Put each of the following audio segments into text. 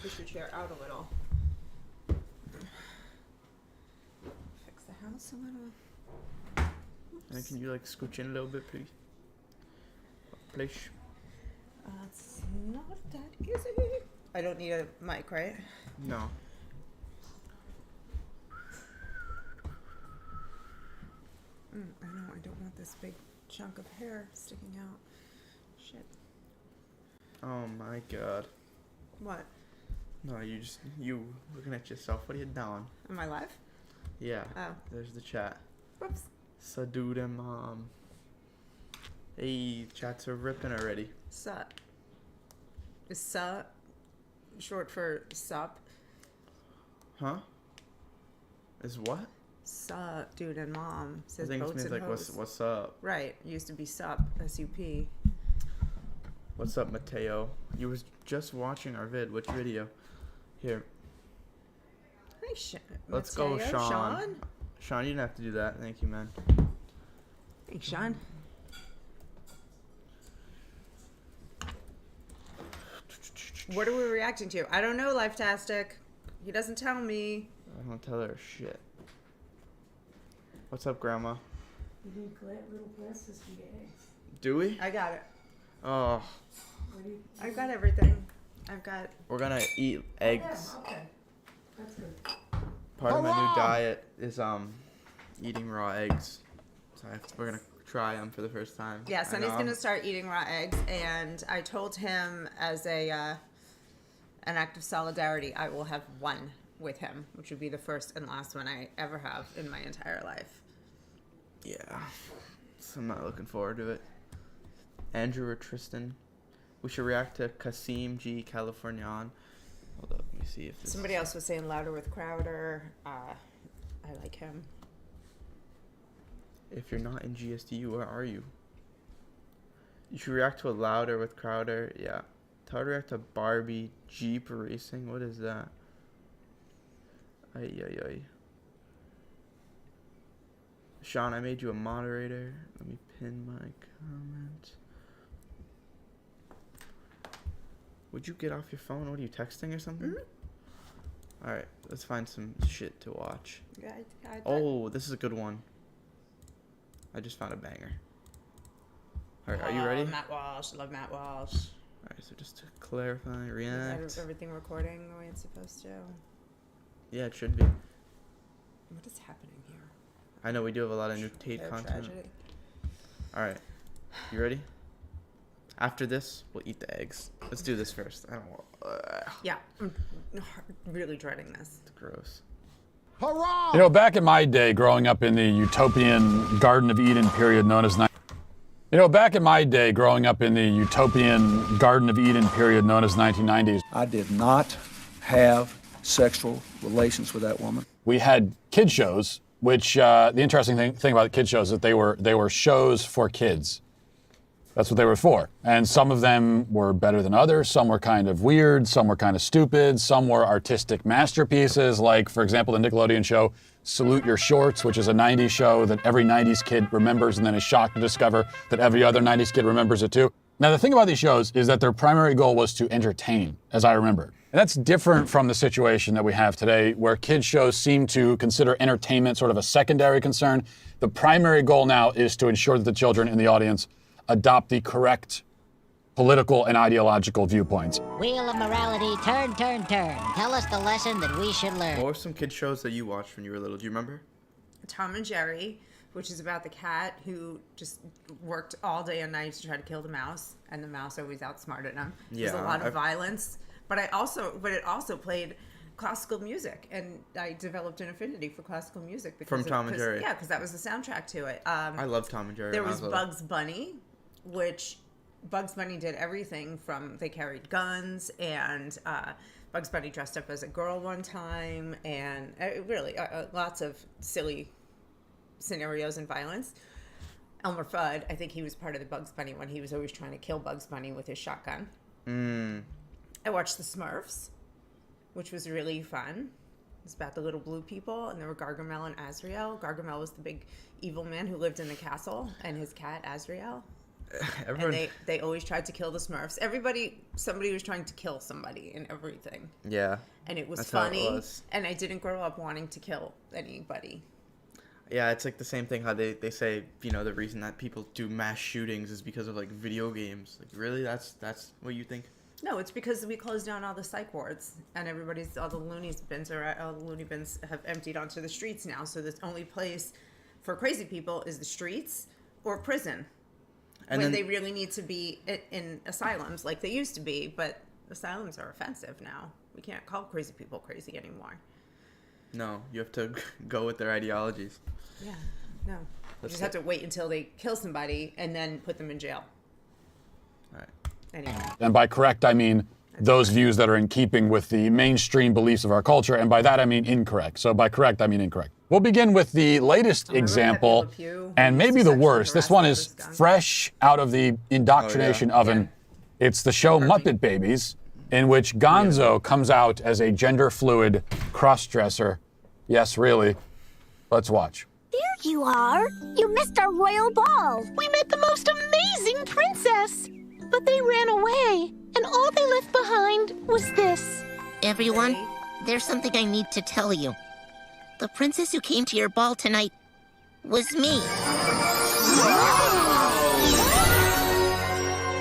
push your chair out a little. Fix the house a little. Oops. And can you like scooch in a little bit, please? Please. It's not that easy. I don't need a mic, right? No. I know, I don't want this big chunk of hair sticking out. Shit. Oh my god. What? No, you looking at yourself. What are you doing? Am I live? Yeah. Oh. There's the chat. Whoops. Sadude and mom. Hey, chats are ripping already. Sup. Is sup short for sup? Huh? Is what? Sup, dude and mom. Says I think it boats means and like hoes. what's up? Right. It used to be sup. S-U-P. What's up, Mateo? You was just watching our vid. Which video? Here. Hey, Let's Mateo, go, Sean. Sean, you didn't have to do that. Thank you, man. Thanks, Sean. What are we reacting to? I don't know, Lifetastic. He doesn't tell me. I don't tell her shit. What's up, Grandma? You need little glasses for your eggs. Do we? I got it. Oh. I've got everything. I've got... We're gonna eat eggs. Yeah, okay. That's good. Part of my new diet is eating raw eggs. So we're gonna try them for the first time. Yeah, Sonny's gonna start eating raw eggs, and I told him as an act of solidarity, I will have one with him, which would be the first and last one I ever have in my entire life. Yeah. So I'm not looking forward to it. Andrew or Tristan. We should react to Kasim G. Californian. Hold up, let me see if this... Somebody else was saying louder with Crowder. I like him. If you're not in GSDU, where are you? You should react to a louder with Crowder. Yeah. Tell her to react to Barbie Jeep Racing. What is that? Ay, ay, ay. Sean, I made you a moderator. Let me pin my comment. Would you get off your phone? What are you, texting or something? Mm-hmm. Alright, let's find some shit to watch. Yeah, oh, this is a good one. I just found a banger. Alright, are you ready? Matt Walsh. I love Matt Walsh. Alright, so just to clarify, react. Is everything recording the way it's supposed to? Yeah, it should be. What is happening here? I know we do have a lot of new Tate content. Alright, you ready? After this, we'll eat the eggs. Let's do this first. I don't want... Yeah, I'm really dreading this. It's gross. Hurrah! You know, back in my day, growing up in the utopian Garden of Eden period known as... back in my day, growing up in the utopian Garden of Eden period known as 1990s. I did not have sexual relations with that woman. We had kid shows, which the interesting thing about the kid shows is that they were shows for kids. That's what they were for. And some of them were better than others. Some were kind of weird. Some were kind of stupid. Some were artistic masterpieces, like, for example, the Nickelodeon show Salute Your Shorts, which is a 90s show that every 90s kid remembers and then is shocked to discover that every other 90s kid remembers it too. Now, the thing about these shows is that their primary goal was to entertain, as I remember. And that's different from the situation that we have today, where kids shows seem to consider entertainment sort of a secondary concern. The primary goal now is to ensure that the children in the audience adopt the correct political and ideological viewpoints. Wheel of morality, turn, turn, turn. Tell us the lesson that we should learn. What were some kid shows that you watched when you were little? Do you remember? Tom and Jerry, which is about the cat who just worked all day and night to try to kill the mouse, and the mouse always outsmarted him. Yeah, There's a lot of violence, but it also played classical music, and I developed an affinity for classical music because From Tom and Jerry. Yeah, because that was the soundtrack to it. I love Tom and Jerry. There was Bugs Bunny, which Bugs Bunny did everything from, they carried guns, and Bugs Bunny dressed up as a girl one time, and really lots of silly scenarios and violence. Elmer Fudd, I think he was part of the Bugs Bunny one. He was always trying to kill Bugs Bunny with his shotgun. I watched The Smurfs, which was really fun. It's about the little blue people, and there were Gargamel and Azrael. Gargamel was the big evil man who lived in the castle, and his cat, Azrael. Everyone, And they always tried to kill the Smurfs. Somebody was trying to kill somebody in everything. yeah. And it was That's how it funny. was. And I didn't grow up wanting to kill anybody. Yeah, it's like the same thing how they say, you know, the reason that people do mass shootings is because of like video games. Like, really? That's what you think? No, it's because we closed down all the psych wards and all the loony bins have emptied onto the streets now. So the only place for crazy people is the streets or prison. And when then, they really need to be in asylums like they used to be, but asylums are offensive now. We can't call crazy people crazy anymore. no, you have to go with their ideologies. Yeah, no. You That's just have to wait until they kill somebody and then put them in jail. All right. Anyway. And by correct, I mean those views that are in keeping with the mainstream beliefs of our culture. And by that, I mean incorrect. So by correct, I mean incorrect. We'll begin with the latest example, and maybe the worst. This one is fresh out of the indoctrination oven. Yeah. It's the show Muppet Babies, in which Gonzo comes out as a gender-fluid cross-dresser. Yes, really. Let's watch. There you are. You missed our royal ball. We met the most amazing princess, but they ran away, and all they left behind was this. Everyone, there's something I need to tell you. The princess who came to your ball tonight was me.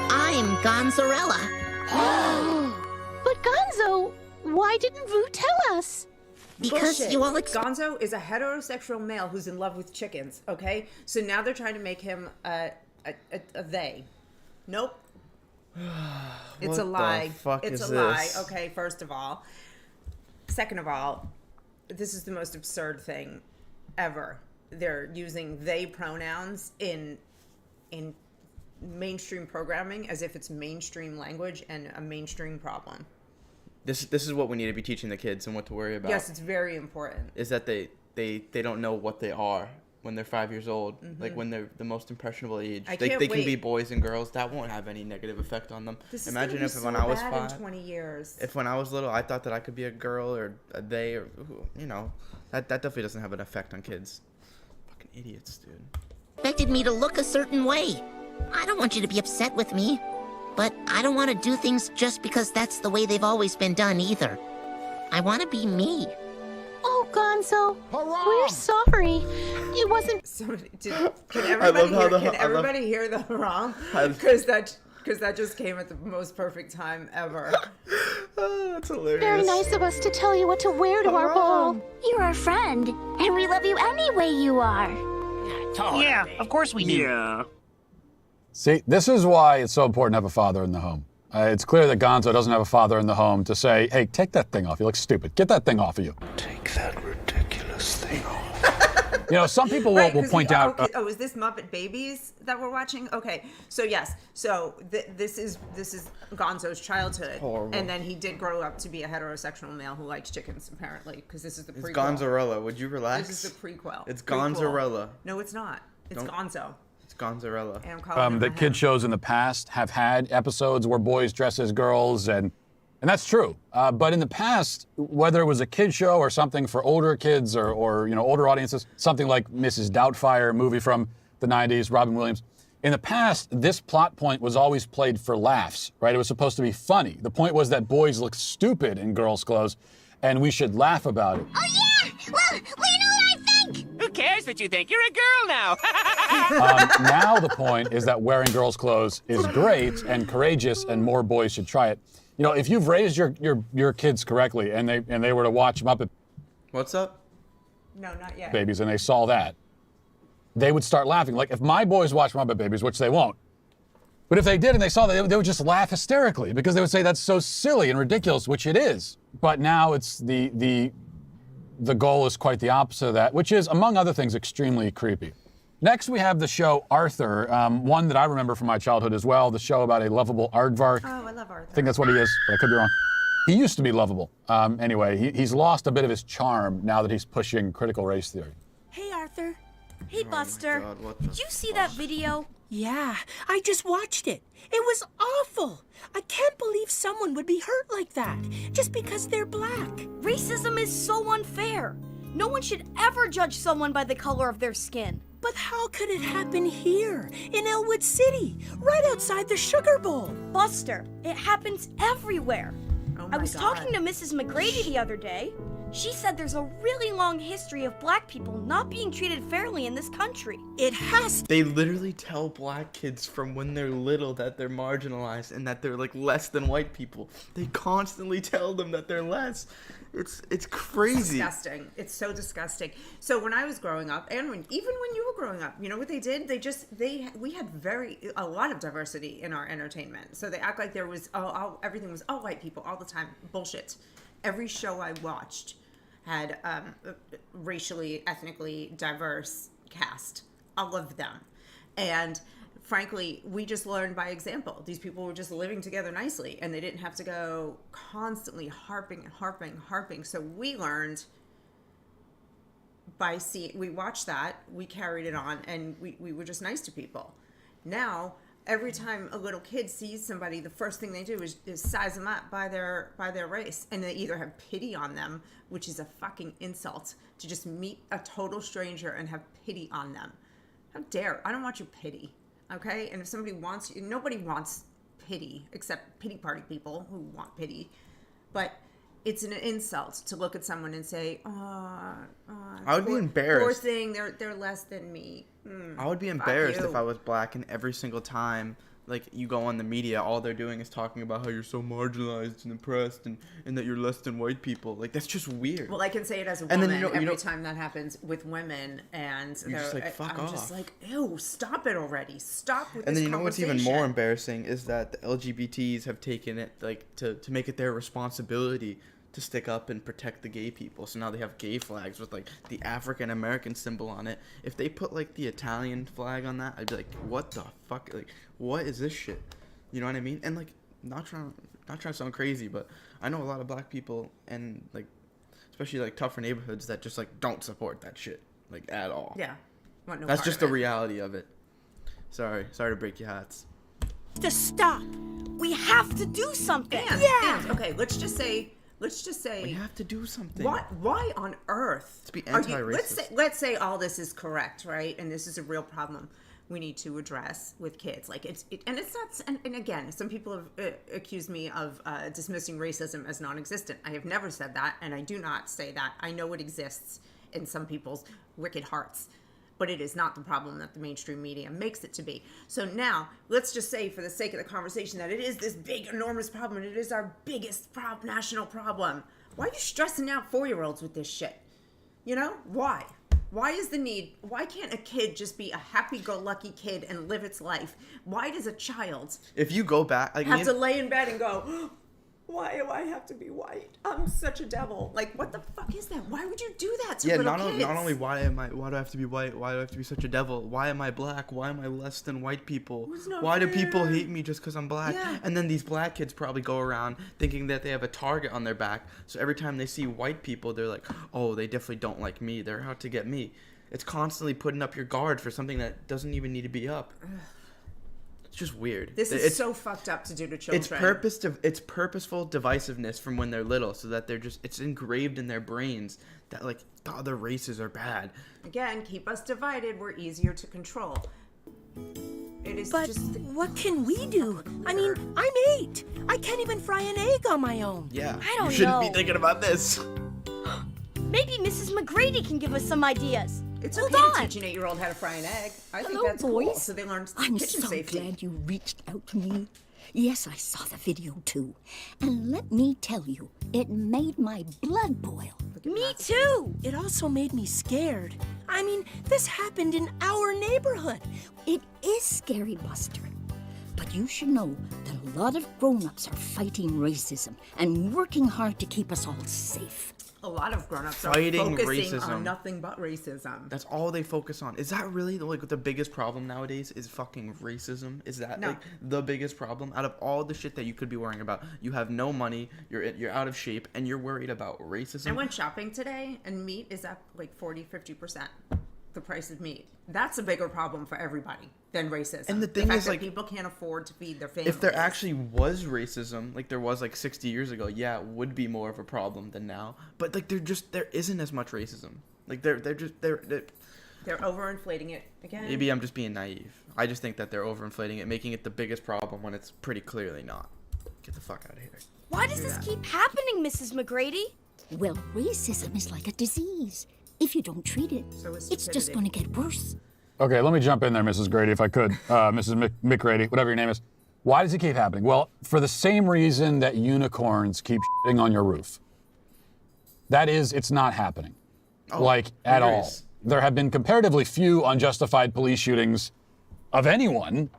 I'm Gonzarella. But Gonzo, why didn't Vu tell us? Because Bullshit. you all Gonzo is a heterosexual male who's in love with chickens, okay? So now they're trying to make him a they. Nope. It's a lie. What the fuck It's is a lie, this? okay, first of all. Second of all, this is the most absurd thing ever. They're using they pronouns in mainstream programming as if it's mainstream language and a mainstream problem. This is what we need to be teaching the kids and what to worry about. Yes, it's very important. Is that they don't know what they are when they're 5 years old, like when they're the most impressionable age. I They can't can be wait. boys and girls. That won't have any negative effect on them. This Imagine is if gonna be when so I was bad 5, in 20 years. if when I was little I thought that I could be a girl or a they or you know, that definitely doesn't have an effect on kids. Fucking idiots, dude. expected me to look a certain way. I don't want you to be upset with me, but I don't want to do things just because that's the way they've always been done either. I want to be me. Oh, Gonzo, we're sorry. It wasn't. Somebody, can everybody, how hear the haram? I- Because that just came at the most perfect time ever. Oh, that's hilarious. Very nice of us to tell you what to wear to our ball. You're our friend, and we love you any way you are. Yeah, of course we do. Yeah. See, this is why it's so important to have a father in the home. It's clear that Gonzo doesn't have a father in the home to say, hey, take that thing off. You look stupid. Get that thing off of you. Take that ridiculous thing off. You know, some people Right, will 'cause point out... is this Muppet Babies that we're watching? Okay, so yes, so this is Gonzo's childhood, Horrible. and then he did grow up to be a heterosexual male who likes chickens, apparently, because this is the prequel. It's Gonzarella. Would you relax? This is the prequel. It's Prequel. Gonzarella. No, it's not. It's Don't- Gonzo. It's Gonzarella. And I'm calling him that a kid him. shows in the past have had episodes where boys dress as girls, and that's true. But in the past, whether it was a kid show or something for older kids or you know older audiences, something like Mrs. Doubtfire, movie from the 90s, Robin Williams. In the past, this plot point was always played for laughs, right? It was supposed to be funny. The point was that boys look stupid in girls' clothes, and we should laugh about it. Oh, yeah! Well, you know what I think? Who cares what you think? You're a girl now. Now the point is that wearing girls' clothes is great and courageous, and more boys should try it. You know, if you've raised your kids correctly, and they were to watch Muppet What's up? No, not yet. Babies, and they saw that, they would start laughing. Like if my boys watch Muppet Babies, which they won't, but if they did and they saw that, they would just laugh hysterically because they would say that's so silly and ridiculous, which it is. But now it's the goal is quite the opposite of that, which is, among other things, extremely creepy. Next, we have the show Arthur, one that I remember from my childhood as well, the show about a lovable aardvark. Oh, I love Arthur. I think that's what he is, but I could be wrong. He used to be lovable. Anyway, he's lost a bit of his charm now that he's pushing critical race theory. Hey, Arthur. Hey, Buster. God, what the Did you see that video? Yeah, I just watched it. It was awful. I can't believe someone would be hurt like that just because they're black. Racism is so unfair. No one should ever judge someone by the color of their skin. But how could it happen here, in Elwood City, right outside the Sugar Bowl? Buster, it happens everywhere. Oh I my was God. talking to Mrs. McGrady the other day. She said there's a really long history of black people not being treated fairly in this country. It has. They literally tell black kids from when they're little that they're marginalized and that they're like less than white people. They constantly tell them that they're less. It's crazy. Disgusting. It's so disgusting. So when I was growing up, and even when you were growing up, you know what they did? We had a lot of diversity in our entertainment. So they act like there was everything was all white people all the time. Bullshit. Every show I watched had racially, ethnically diverse cast, all of them, and frankly, we just learned by example. These people were just living together nicely, and they didn't have to go constantly harping. So we learned by we watched that, we carried it on, and we were just nice to people. Now, every time a little kid sees somebody, the first thing they do is size them up by their race, and they either have pity on them, which is a fucking insult, to just meet a total stranger and have pity on them. How dare! I don't want your pity. Okay, and if somebody wants you, nobody wants pity except pity party people who want pity. But it's an insult to look at someone and say, I would be embarrassed. Poor thing, they're less than me. I would be embarrassed if I was black and every single time like you go on the media, all they're doing is talking about how you're so marginalized and oppressed and that you're less than white people. Like, that's just weird. Well, I can say it as a woman every time that happens with women, and you're just like, fuck off. I'm just like, ew, stop it already. Stop with and this then you know what's even more conversation. embarrassing is that the LGBTs have taken it like to make it their responsibility to stick up and protect the gay people. So now they have gay flags with like the African American symbol on it. If they put like the Italian flag on that, I'd be like, what the fuck? Like, what is this shit? You know what I mean? And like, not trying to sound crazy, but I know a lot of black people and like, especially like tougher neighborhoods that just like don't support that shit like at all. Yeah. Want no That's part just of the it. reality of it. Sorry to break your hats. To stop. We have to do something. And, okay, let's just say we have to do something. Why on earth? To be anti-racist. Let's say all this is correct, right? And this is a real problem we need to address with kids. Like it's not. And again, some people have accused me of dismissing racism as non-existent. I have never said that, and I do not say that. I know it exists in some people's wicked hearts, but it is not the problem that the mainstream media makes it to be. So now, let's just say, for the sake of the conversation, that it is this big, enormous problem, and it is our biggest national problem. Why are you stressing out 4-year-olds with this shit? You know? Why? Why is the need? Why can't a kid just be a happy-go-lucky kid and live its life? Why does a child If you go back, like, have to lay in bed and go, why do I have to be white? I'm such a devil. Like, what the fuck is that? Why would you do that to little kids? Not only why do I have to be white? Why do I have to be such a devil? Why am I black? Why am I less than white people? Why do people hate me just because I'm black? Yeah. And then these black kids probably go around thinking that they have a target on their back. So every time they see white people, they're like, oh, they definitely don't like me. They're out to get me. It's constantly putting up your guard for something that doesn't even need to be up. It's just weird. It's so fucked up to do to children. It's purposeful divisiveness from when they're little, so that it's engraved in their brains that like the other races are bad. Again, keep us divided. We're easier to control. It is But just. what can we do? I mean, I'm 8. I can't even fry an egg on my own. Yeah, I don't you shouldn't know. be thinking about this. Maybe Mrs. McGrady can give us some ideas. It's Hold okay on. to teach an 8-year-old how to fry an egg. I think Hello, that's cool. boys. So they learn I'm kitchen so safety. glad you reached out to me. Yes, I saw the video too. And let me tell you, it made my blood boil. Me too. It also made me scared. I mean, this happened in our neighborhood. It is scary, Buster. But you should know that a lot of grown-ups are fighting racism and working hard to keep us all safe. A lot of grown-ups Fighting are focusing racism. on nothing but racism. That's all they focus on. Is that really like the biggest problem nowadays? Is fucking racism? Is that No. like the biggest problem out of all the shit that you could be worrying about? You have no money. You're out of shape, and you're worried about racism. I went shopping today, and meat is up like 40-50%. The price of meat. That's a bigger problem for everybody than racism. And the thing fact is, that like, people can't afford to feed their families. If there actually was racism, like there was like 60 years ago, yeah, it would be more of a problem than now. But like there isn't as much racism. Like they're They're overinflating it again. Maybe I'm just being naive. I just think that they're overinflating it, making it the biggest problem when it's pretty clearly not. Get the fuck out of here. Why does this keep happening, Mrs. McGrady? Well, racism is like a disease. If you don't treat it, it's just going to get worse. Okay, let me jump in there, Mrs. Grady, if I could. Mrs. McGrady, whatever your name is. Why does it keep happening? Well, for the same reason that unicorns keep shitting on your roof. That is, it's not happening. At all. There have been comparatively few unjustified police shootings of anyone.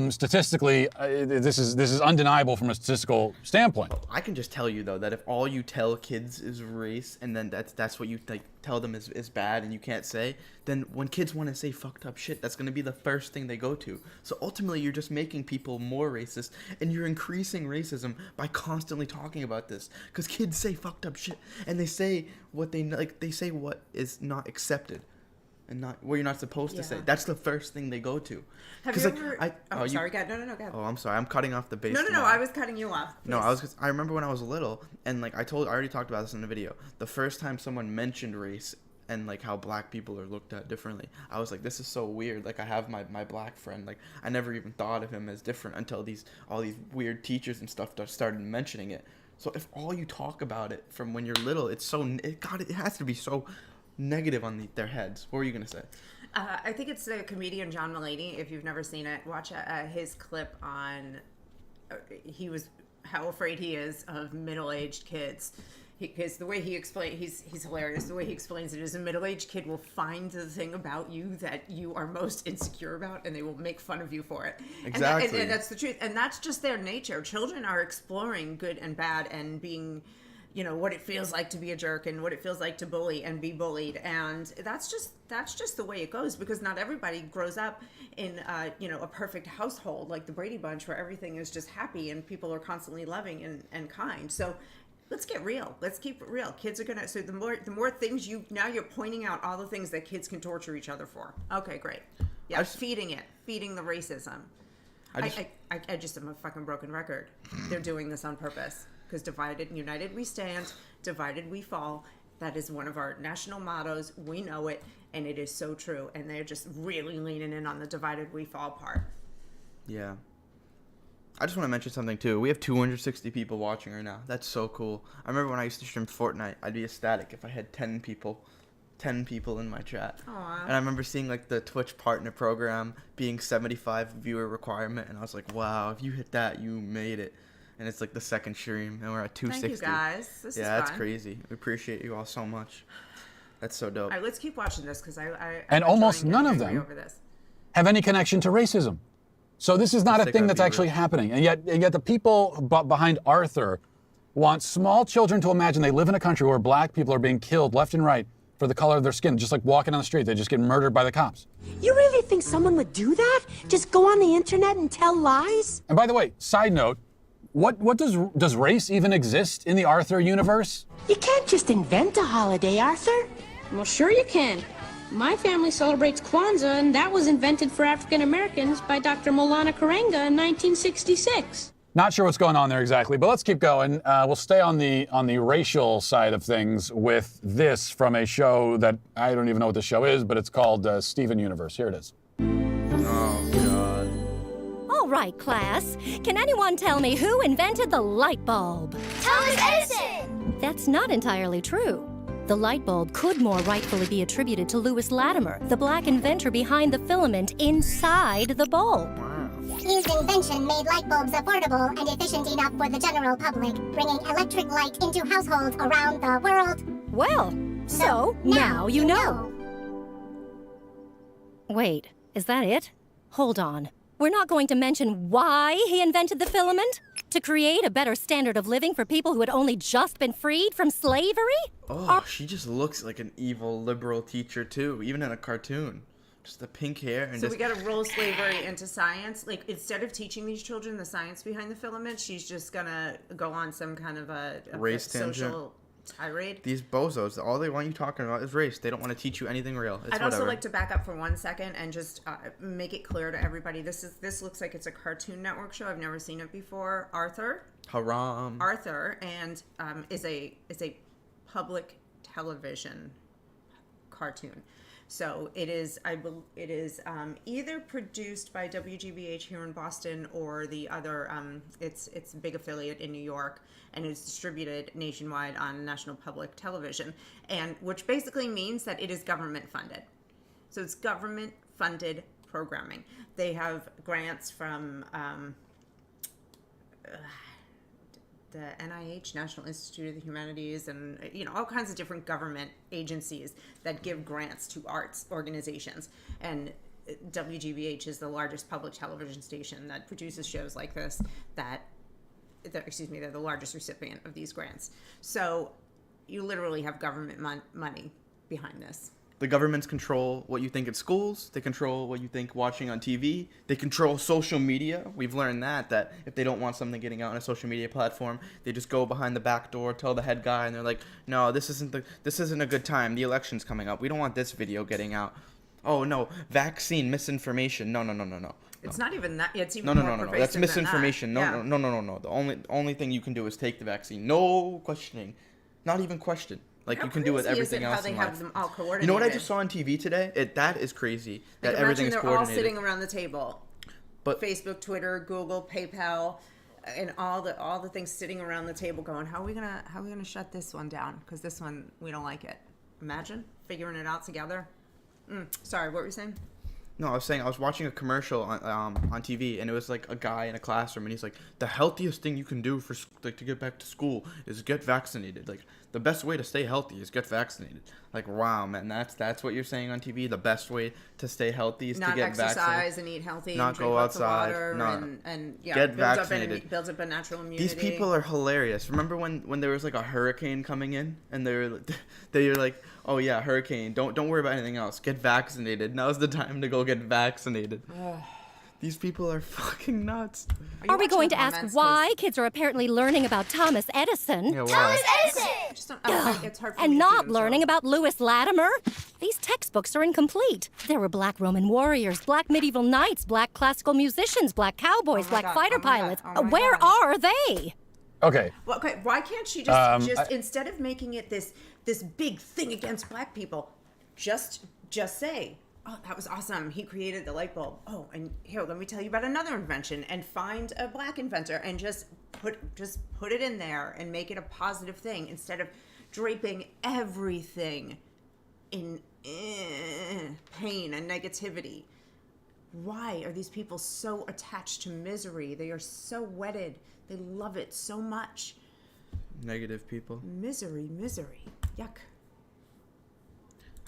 Statistically, this is undeniable from a statistical standpoint. I can just tell you though that if all you tell kids is race, and then that's what you tell them is bad, and you can't say, then when kids want to say fucked up shit, that's gonna be the first thing they go to. So ultimately, you're just making people more racist, and you're increasing racism by constantly talking about this. Because kids say fucked up shit, and they say what they say what is not accepted. And not what you're not supposed to say. That's the first thing they go to. Have you ever? Sorry, go ahead. No, go ahead. Oh, I'm sorry. I'm cutting off the base. No, I was cutting you off. No, I remember when I was little, and I already talked about this in the video. The first time someone mentioned race and how black people are looked at differently, I was like, this is so weird. I have my black friend. I never even thought of him as different until all these weird teachers and stuff started mentioning it. So if all you talk about it from when you're little, it has to be so negative on their heads. What were you gonna say? I think it's the comedian John Mulaney. If you've never seen it, watch his clip on how afraid he is of middle-aged kids. Because the way he explains, he's hilarious. The way he explains it is a middle-aged kid will find the thing about you that you are most insecure about, and they will make fun of you for it. Exactly. And that's the truth. And that's just their nature. Children are exploring good and bad and being, what it feels like to be a jerk and what it feels like to bully and be bullied. And that's just the way it goes, because not everybody grows up in, a perfect household like the Brady Bunch where everything is just happy and people are constantly loving and kind. So let's get real. Let's keep it real. Kids are so the more things now you're pointing out all the things that kids can torture each other for. Okay, great. Yeah, feeding the racism. I just am a fucking broken record. They're doing this on purpose. Because divided and united we stand, divided we fall. That is one of our national mottos. We know it, and it is so true. And they're just really leaning in on the divided we fall part. Yeah. I just want to mention something too. We have 260 people watching right now. That's so cool. I remember when I used to stream Fortnite, I'd be ecstatic if I had 10 people in my chat. Aww. And I remember seeing the Twitch partner program being 75 viewer requirement, and I was like, wow, if you hit that, you made it. And it's the second stream, and we're at 260. Thank you, guys. This is fun. Yeah, that's crazy. We appreciate you all so much. That's so dope. All right, let's keep watching this, because and almost none of them have any connection to racism. So this is not a thing that's actually happening. And yet the people behind Arthur want small children to imagine they live in a country where black people are being killed left and right for the color of their skin, just like walking on the street. They just get murdered by the cops. You really think someone would do that? Just go on the internet and tell lies? And by the way, side note, what does race even exist in the Arthur universe? You can't just invent a holiday, Arthur. Well, sure you can. My family celebrates Kwanzaa, and that was invented for African Americans by Dr. Maulana Karenga in 1966. Not sure what's going on there exactly, but let's keep going. We'll stay on the racial side of things with this from a show that I don't even know what the show is, but it's called Steven Universe. Here it is. Oh, God. All right, class. Can anyone tell me who invented the light bulb? Thomas Edison! That's not entirely true. The light bulb could more rightfully be attributed to Lewis Latimer, the black inventor behind the filament inside the bulb. His invention made light bulbs affordable and efficient enough for the general public, bringing electric light into households around the world. Well, so now you know. Wait, is that it? Hold on. We're not going to mention why he invented the filament? To create a better standard of living for people who had only just been freed from slavery? Oh, she just looks like an evil liberal teacher too, even in a cartoon. Just the pink hair and so we gotta roll slavery into science. Instead of teaching these children the science behind the filament, she's just gonna go on some kind of a race social tirade. These bozos, all they want you talking about is race. They don't want to teach you anything real. It's I'd also like to back up for 1 second and just make it clear to everybody. This looks like it's a Cartoon Network show. I've never seen it before. Arthur. Haram. Arthur and is a public television cartoon. So it is, either produced by WGBH here in Boston or the other, it's a big affiliate in New York, and it's distributed nationwide on National Public Television, and which basically means that it is government funded. So it's government funded programming. They have grants from the NIH, National Institute of the Humanities, and all kinds of different government agencies that give grants to arts organizations. And WGBH is the largest public television station that produces shows like this. They're the largest recipient of these grants. So you literally have government money behind this. The governments control what you think at schools. They control what you think watching on TV. They control social media. We've learned that if they don't want something getting out on a social media platform, they just go behind the back door, tell the head guy, and they're like, "No, this isn't a good time. The election's coming up. We don't want this video getting out. Oh no, vaccine misinformation. No. It's not even that. It's even No. more pervasive That's than misinformation. that. No. The only thing you can do is take the vaccine. No questioning. Not even question. Like How you can do with crazy is everything it else how they in have life. them all coordinated? You know what I just saw on TV today? That is crazy. That Like, everything imagine is they're all coordinated. sitting around the table. But Facebook, Twitter, Google, PayPal, and all the things sitting around the table going, how are we gonna shut this one down? Because this one, we don't like it. Imagine figuring it out together. Sorry, what were you saying? No, I was saying I was watching a commercial on TV, and it was like a guy in a classroom, and he's like, the healthiest thing you can do for to get back to school is get vaccinated. Like the best way to stay healthy is get vaccinated. Like wow, man, that's what you're saying on TV. The best way to stay healthy is Not to get exercise vaccinated. and eat healthy. Not and drink go lots outside. Of water No. and Get vaccinated. builds up a natural immunity. These people are hilarious. Remember when there was like a hurricane coming in, and they were like, oh yeah, hurricane. Don't worry about anything else. Get vaccinated. Now's the time to go get vaccinated. These people are fucking nuts. Are we going to ask why kids are apparently learning about Thomas Edison? Yeah, why? It's hard for me And to not see learning about Lewis Latimer? These textbooks are incomplete. There were black Roman warriors, black medieval knights, black classical musicians, black cowboys, black fighter pilots. Where are they? Okay. Well, okay, why can't she just instead of making it this big thing against black people, just say, oh, that was awesome. He created the light bulb. Oh, and here, let me tell you about another invention, and find a black inventor and just put it in there and make it a positive thing instead of draping everything in pain and negativity. Why are these people so attached to misery? They are so wedded. They love it so much. Negative people. Misery. Yuck.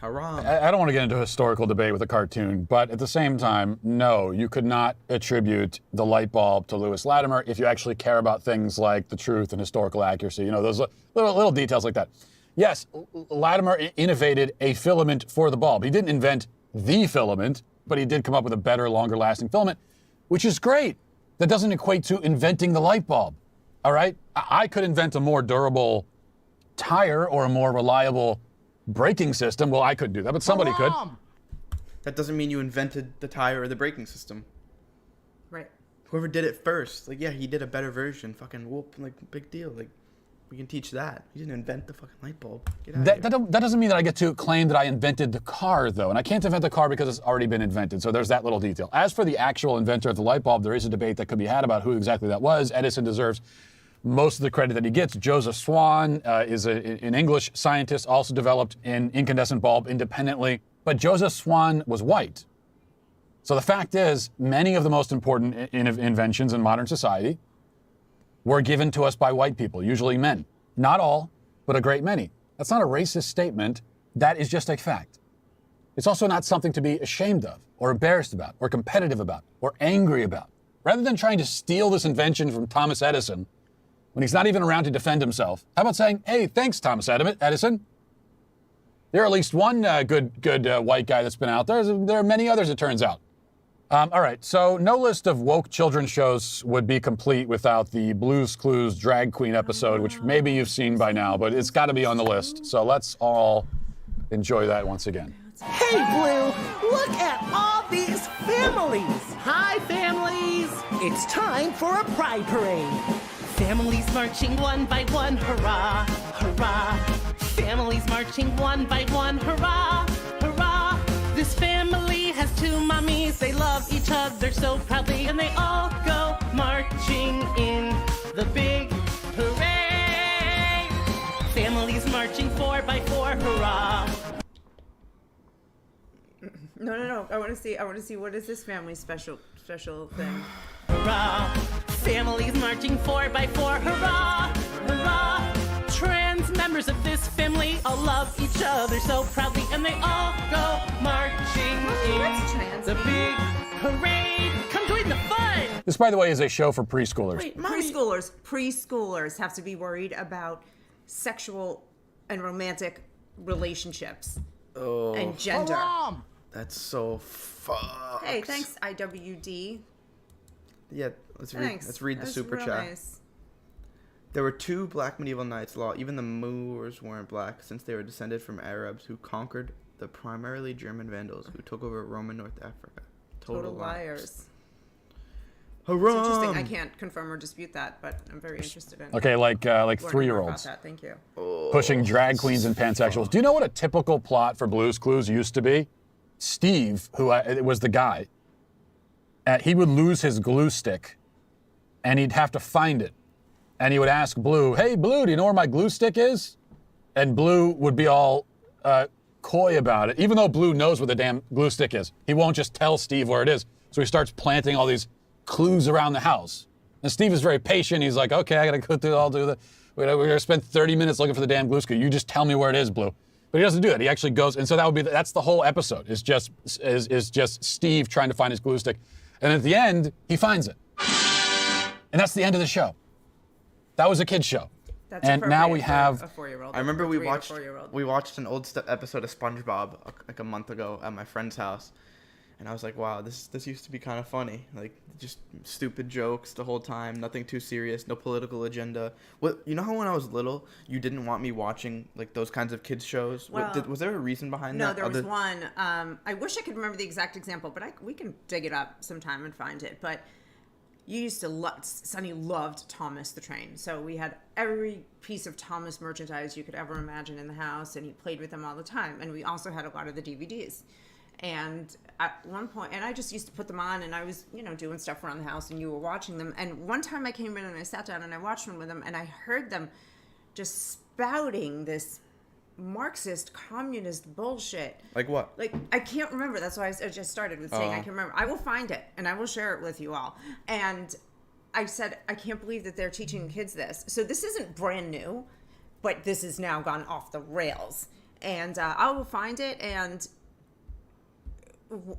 Haram. I don't want to get into a historical debate with a cartoon, but at the same time, no, you could not attribute the light bulb to Lewis Latimer if you actually care about things like the truth and historical accuracy. Those little details like that. Yes, Latimer innovated a filament for the bulb. He didn't invent the filament, but he did come up with a better, longer-lasting filament, which is great. That doesn't equate to inventing the light bulb, all right? I could invent a more durable tire or a more reliable braking system. Well, I couldn't do that, but somebody could. That doesn't mean you invented the tire or the braking system. Right. Whoever did it first, like, yeah, he did a better version. Fucking whoop, like, big deal. Like, we can teach that. He didn't invent the fucking light bulb. Get out of here. That doesn't mean that I get to claim that I invented the car, though. And I can't invent the car because it's already been invented. So there's that little detail. As for the actual inventor of the light bulb, there is a debate that could be had about who exactly that was. Edison deserves most of the credit that he gets. Joseph Swan is an English scientist, also developed an incandescent bulb independently. But Joseph Swan was white. So the fact is, many of the most important inventions in modern society were given to us by white people, usually men. Not all, but a great many. That's not a racist statement. That is just a fact. It's also not something to be ashamed of, or embarrassed about, or competitive about, or angry about. Rather than trying to steal this invention from Thomas Edison, when he's not even around to defend himself, how about saying, hey, thanks, Thomas Edison. You're at least one good white guy that's been out there. There are many others, it turns out. All right, so no list of woke children's shows would be complete without the Blue's Clues drag queen episode, which maybe you've seen by now, but it's got to be on the list. So let's all enjoy that once again. Hey, Blue, look at all these families. Hi, families. It's time for a pride parade. Families marching one by one, hurrah, hurrah. Families marching one by one, hurrah, hurrah. This family has 2 mommies. They love each other so proudly, and they all go marching in the big parade. Families marching 4 by 4, hurrah! No. I want to see what is this family special thing? Hurrah! Families marching 4 by 4, hurrah! Hurrah! Trans members of this family all love each other so proudly, and they all go marching in the big parade. Come join the fun! This, by the way, is a show for preschoolers. Wait, preschoolers have to be worried about sexual and romantic relationships and gender. That's so fucked. Hey, thanks, IWD. Yeah, let's read the That's super real chat. nice. There were 2 black medieval knights law. Even the Moors weren't black, since they were descended from Arabs who conquered the primarily German Vandals who took over Roman North Africa. Total liars. Hurrah! It's interesting. I can't confirm or dispute that, but I'm very interested in. Okay, like learning more 3-year-olds. about that. Thank you. Pushing drag queens and pansexuals. Do you know what a typical plot for Blue's Clues used to be? Steve, who was the guy, he would lose his glue stick, and he'd have to find it. And he would ask Blue, "Hey, Blue, do you know where my glue stick is?" And Blue would be all coy about it, even though Blue knows where the damn glue stick is. He won't just tell Steve where it is. So he starts planting all these clues around the house. And Steve is very patient. He's like, "Okay, I gotta go through. I'll do the. We're gonna spend 30 minutes looking for the damn glue stick. You just tell me where it is, Blue." But he doesn't do that. He actually goes, and so that's the whole episode. Is just Steve trying to find his glue stick, and at the end he finds it, and that's the end of the show. That was a kid's show, and now we have a 4-year-old. I remember we watched an old episode of SpongeBob like a month ago at my friend's house, and I was like, wow, this used to be kind of funny. Like, just stupid jokes the whole time, nothing too serious, no political agenda. You know how when I was little, you didn't want me watching like those kinds of kids shows? Well, was there a reason behind that? that? No, there was one. I wish I could remember the exact example, but we can dig it up sometime and find it. But you used to Sonny loved Thomas the Train. So we had every piece of Thomas merchandise you could ever imagine in the house, and he played with them all the time. And we also had a lot of the DVDs. And at one point, and I just used to put them on, and I was, doing stuff around the house, and you were watching them. And one time I came in and I sat down and I watched one with them, and I heard them just spouting this Marxist communist bullshit. Like what? Like, I can't remember. That's why I just started with saying I can remember. I will find it and I will share it with you all. And I said, I can't believe that they're teaching kids this. So this isn't brand new, but this has now gone off the rails. And I will find it, and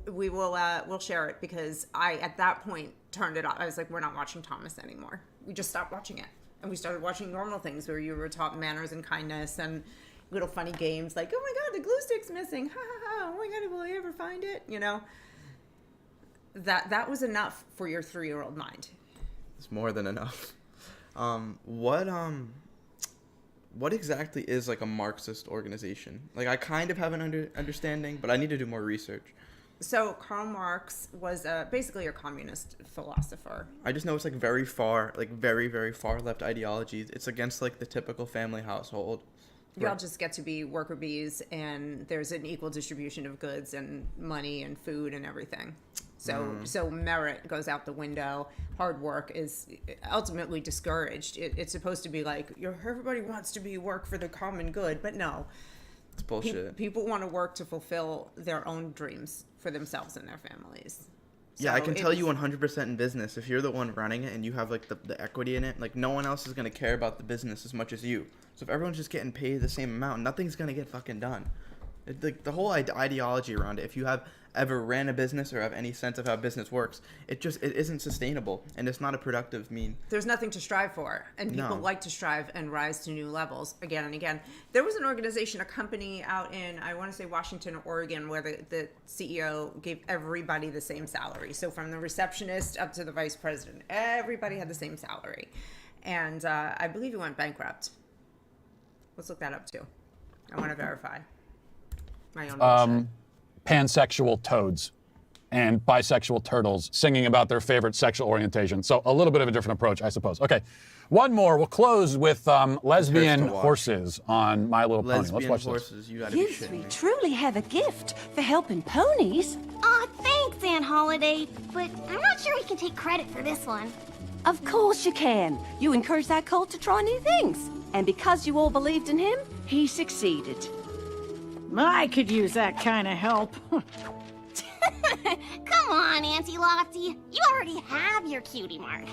we will we'll share it, because I at that point turned it off. I was like, we're not watching Thomas anymore. We just stopped watching it, and we started watching normal things where you were taught manners and kindness and little funny games like, oh my god, the glue stick's missing, ha ha ha, oh my god, will I ever find it? That was enough for your 3-year-old mind. It's more than enough. What exactly is like a Marxist organization? Like, I kind of have an understanding, but I need to do more research. So Karl Marx was basically a communist philosopher. I just know it's like very far, like very, very far left ideologies. It's against like the typical family household. You all just get to be worker bees, and there's an equal distribution of goods and money and food and everything. So merit goes out the window. Hard work is ultimately discouraged. It's supposed to be like, everybody wants to work for the common good, but no. It's bullshit. People want to work to fulfill their own dreams for themselves and their families. Yeah, I can tell you 100% in business, if you're the one running it and you have like the equity in it, like no one else is going to care about the business as much as you. So if everyone's just getting paid the same amount, nothing's going to get fucking done. Like the whole ideology around it, if you have ever ran a business or have any sense of how business works, it isn't sustainable, and it's not a productive mean. There's nothing to strive for, and people like to strive and rise to new levels again and again. There was an organization, a company out in, I want to say Washington or Oregon, where the CEO gave everybody the same salary. So from the receptionist up to the vice president, everybody had the same salary. And I believe he went bankrupt. Let's look that up too. I want to verify my own bullshit. Pansexual toads. and bisexual turtles singing about their favorite sexual orientation. So a little bit of a different approach, I suppose. Okay, one more. We'll close with lesbian horses on My Little Pony. Let's watch horses, you gotta You be shitting three me. truly have a gift for helping ponies. Aw, thanks, Aunt Holiday, but I'm not sure we can take credit for this one. Of course you can. You encouraged that colt to try new things. And because you all believed in him, he succeeded. I could use that kind of help. Come on, Auntie Lofty. You already have your cutie mark.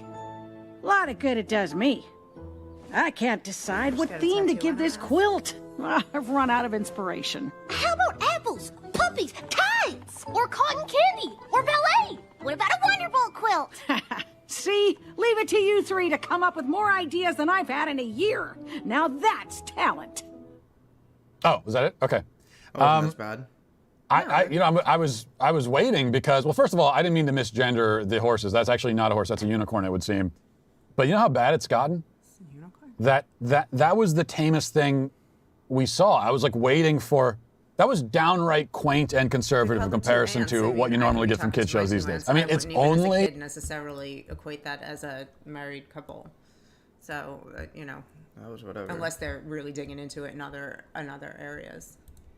A lot of good it does me. I can't decide what theme to give this quilt. I've run out of inspiration. How about apples, puppies, kites, or cotton candy, or ballet? What about a Wonderbolt quilt? See? Leave it to you three to come up with more ideas than I've had in a year. Now that's talent. Oh, was that it? Okay. That's bad. I was waiting because, well, first of all, I didn't mean to misgender the horses. That's actually not a horse. That's a unicorn, it would seem. But you know how bad it's gotten? It's a unicorn. That was the tamest thing we saw. I was like waiting for. That was downright quaint and conservative in comparison to what you normally get from kid shows these days. I mean, it's only. I wouldn't necessarily equate that as a married couple. So that was whatever. Unless they're really digging into it in other areas.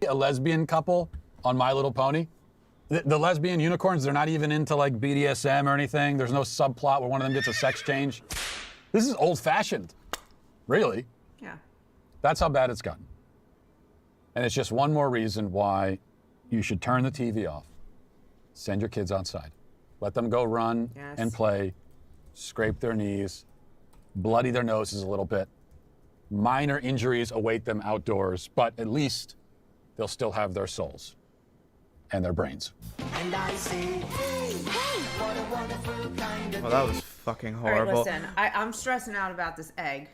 A lesbian couple on My Little Pony. The lesbian unicorns, they're not even into like BDSM or anything. There's no subplot where one of them gets a sex change. This is old-fashioned, really. Yeah. That's how bad it's gotten. And it's just one more reason why you should turn the TV off. Send your kids outside. Let them go run and play, scrape their knees, bloody their noses a little bit. Minor injuries await them outdoors, but at least they'll still have their souls and their brains. Well, that was fucking horrible. All right, listen, I'm stressing out about this egg.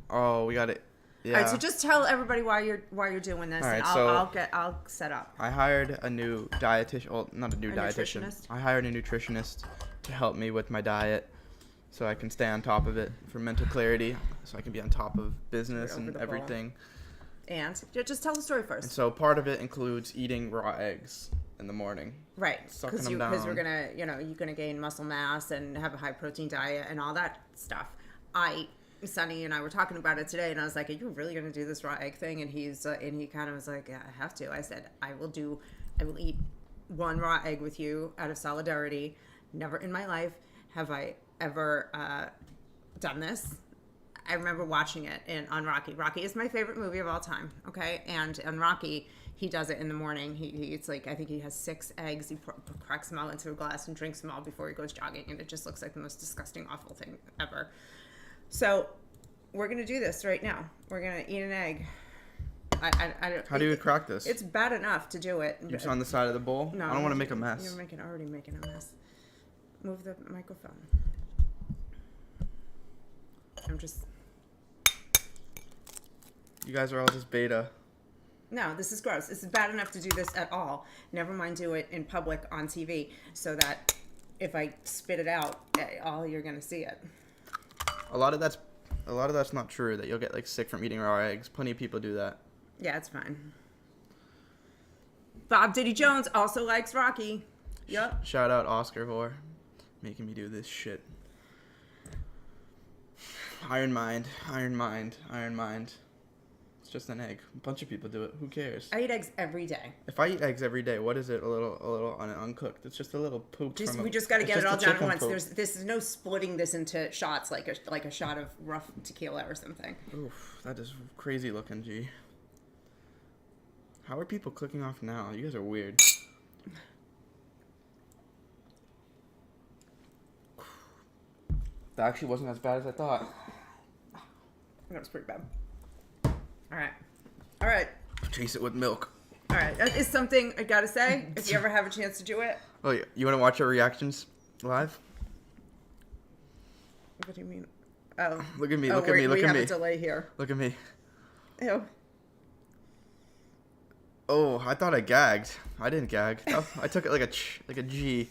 Oh, we got it. Yeah. All right, so just tell everybody why you're doing this, All right, and I'll set up. I hired a new dietitian. Well, not a new dietitian. Nutritionist? I hired a nutritionist to help me with my diet, so I can stay on top of it for mental clarity, so I can be on top of business and everything. And just tell the story first. And so part of it includes eating raw eggs in the morning. Right, Sucking them down. because we're gonna, you're gonna gain muscle mass and have a high protein diet and all that stuff. Sonny and I were talking about it today, and I was like, "Are you really gonna do this raw egg thing?" And he kind of was like, "Yeah, I have to." I said, I will eat one raw egg with you out of solidarity. Never in my life have I ever done this. I remember watching it on Rocky. Rocky is my favorite movie of all time. Okay, and on Rocky, he does it in the morning. He eats I think he has 6 eggs. He cracks them all into a glass and drinks them all before he goes jogging, and it just looks like the most disgusting, awful thing ever. So we're gonna do this right now. We're gonna eat an egg. I don't. How do you crack this? It's bad enough to do it. Just on the side of the bowl? No, I don't want to make a mess. You're already making a mess. Move the microphone. I'm just. You guys are all just beta. No, this is gross. This is bad enough to do this at all. Never mind do it in public on TV, so that if I spit it out, all you're gonna see it. A lot of that's not true. That you'll get sick from eating raw eggs. Plenty of people do that. Yeah, it's fine. Bob Diddy Jones also likes Rocky. Yep. Shout out Oscar for making me do this shit. Iron Mind. It's just an egg. A bunch of people do it. Who cares? I eat eggs every day. If I eat eggs every day, what is it? A little uncooked. It's just a little poop. We just got to get it all down at once. This is no splitting this into shots like a shot of rough tequila or something. Oof, that is crazy looking, G. How are people clicking off now? You guys are weird. That actually wasn't as bad as I thought. That was pretty bad. All right. Chase it with milk. All right. That is something I gotta say. If you ever have a chance to do it. Oh, yeah. You want to watch our reactions live? What do you mean? Oh. Look at me. Look at me. We have a delay here. Look at me. Ew. Oh, I thought I gagged. I didn't gag. I took it like a G.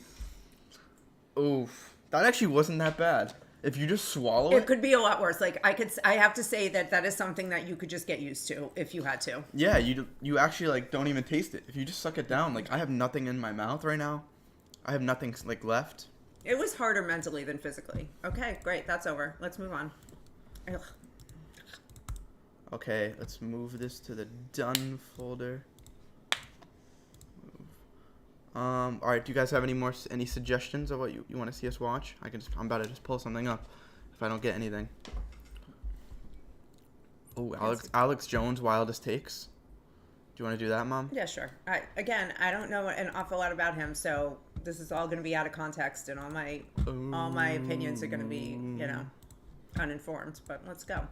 Oof. That actually wasn't that bad. If you just swallow it. It could be a lot worse. I have to say that is something that you could just get used to if you had to. Yeah, you actually don't even taste it. If you just suck it down, I have nothing in my mouth right now. I have nothing like left. It was harder mentally than physically. Okay, great. That's over. Let's move on. Ugh. Okay, let's move this to the done folder. All right. Do you guys have any suggestions of what you want to see us watch? I'm about to just pull something up if I don't get anything. Oh, Alex Jones' wildest takes. Do you want to do that, Mom? Yeah, sure. I don't know an awful lot about him, so this is all going to be out of context, and all my opinions are going to be, uninformed. But let's go.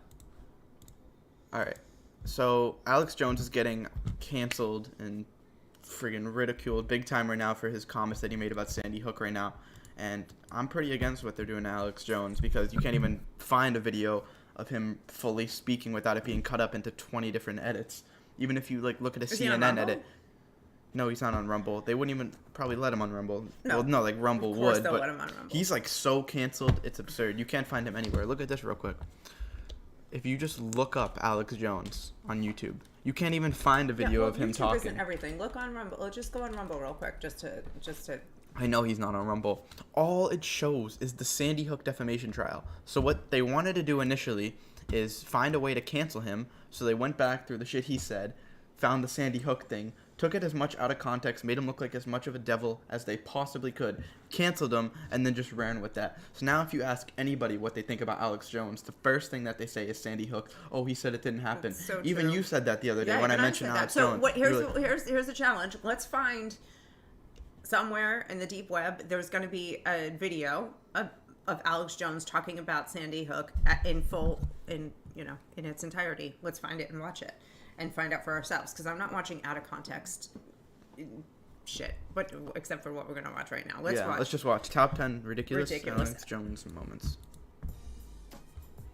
All right. So Alex Jones is getting canceled and friggin' ridiculed big time right now for his comments that he made about Sandy Hook right now, and I'm pretty against what they're doing to Alex Jones because you can't even find a video of him fully speaking without it being cut up into 20 different edits. Even if you look at a CNN edit. No, he's not on Rumble. They wouldn't even probably let him on Rumble. No. Well, no, Rumble of course would, they'll but let him on Rumble. He's so canceled, it's absurd. You can't find him anywhere. Look at this real quick. If you just look up Alex Jones on YouTube, you can't even find a video of him YouTube talking. Isn't everything. Look on Rumble. Let's just go on Rumble real quick, just to. I know he's not on Rumble. All it shows is the Sandy Hook defamation trial. So what they wanted to do initially is find a way to cancel him. So they went back through the shit he said, found the Sandy Hook thing, took it as much out of context, made him look like as much of a devil as they possibly could, canceled him, and then just ran with that. So now if you ask anybody what they think about Alex Jones, the first thing that they say is Sandy Hook. Oh, he said it didn't happen. So even true. you said that the other day when I mentioned Alex Jones. So here's the challenge. Let's find somewhere in the deep web. There's going to be a video of Alex Jones talking about Sandy Hook in its entirety. Let's find it and watch it and find out for ourselves, because I'm not watching out of context shit, but except for what we're going to watch right now. Let's just watch top 10 ridiculous Alex Jones moments.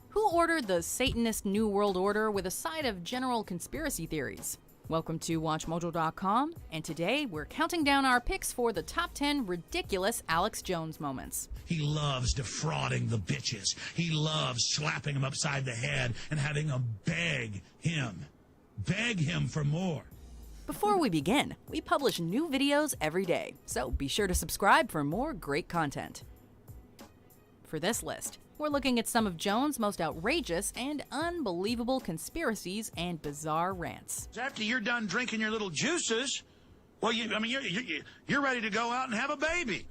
Who ordered the Satanist New World Order with a side of general conspiracy theories? Welcome to WatchMojo.com, and today we're counting down our picks for the top 10 ridiculous Alex Jones moments. He loves defrauding the bitches. He loves slapping them upside the head and having them beg him for more. Before we begin, we publish new videos every day, so be sure to subscribe for more great content. For this list, we're looking at some of Jones' most outrageous and unbelievable conspiracies and bizarre rants. After you're done drinking your little juices, well, you're ready to go out and have a baby.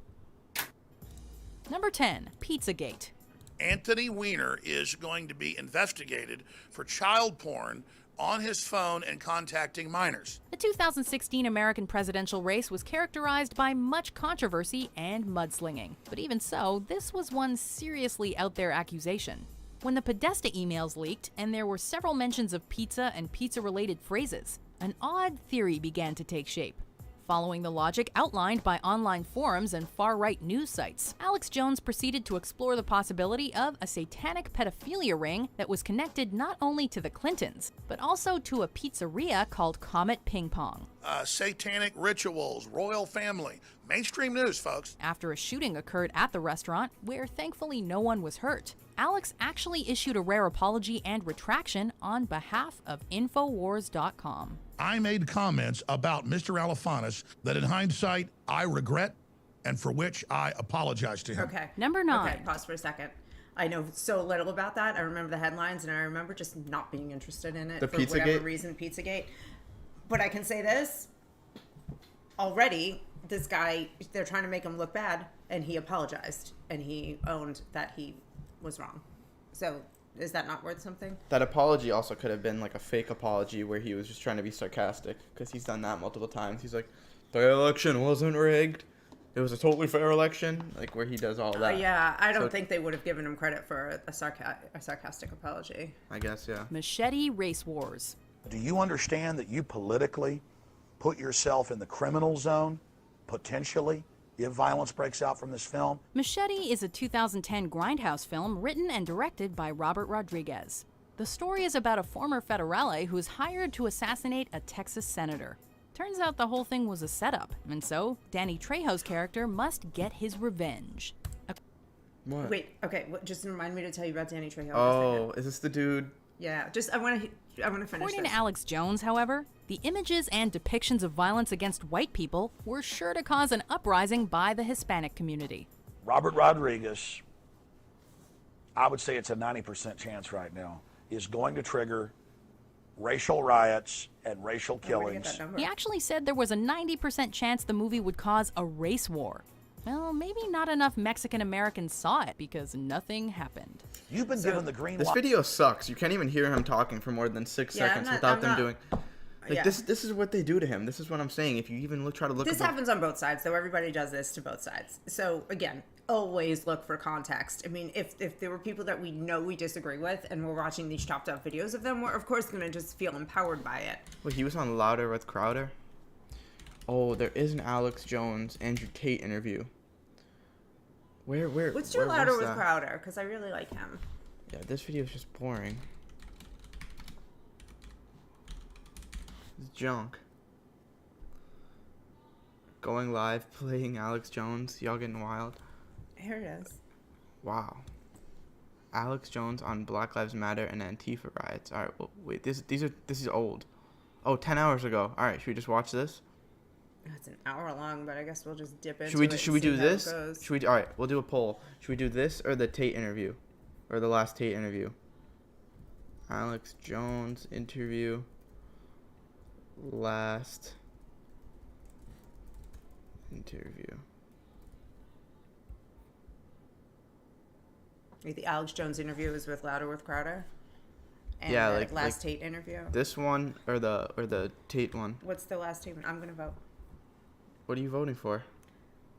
Number 10, Pizzagate. Anthony Weiner is going to be investigated for child porn on his phone and contacting minors. The 2016 American presidential race was characterized by much controversy and mudslinging. But even so, this was one seriously out there accusation. When the Podesta emails leaked, and there were several mentions of pizza and pizza-related phrases, an odd theory began to take shape. Following the logic outlined by online forums and far-right news sites, Alex Jones proceeded to explore the possibility of a satanic pedophilia ring that was connected not only to the Clintons, but also to a pizzeria called Comet Ping Pong. Satanic rituals, royal family, mainstream news, folks. After a shooting occurred at the restaurant, where thankfully no one was hurt, Alex actually issued a rare apology and retraction on behalf of Infowars.com. I made comments about Mr. Alifanis that in hindsight I regret and for which I apologize to him. Okay. Number 9. Okay, pause for a second. I know so little about that. I remember the headlines, and I remember just not being interested in it for whatever reason, Pizzagate. But I can say this. Already, this guy, they're trying to make him look bad, and he apologized, and he owned that he was wrong. So is that not worth something? That apology also could have been like a fake apology where he was just trying to be sarcastic, because he's done that multiple times. He's like, the election wasn't rigged. It was a totally fair election, like where he does all that. Yeah, I don't think they would have given him credit for a sarcastic apology. I guess, yeah. Machete Race Wars. Do you understand that you politically put yourself in the criminal zone, potentially, if violence breaks out from this film? Machete is a 2010 grindhouse film written and directed by Robert Rodriguez. The story is about a former federale who is hired to assassinate a Texas senator. Turns out the whole thing was a setup, and so Danny Trejo's character must get his revenge. What? Wait, okay, just remind me to tell you about Danny Trejo. Oh, is this the dude Yeah, just I want to finish According this. to Alex Jones, however, the images and depictions of violence against white people were sure to cause an uprising by the Hispanic community. Robert Rodriguez, I would say it's a 90% chance right now, is going to trigger racial riots and racial killings. He actually said there was a 90% chance the movie would cause a race war. Well, maybe not enough Mexican Americans saw it because nothing happened. You've been given the green light. This video sucks. You can't even hear him talking for more than 6 seconds without them doing. Like this is what they do to him. This is what I'm saying. If you even try to look. This happens on both sides, though. Everybody does this to both sides. So again, always look for context. I mean, if there were people that we know we disagree with, and we're watching these chopped up videos of them, we're of course going to just feel empowered by it. Well, he was on Louder with Crowder. Oh, there is an Alex Jones, Andrew Tate interview. Where? Let's do Louder with Crowder because I really like him. Yeah, this video is just boring. It's junk. Going live, playing Alex Jones. Y'all getting wild. Here it is. Wow. Alex Jones on Black Lives Matter and Antifa riots. All right, well, wait. This is old. Oh, 10 hours ago. All right, should we just watch this? It's an hour long, but I guess we'll just dip into Should we do this? Should we? All right, we'll do a poll. Should we do this or the Tate interview, or the last Tate interview? Alex Jones interview. Last interview. The Alex Jones interview is with Louder with Crowder. And Yeah, the like last Tate interview. This one or the Tate one? What's the last Tate one? I'm gonna vote. What are you voting for?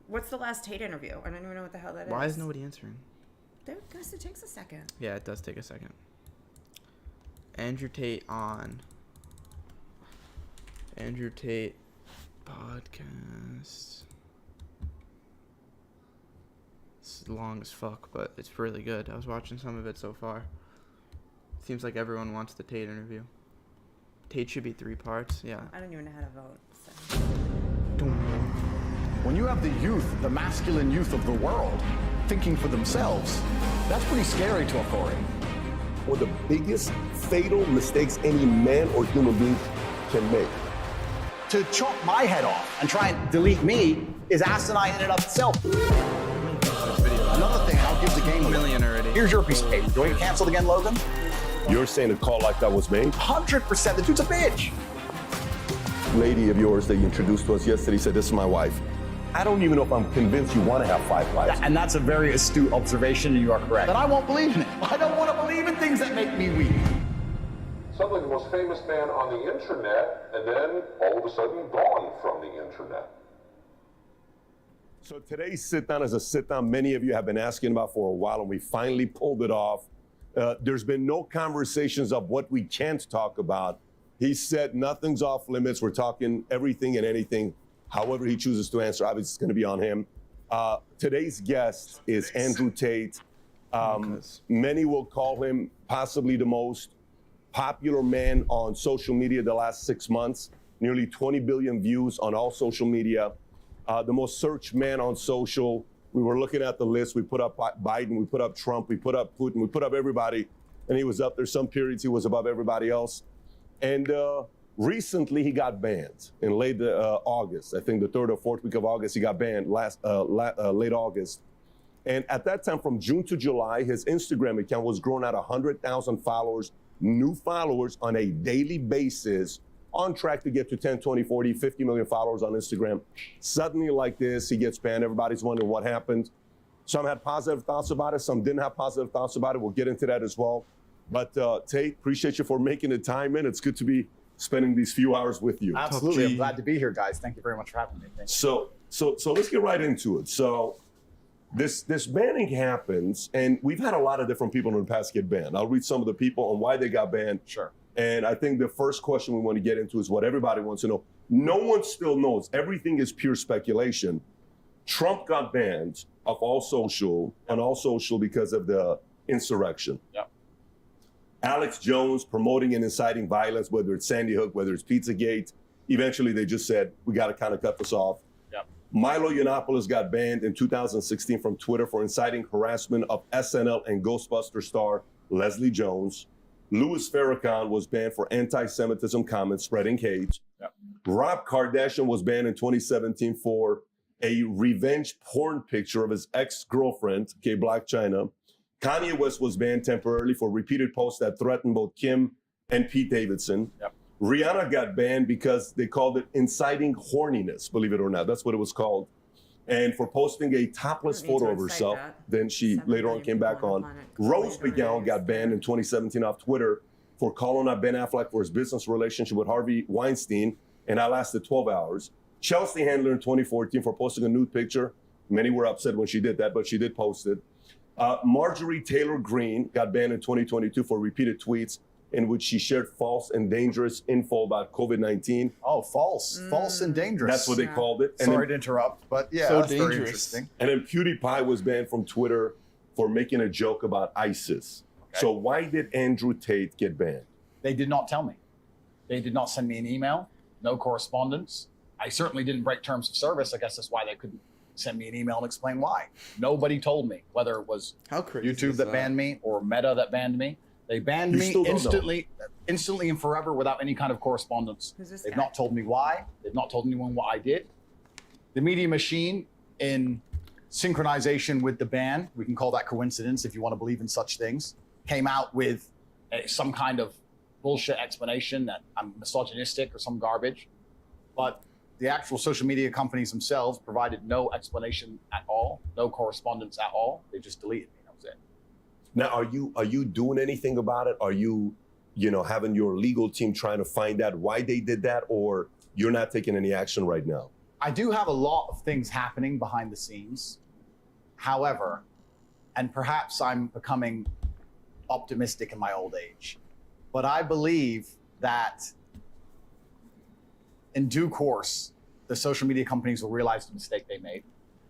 What's the last Tate interview? I don't even know what the hell that is. Why is nobody answering? Because it takes a second. Yeah, it does take a second. Andrew Tate on. Andrew Tate podcast. It's long as fuck, but it's really good. I was watching some of it so far. Seems like everyone wants the Tate interview. Tate should be 3 parts, yeah. I don't even know how to vote. So. When you have the youth, the masculine youth of the world, thinking for themselves, that's pretty scary to authority. One of the biggest fatal mistakes any man or human being can make. To chop my head off and try and delete me is asinine in and of itself. Another thing, I'll give the game a million already. Here's your piece of paper. Do I get canceled again, Logan? You're saying a call like that was made? 100%. The dude's a bitch. Lady of yours that you introduced to us yesterday said, "This is my wife." I don't even know if I'm convinced you want to have 5 wives. And that's a very astute observation, and you are correct. But I won't believe in it. I don't want to believe in things that make me weak. Suddenly the most famous man on the internet, and then all of a sudden gone from the internet. So today's sit-down is a sit-down many of you have been asking about for a while, and we finally pulled it off. There's been no conversations of what we can't talk about. He said nothing's off limits. We're talking everything and anything. However he chooses to answer, obviously it's going to be on him. Today's guest is Andrew Tate. Many will call him possibly the most popular man on social media the last 6 months. Nearly 20 billion views on all social media. The most searched man on social. We were looking at the list. We put up Biden, we put up Trump, we put up Putin, we put up everybody, and he was up there. Some periods he was above everybody else. And recently he got banned in late August. I think the 3rd or 4th week of August, he got banned late August. And at that time, from June to July, his Instagram account was growing at 100,000 followers, new followers on a daily basis, on track to get to 10, 20, 40, 50 million followers on Instagram. Suddenly like this, he gets banned. Everybody's wondering what happened. Some had positive thoughts about it. Some didn't have positive thoughts about it. We'll get into that as well. But Tate, appreciate you for making the time in. It's good to be spending these few hours with you. Absolutely. I'm glad to be here, guys. Thank you very much for having me. So let's get right into it. So this banning happens, and we've had a lot of different people in the past get banned. I'll read some of the people on why they got banned. Sure. And I think the first question we want to get into is what everybody wants to know. No one still knows. Everything is pure speculation. Trump got banned on all social because of the insurrection. Yep. Alex Jones promoting and inciting violence, whether it's Sandy Hook, whether it's Pizzagate. Eventually, they just said, we got to kind of cut this off. Yep. Milo Yiannopoulos got banned in 2016 from Twitter for inciting harassment of SNL and Ghostbuster star Leslie Jones. Louis Farrakhan was banned for anti-Semitism comments spreading hate. Yep. Rob Kardashian was banned in 2017 for a revenge porn picture of his ex-girlfriend, Blac Chyna. Kanye West was banned temporarily for repeated posts that threatened both Kim and Pete Davidson. Yep. Rihanna got banned because they called it inciting horniness, believe it or not. That's what it was called. And for posting a topless photo of herself, then she later on came back on. Rose McGowan got banned in 2017 off Twitter for calling out Ben Affleck for his business relationship with Harvey Weinstein, and that lasted 12 hours. Chelsea Handler in 2014 for posting a nude picture. Many were upset when she did that, but she did post it. Marjorie Taylor Greene got banned in 2022 for repeated tweets in which she shared false and dangerous info about COVID-19. Oh, false and dangerous. That's what they called it. And Sorry to interrupt, but yeah, so that's dangerous. very interesting. And then PewDiePie was banned from Twitter for making a joke about ISIS. Okay. So why did Andrew Tate get banned? They did not tell me. They did not send me an email, no correspondence. I certainly didn't break terms of service. I guess that's why they couldn't send me an email and explain why. Nobody told me, whether it was YouTube that banned me or Meta that banned me. They banned me instantly and forever without any kind of correspondence. They've not told me why. They've not told anyone what I did. The media machine, in synchronization with the ban, we can call that coincidence if you want to believe in such things, came out with some kind of bullshit explanation that I'm misogynistic or some garbage. But the actual social media companies themselves provided no explanation at all, no correspondence at all. They just deleted me. That was it. Now, are you doing anything about it? Are you having your legal team trying to find out why they did that, or you're not taking any action right now? I do have a lot of things happening behind the scenes. However, and perhaps I'm becoming optimistic in my old age, but I believe that in due course, the social media companies will realize the mistake they made.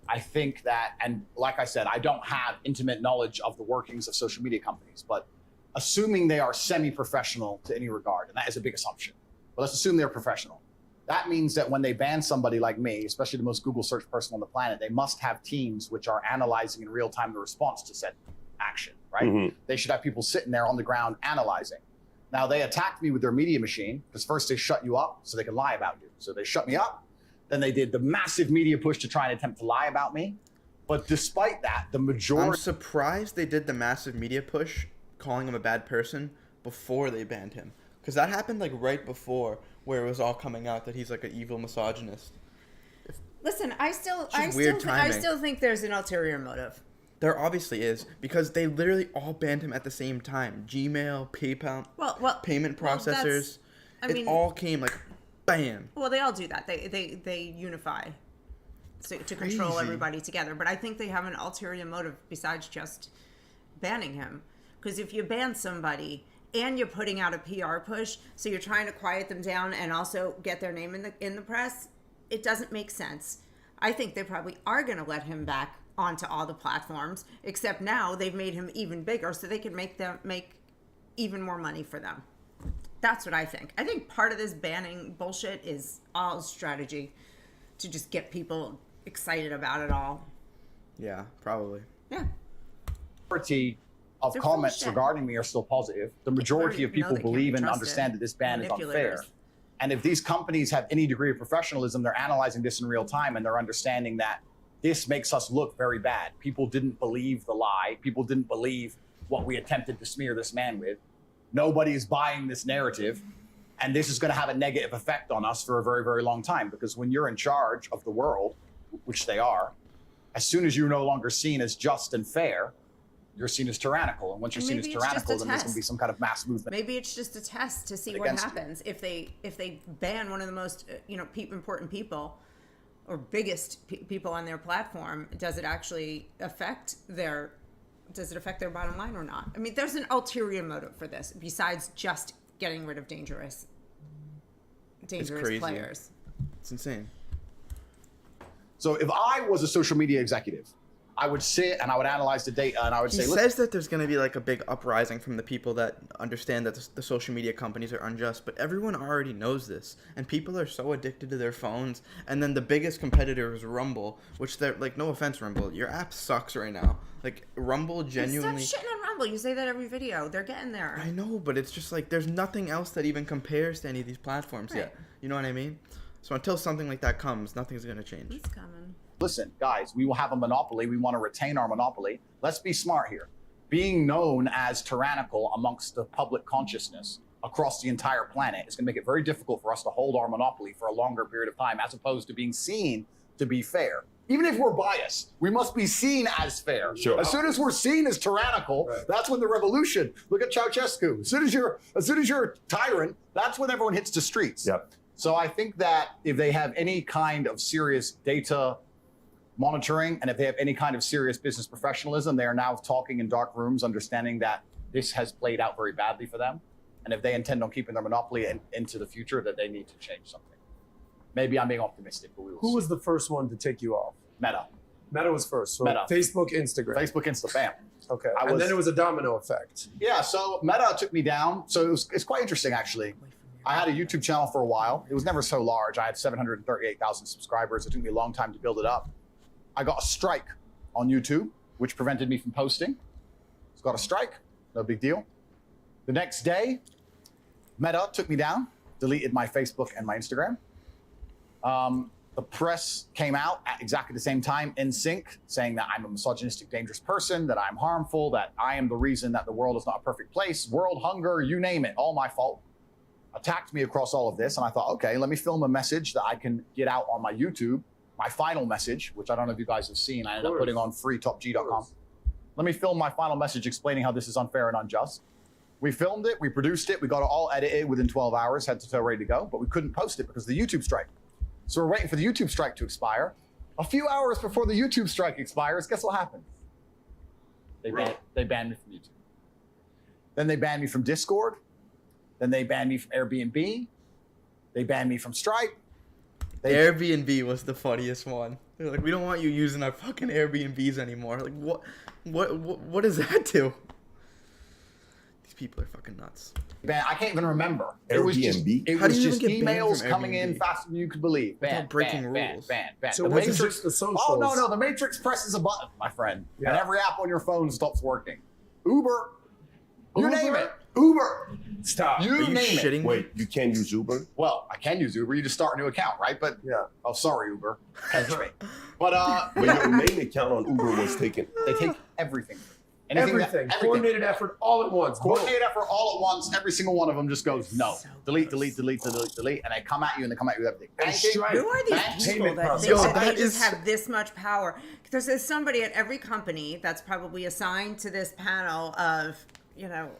I think that, and like I said, I don't have intimate knowledge of the workings of social media companies, but assuming they are semi-professional to any regard, and that is a big assumption, but let's assume they're professional. That means that when they ban somebody like me, especially the most Google search person on the planet, they must have teams which are analyzing in real time the response to said action, right? Mm-hmm. They should have people sitting there on the ground analyzing. Now, they attacked me with their media machine because first they shut you up so they can lie about you. So they shut me up. Then they did the massive media push to try and attempt to lie about me. But despite that, the majority... I'm surprised they did the massive media push, calling him a bad person, before they banned him. Because that happened like right before, where it was all coming out that he's like an evil misogynist. Listen, I still think there's an ulterior motive. There obviously is, because they literally all banned him at the same time. Gmail, PayPal, payment processors. It all came like, bam. Well, they all do that. They unify to control everybody together. But I think they have an ulterior motive besides just banning him. Because if you ban somebody and you're putting out a PR push, so you're trying to quiet them down and also get their name in the press, it doesn't make sense. I think they probably are going to let him back onto all the platforms, except now they've made him even bigger so they can make even more money for them. That's what I think. I think part of this banning bullshit is all strategy to just get people excited about it all. Yeah, probably. Yeah. Majority of comments regarding me are still positive. The majority of people believe and understand that this ban is unfair. And if these companies have any degree of professionalism, they're analyzing this in real time and they're understanding that this makes us look very bad. People didn't believe the lie. People didn't believe what we attempted to smear this man with. Nobody is buying this narrative. And this is going to have a negative effect on us for a very, very long time. Because when you're in charge of the world, which they are, as soon as you're no longer seen as just and fair, you're seen as tyrannical. And once you're seen as tyrannical, then there's going to be some kind of mass movement. Maybe it's just a test to see what happens. If they ban one of the most important people or biggest people on their platform, does it actually affect their bottom line or not? I mean, there's an ulterior motive for this besides just getting rid of dangerous players. It's insane. So if I was a social media executive, I would sit and I would analyze the data and I would say, He says that there's going to be like a big uprising from the people that understand that the social media companies are unjust, but everyone already knows this, and people are so addicted to their phones. And then the biggest competitor is Rumble, which they're like, no offense, Rumble, your app sucks right now. Like Rumble genuinely. Stop shitting on example. You say that every video. They're getting there. I know, but it's just like there's nothing else that even compares to any of these platforms yet. You know what I mean? So until something like that comes, nothing's going to change. It's coming. Listen, guys, we will have a monopoly. We want to retain our monopoly. Let's be smart here. Being known as tyrannical amongst the public consciousness across the entire planet is going to make it very difficult for us to hold our monopoly for a longer period of time, as opposed to being seen to be fair. Even if we're biased, we must be seen as fair. Sure. As soon as we're seen as tyrannical, that's when the revolution. Look at Ceausescu. As soon as you're a tyrant, that's when everyone hits the streets. Yep. So I think that if they have any kind of serious data monitoring, and if they have any kind of serious business professionalism, they are now talking in dark rooms, understanding that this has played out very badly for them. And if they intend on keeping their monopoly into the future, that they need to change something. Maybe I'm being optimistic, but we will Who see. was the first one to take you off? Meta. Meta was first. So Meta. Facebook, Instagram. Facebook, Insta, bam. Okay. And then it was a domino effect. Yeah, so Meta took me down. So it's quite interesting, actually. I had a YouTube channel for a while. It was never so large. I had 738,000 subscribers. It took me a long time to build it up. I got a strike on YouTube, which prevented me from posting. It's got a strike, no big deal. The next day, Meta took me down, deleted my Facebook and my Instagram. The press came out at exactly the same time in sync, saying that I'm a misogynistic, dangerous person, that I'm harmful, that I am the reason that the world is not a perfect place, world hunger, you name it, all my fault. Attacked me across all of this, and I thought, okay, let me film a message that I can get out on my YouTube, my final message, which I don't know if you guys have seen. I ended up putting on freetopg.com. Let me film my final message explaining how this is unfair and unjust. We filmed it, we produced it, we got it all edited within 12 hours, head to toe ready to go, but we couldn't post it because of the YouTube strike. So we're waiting for the YouTube strike to expire. A few hours before the YouTube strike expires, guess what happened? They banned me from YouTube. Then they banned me from Discord. Then they banned me from Airbnb. They banned me from Stripe. Airbnb was the funniest one. They're like, we don't want you using our fucking Airbnbs anymore. Like, what does that do? These people are fucking nuts. I can't even remember. Airbnb? It was just emails from coming in Airbnb? faster than you could believe. Ban, breaking ban, rules. ban, ban, ban. So The what's Matrix- just the socials? Oh, no, the Matrix presses a button, my friend. Yeah. And every app on your phone stops working. Uber. You Uber? name it. Uber. Stop. You name it. Wait, you can't use Uber? Well, I can use Uber. You just start a new account, right? But yeah. Oh, sorry, Uber. Catch me. But When your main account on Uber was taken. they take everything. Everything. Coordinated effort all at once. Coordinated effort all at once. Every single one of them just goes no. Delete, delete, delete, delete, delete, and they come at you and they come at you with everything. Banking, Who are these people that think that they just have this much power? Because there's somebody at every company that's probably assigned to this panel of, you know,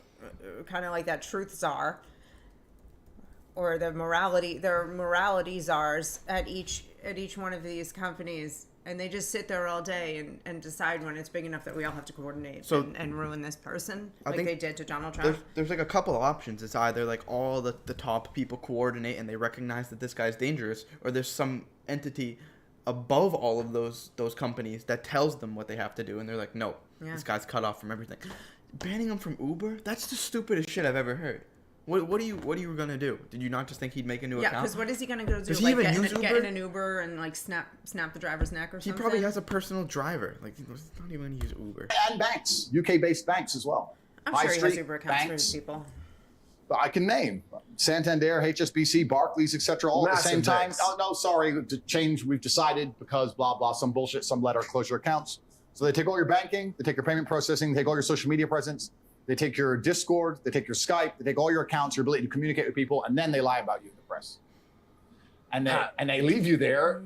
kind of like that truth czar, or the morality czars at each one of these companies. And they just sit there all day and decide when it's big enough that we all have to coordinate and ruin this person like they did to Donald Trump. There's like a couple of options. It's either like all the top people coordinate and they recognize that this guy's dangerous, or there's some entity above all of those companies that tells them what they have to do, and they're like, no, this guy's cut off from everything. Banning him from Uber? That's the stupidest shit I've ever heard. What are you gonna do? Did you not just think he'd make a new account? Yeah, because what is he gonna go do? Does he like even use Uber? Get in an Uber and like snap the driver's neck or something? He probably has a personal driver. Like, he's not even gonna use Uber. And banks, UK-based banks as well. I'm High sure he Street has Uber accounts for banks. his people. I can name Santander, HSBC, Barclays, etc. all at the same time. banks. Oh no, sorry, to change. We've decided because blah blah, some bullshit, some letter, close your accounts. So they take all your banking, they take your payment processing, they take all your social media presence, they take your Discord, they take your Skype, they take all your accounts, your ability to communicate with people, and then they lie about you in the press. And they leave you there.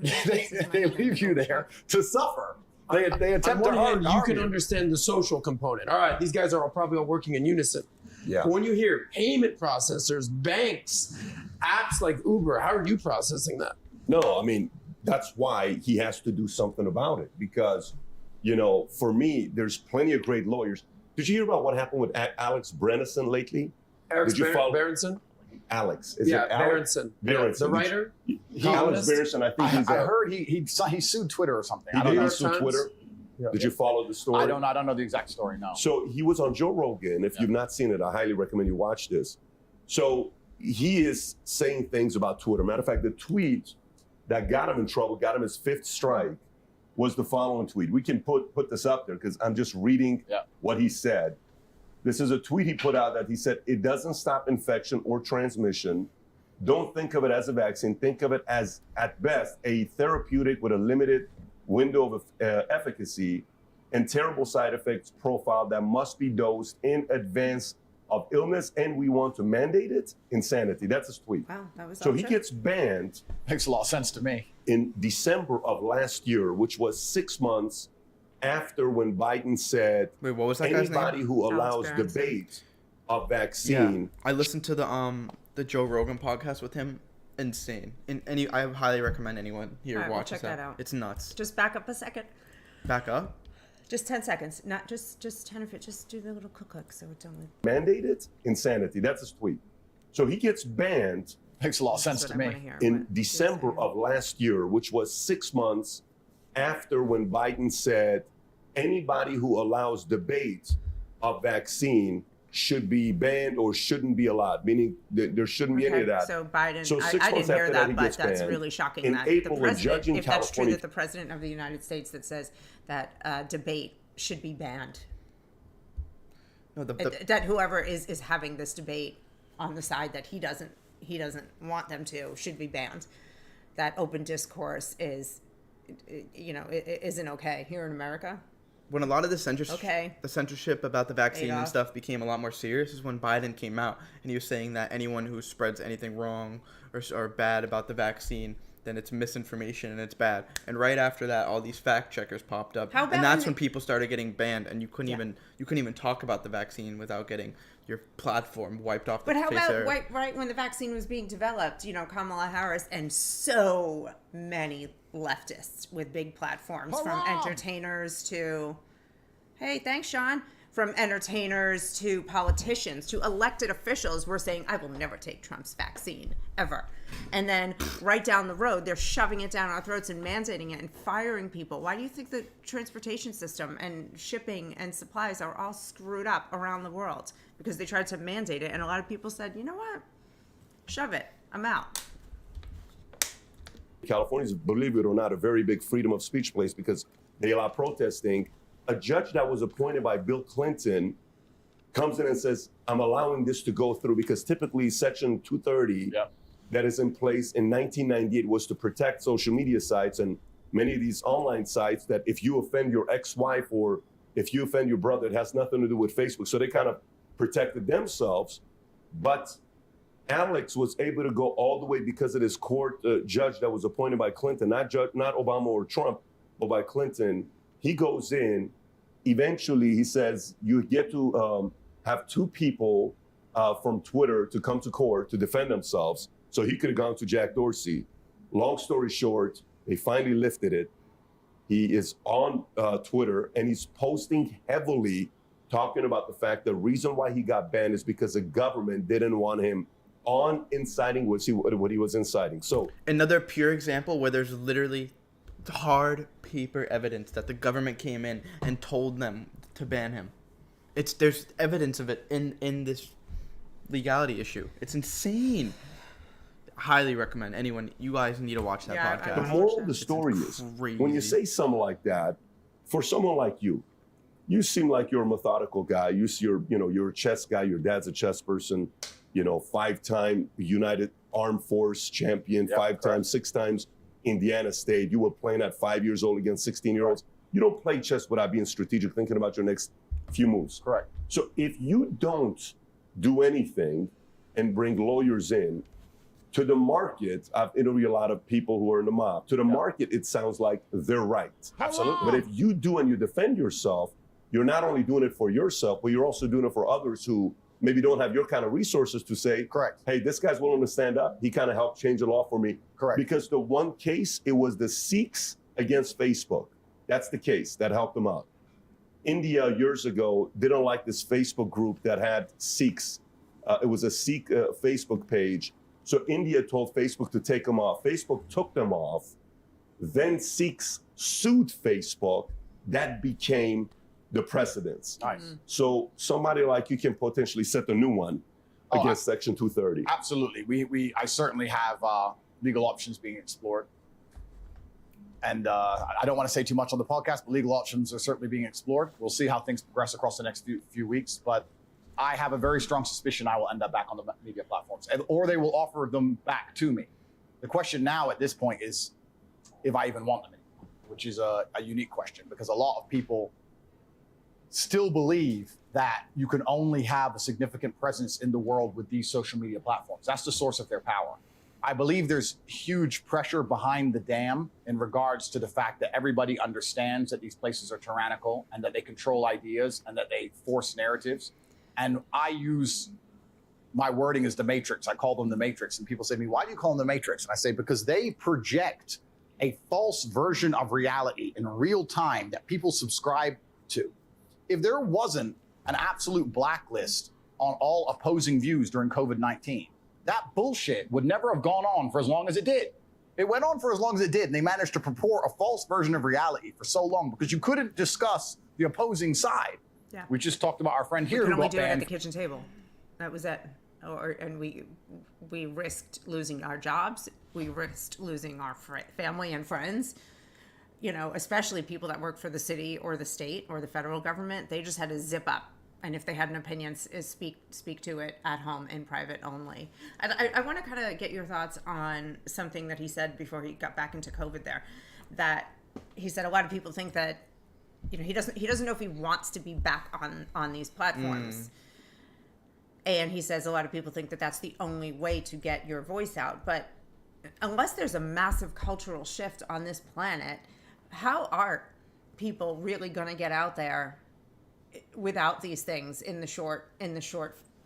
they leave you there to suffer. They attempt to harm you can understand the social component. All right, these guys are probably all working in unison. Yeah. But when you hear payment processors, banks, apps like Uber, how are you processing that? No, I mean, that's why he has to do something about it. Because, you know, for me, there's plenty of great lawyers. Did you hear about what happened with Alex Berenson lately? Alex Berenson? Alex. Berenson. Berenson. The writer? Alex Berenson, I think he's I heard he sued Twitter or something. I don't know. He sued Twitter? Yeah. Did you follow the story? I don't know the exact story, no. So he was on Joe Rogan. If you've not seen it, I highly recommend you watch this. So he is saying things about Twitter. Matter of fact, the tweet that got him in trouble, got him his 5th strike, was the following tweet. We can put this up there because I'm just reading what he said. This is a tweet he put out that he said, it doesn't stop infection or transmission. Don't think of it as a vaccine. Think of it as, at best, a therapeutic with a limited window of efficacy and terrible side effects profile that must be dosed in advance of illness, and we want to mandate it. Insanity. That's his tweet. Wow, that was so he gets banned. Makes a lot of sense to me. In December of last year, which was 6 months after when Biden said, wait, what was that guy's name? Anybody who allows debate of vaccine. Yeah, I listened to the Joe Rogan podcast with him. Insane. And I highly recommend anyone here watches check that out. It's nuts. Just back up a second. Back up? Just 10 seconds. Not just 10 of it. Just do the little click so it's only. Mandated? Insanity. That's his tweet. So he gets banned. Makes a lot of sense to me. In December of last year, which was 6 months after when Biden said, anybody who allows debate of vaccine should be banned or shouldn't be allowed, meaning there shouldn't be any of that. So Biden, So 6 I didn't months hear after that, but he gets that's banned. really shocking. In That April, the a judge in president, if that's true, California, that the president of the United States that says that debate should be banned. No, that whoever is having this debate on the side that he doesn't want them to should be banned. That open discourse is, isn't okay here in America. When a lot of the censorship about the vaccine and stuff became a lot more serious is when Biden came out and he was saying that anyone who spreads anything wrong or bad about the vaccine, then it's misinformation and it's bad. And right after that, all these fact checkers popped up, and that's when people started getting banned, and you couldn't even talk about the vaccine without getting your platform wiped off the face. But how about right when the vaccine was being developed, Kamala Harris and so many leftists with big platforms, from entertainers to, hey, thanks, Sean, from entertainers to politicians to elected officials were saying, I will never take Trump's vaccine, ever. And then right down the road, they're shoving it down our throats and mandating it and firing people. Why do you think the transportation system and shipping and supplies are all screwed up around the world? Because they tried to mandate it, and a lot of people said, you know what? Shove it. I'm out. California is, believe it or not, a very big freedom of speech place because they allow protesting. A judge that was appointed by Bill Clinton comes in and says, I'm allowing this to go through because typically Section 230 that is in place in 1998 was to protect social media sites and many of these online sites that if you offend your ex-wife or if you offend your brother, it has nothing to do with Facebook. So they kind of protected themselves. But Alex was able to go all the way because of this court judge that was appointed by Clinton, not Obama or Trump, but by Clinton. He goes in, eventually he says, you get to have two people from Twitter to come to court to defend themselves. So he could have gone to Jack Dorsey. Long story short, they finally lifted it. He is on Twitter and he's posting heavily, talking about the fact the reason why he got banned is because the government didn't want him on inciting what he was inciting. So another pure example where there's literally hard paper evidence that the government came in and told them to ban him. There's evidence of it in this legality issue. It's insane. Highly recommend anyone. You guys need to watch that podcast. The moral of the story is when you say something like that, for someone like you seem like you're a methodical guy. You're a chess guy. Your dad's a chess person. 5-time United Armed Force champion, 5 times, 6 times Indiana State. You were playing at 5 years old against 16-year-olds. You don't play chess without being strategic, thinking about your next few moves. Correct. So if you don't do anything and bring lawyers in, to the market, I've interviewed a lot of people who are in the mob. To the market, it sounds like they're right. Absolutely. But if you do and you defend yourself, you're not only doing it for yourself, but you're also doing it for others who maybe don't have your kind of resources to say, correct, hey, this guy's willing to stand up. He kind of helped change the law for me. Correct. Because the one case, it was the Sikhs against Facebook. That's the case that helped them out. India, years ago, didn't like this Facebook group that had Sikhs. It was a Sikh Facebook page. So India told Facebook to take them off. Facebook took them off. Then Sikhs sued Facebook. That became the precedence. Nice. So somebody like you can potentially set a new one against Section 230. Absolutely. I certainly have legal options being explored. And I don't want to say too much on the podcast, but legal options are certainly being explored. We'll see how things progress across the next few weeks. But I have a very strong suspicion I will end up back on the media platforms, or they will offer them back to me. The question now at this point is if I even want them anymore, which is a unique question, because a lot of people still believe that you can only have a significant presence in the world with these social media platforms. That's the source of their power. I believe there's huge pressure behind the dam in regards to the fact that everybody understands that these places are tyrannical and that they control ideas and that they force narratives. And I use my wording as the Matrix. I call them the Matrix. And people say to me, why do you call them the Matrix? And I say, because they project a false version of reality in real time that people subscribe to. If there wasn't an absolute blacklist on all opposing views during COVID-19, that bullshit would never have gone on for as long as it did. It went on for as long as it did, and they managed to purport a false version of reality for so long because you couldn't discuss the opposing side. Yeah. We just talked about our friend here We who could only got do it at banned. the kitchen table. That was it. And we risked losing our jobs. We risked losing our family and friends. You know, especially people that work for the city or the state or the federal government. They just had to zip up. And if they had an opinion, speak to it at home in private only. I want to kind of get your thoughts on something that he said before he got back into COVID there. That he said a lot of people think that, you know, he doesn't know if he wants to be back on these platforms. And he says a lot of people think that that's the only way to get your voice out. But unless there's a massive cultural shift on this planet, how are people really going to get out there without these things in the short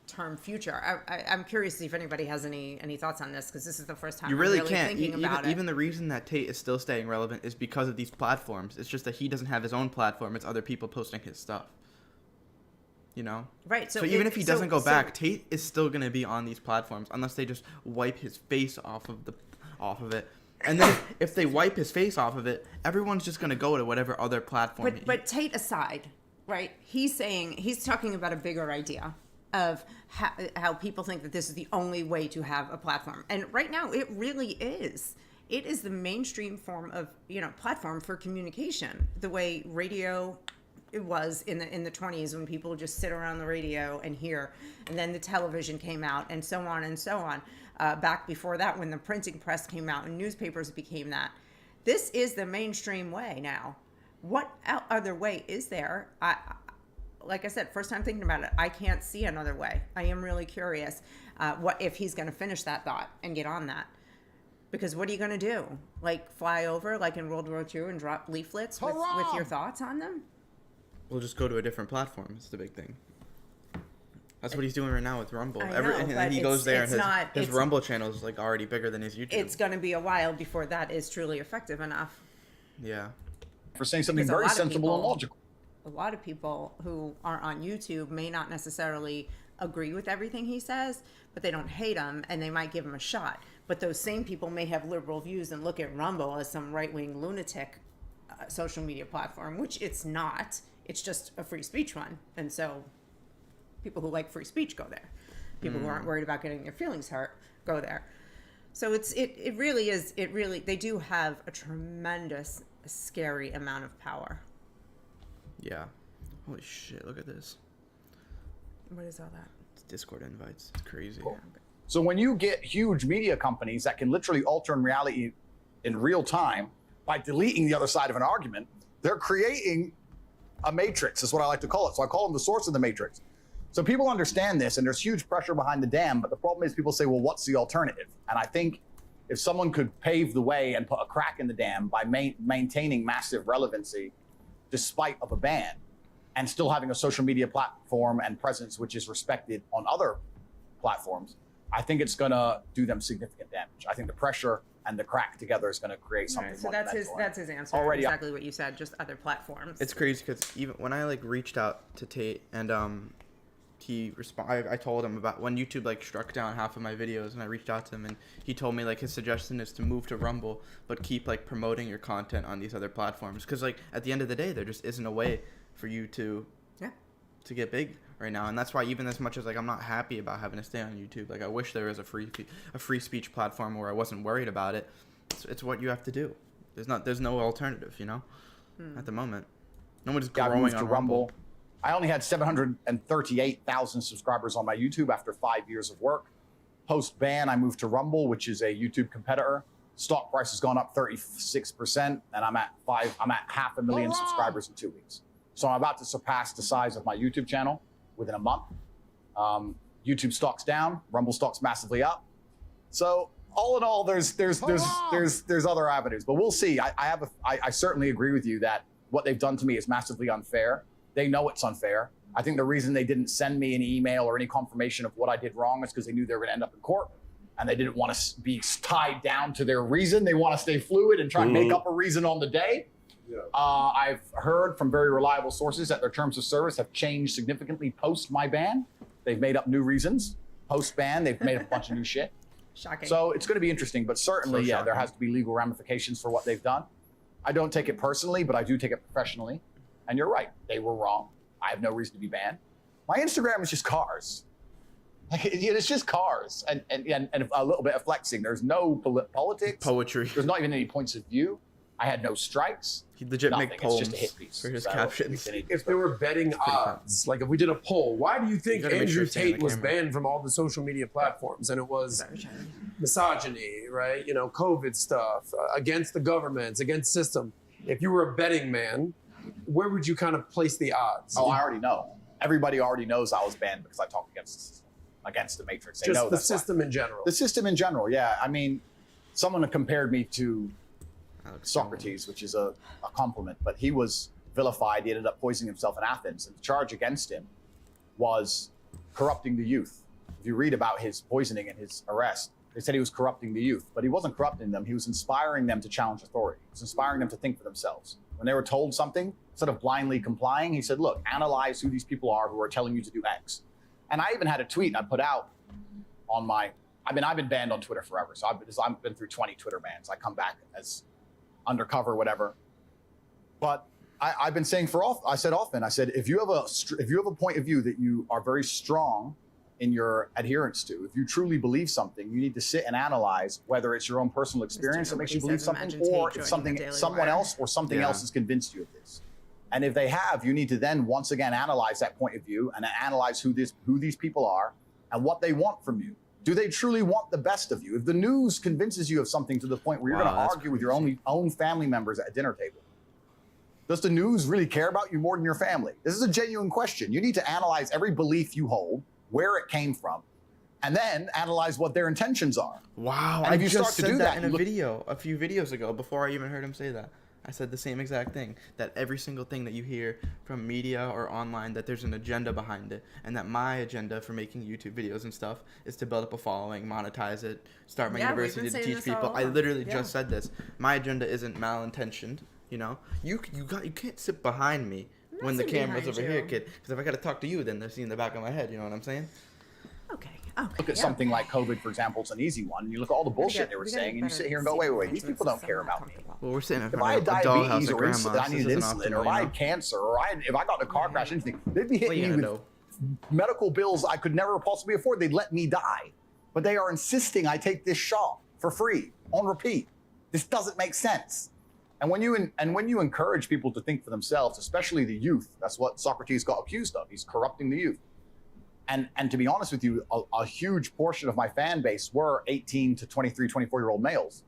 term future? I'm curious to see if anybody has any thoughts on this, because this is the first time You really I'm can't. thinking about it. Even the reason that Tate is still staying relevant is because of these platforms. It's just that he doesn't have his own platform. It's other people posting his stuff. You know? Right. So even if he doesn't go back, Tate is still going to be on these platforms unless they just wipe his face off of it. And then if they wipe his face off of it, everyone's just going to go to whatever other platform. But Tate aside, right? He's talking about a bigger idea of how people think that this is the only way to have a platform. And right now it really is. It is the mainstream form of, platform for communication, the way radio it was in the 20s when people would just sit around the radio and hear, and then the television came out and so on and so on. Back before that, when the printing press came out and newspapers became that. This is the mainstream way now. What other way is there? Like I said, first time thinking about it, I can't see another way. I am really curious what if he's going to finish that thought and get on that. Because what are you going to do? Like fly over like in World War II and drop leaflets with your thoughts on them? We'll just go to a different platform. It's the big thing. That's what he's doing right now with Rumble. I know, and but he goes there and his it's Rumble channel is like already bigger than his YouTube. It's going to be a while before that is truly effective enough. Yeah. For saying something very sensible and logical. A lot of people who are on YouTube may not necessarily agree with everything he says, but they don't hate him and they might give him a shot. But those same people may have liberal views and look at Rumble as some right-wing lunatic social media platform, which it's not. It's just a free speech one. And so people who like free speech go there. People who aren't worried about getting their feelings hurt go there. So it really is, they do have a tremendous, scary amount of power. Yeah. Holy shit, look at this. What is all that? It's Discord invites. It's crazy. Cool. So when you get huge media companies that can literally alter in reality in real time by deleting the other side of an argument, they're creating a matrix, is what I like to call it. So I call them the source of the matrix. So people understand this, and there's huge pressure behind the dam, but the problem is people say, well, what's the alternative? And I think if someone could pave the way and put a crack in the dam by maintaining massive relevancy despite of a ban, and still having a social media platform and presence which is respected on other platforms, I think it's going to do them significant damage. I think the pressure and the crack together is going to create something. Right, so that's his answer. Already exactly what you said. Just other platforms. It's crazy because even when I reached out to Tate and he I told him about when YouTube struck down half of my videos, and I reached out to him and he told me his suggestion is to move to Rumble but keep promoting your content on these other platforms, because at the end of the day there just isn't a way for you to get big right now. And that's why, even as much as I'm not happy about having to stay on YouTube, I wish there was a free speech platform where I wasn't worried about it. It's what you have to do. There's no alternative, at the moment. No one's growing on Rumble. I only had 738,000 subscribers on my YouTube after 5 years of work. Post-ban, I moved to Rumble, which is a YouTube competitor. Stock price has gone up 36%, and I'm at 500,000 subscribers in 2 weeks. So I'm about to surpass the size of my YouTube channel within a month. YouTube stock's down, Rumble stock's massively up. So all in all, there's other avenues, but we'll see. I certainly agree with you that what they've done to me is massively unfair. They know it's unfair. I think the reason they didn't send me an email or any confirmation of what I did wrong is because they knew they were going to end up in court, and they didn't want to be tied down to their reason. They want to stay fluid and try and make up a reason on the day. Yeah. I've heard from very reliable sources that their terms of service have changed significantly post my ban. They've made up new reasons. Post ban, they've made up a bunch of new shit. Shocking. So it's going to be interesting, but certainly, yeah, there has to be legal ramifications for what they've done. I don't take it personally, but I do take it professionally. And you're right, they were wrong. I have no reason to be banned. My Instagram is just cars. Like, it's just cars and a little bit of flexing. There's no politics. Poetry. There's not even any points of view. I had no strikes. He legit nothing. make poems it's just a hit piece for his so captions. If there were betting odds, like if we did a poll, why do you think Andrew Tate was camera. banned from all the social media platforms? And it was misogyny, right? You know, COVID stuff, against the government, against system. If you were a betting man, where would you kind of place the odds? Oh, I already know. Everybody already knows I was banned because I talked against the system, against the Matrix. They Just know the that's system why. in general. The system in general, yeah. I mean, someone compared me to Socrates, which is a compliment, but he was vilified. He ended up poisoning himself in Athens, and the charge against him was corrupting the youth. If you read about his poisoning and his arrest, they said he was corrupting the youth, but he wasn't corrupting them. He was inspiring them to challenge authority. He was inspiring them to think for themselves. When they were told something, instead of blindly complying, he said, look, analyze who these people are who are telling you to do X. And I even had a tweet I put out on my, I've been banned on Twitter forever. So I've been through 20 Twitter bans. I come back as undercover, whatever. But I've been saying I said if you have a point of view that you are very strong in your adherence to, if you truly believe something, you need to sit and analyze whether it's your own personal experience that makes you believe something, or if someone else has convinced you of this. And if they have, you need to then once again analyze that point of view and analyze who these people are and what they want from you. Do they truly want the best of you? If the news convinces you of something to the point where you're going to argue with your own family members at a dinner table, does the news really care about you more than your family? This is a genuine question. You need to analyze every belief you hold, where it came from, and then analyze what their intentions are. Wow, and I just said that in a video a few videos ago before I even heard him say that. I said the same exact thing, that every single thing that you hear from media or online, that there's an agenda behind it, and that my agenda for making YouTube videos and stuff is to build up a following, monetize it, start my university to teach people. I literally just said this. My agenda isn't malintentioned, you know? You can't sit behind me when the camera's over here, kid, because if I got to talk to you, then they're seeing the back of my head, you know what I'm saying? Okay. Look at something like COVID, for example. It's an easy one. And you look at all the bullshit they were saying, and you sit here and go, wait, these people don't care about me. Well, we're sitting in If I front had of a dollhouse diabetes at or grandma's. I needed insulin, or if I had cancer, or if I got in a car crash, anything, they'd be hitting me with medical bills I could never possibly afford. They'd let me die. But they are insisting I take this shot for free, on repeat. This doesn't make sense. And when you encourage people to think for themselves, especially the youth, that's what Socrates got accused of. He's corrupting the youth. And to be honest with you, a huge portion of my fan base were 18 to 23, 24-year-old males.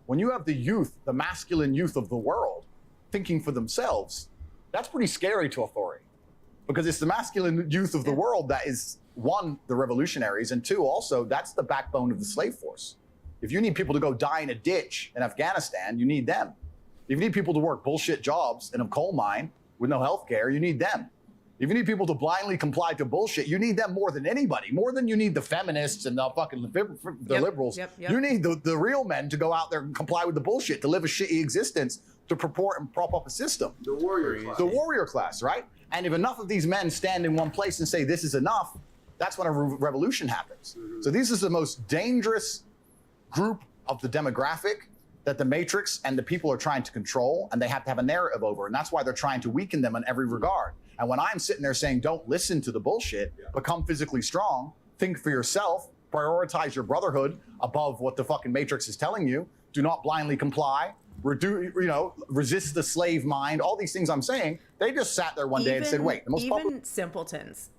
When you have the youth, the masculine youth of the world, thinking for themselves, that's pretty scary to authority. Because it's the masculine youth of the world that is, one, the revolutionaries, and two, also, that's the backbone of the slave force. If you need people to go die in a ditch in Afghanistan, you need them. If you need people to work bullshit jobs in a coal mine with no health care, you need them. If you need people to blindly comply to bullshit, you need them more than anybody, more than you need the feminists and the fucking liberals. You need the real men to go out there and comply with the bullshit, to live a shitty existence, to purport and prop up a system. The warrior class. The warrior class, right? And if enough of these men stand in one place and say this is enough, that's when a revolution happens. So this is the most dangerous group of the demographic that the Matrix and the people are trying to control, and they have to have a narrative over, and that's why they're trying to weaken them in every regard. And when I'm sitting there saying, don't listen to the bullshit, become physically strong, think for yourself, prioritize your brotherhood above what the fucking Matrix is telling you, do not blindly comply, resist the slave mind, all these things I'm saying. They just sat there one day and said, wait, the most popular... Even simpletons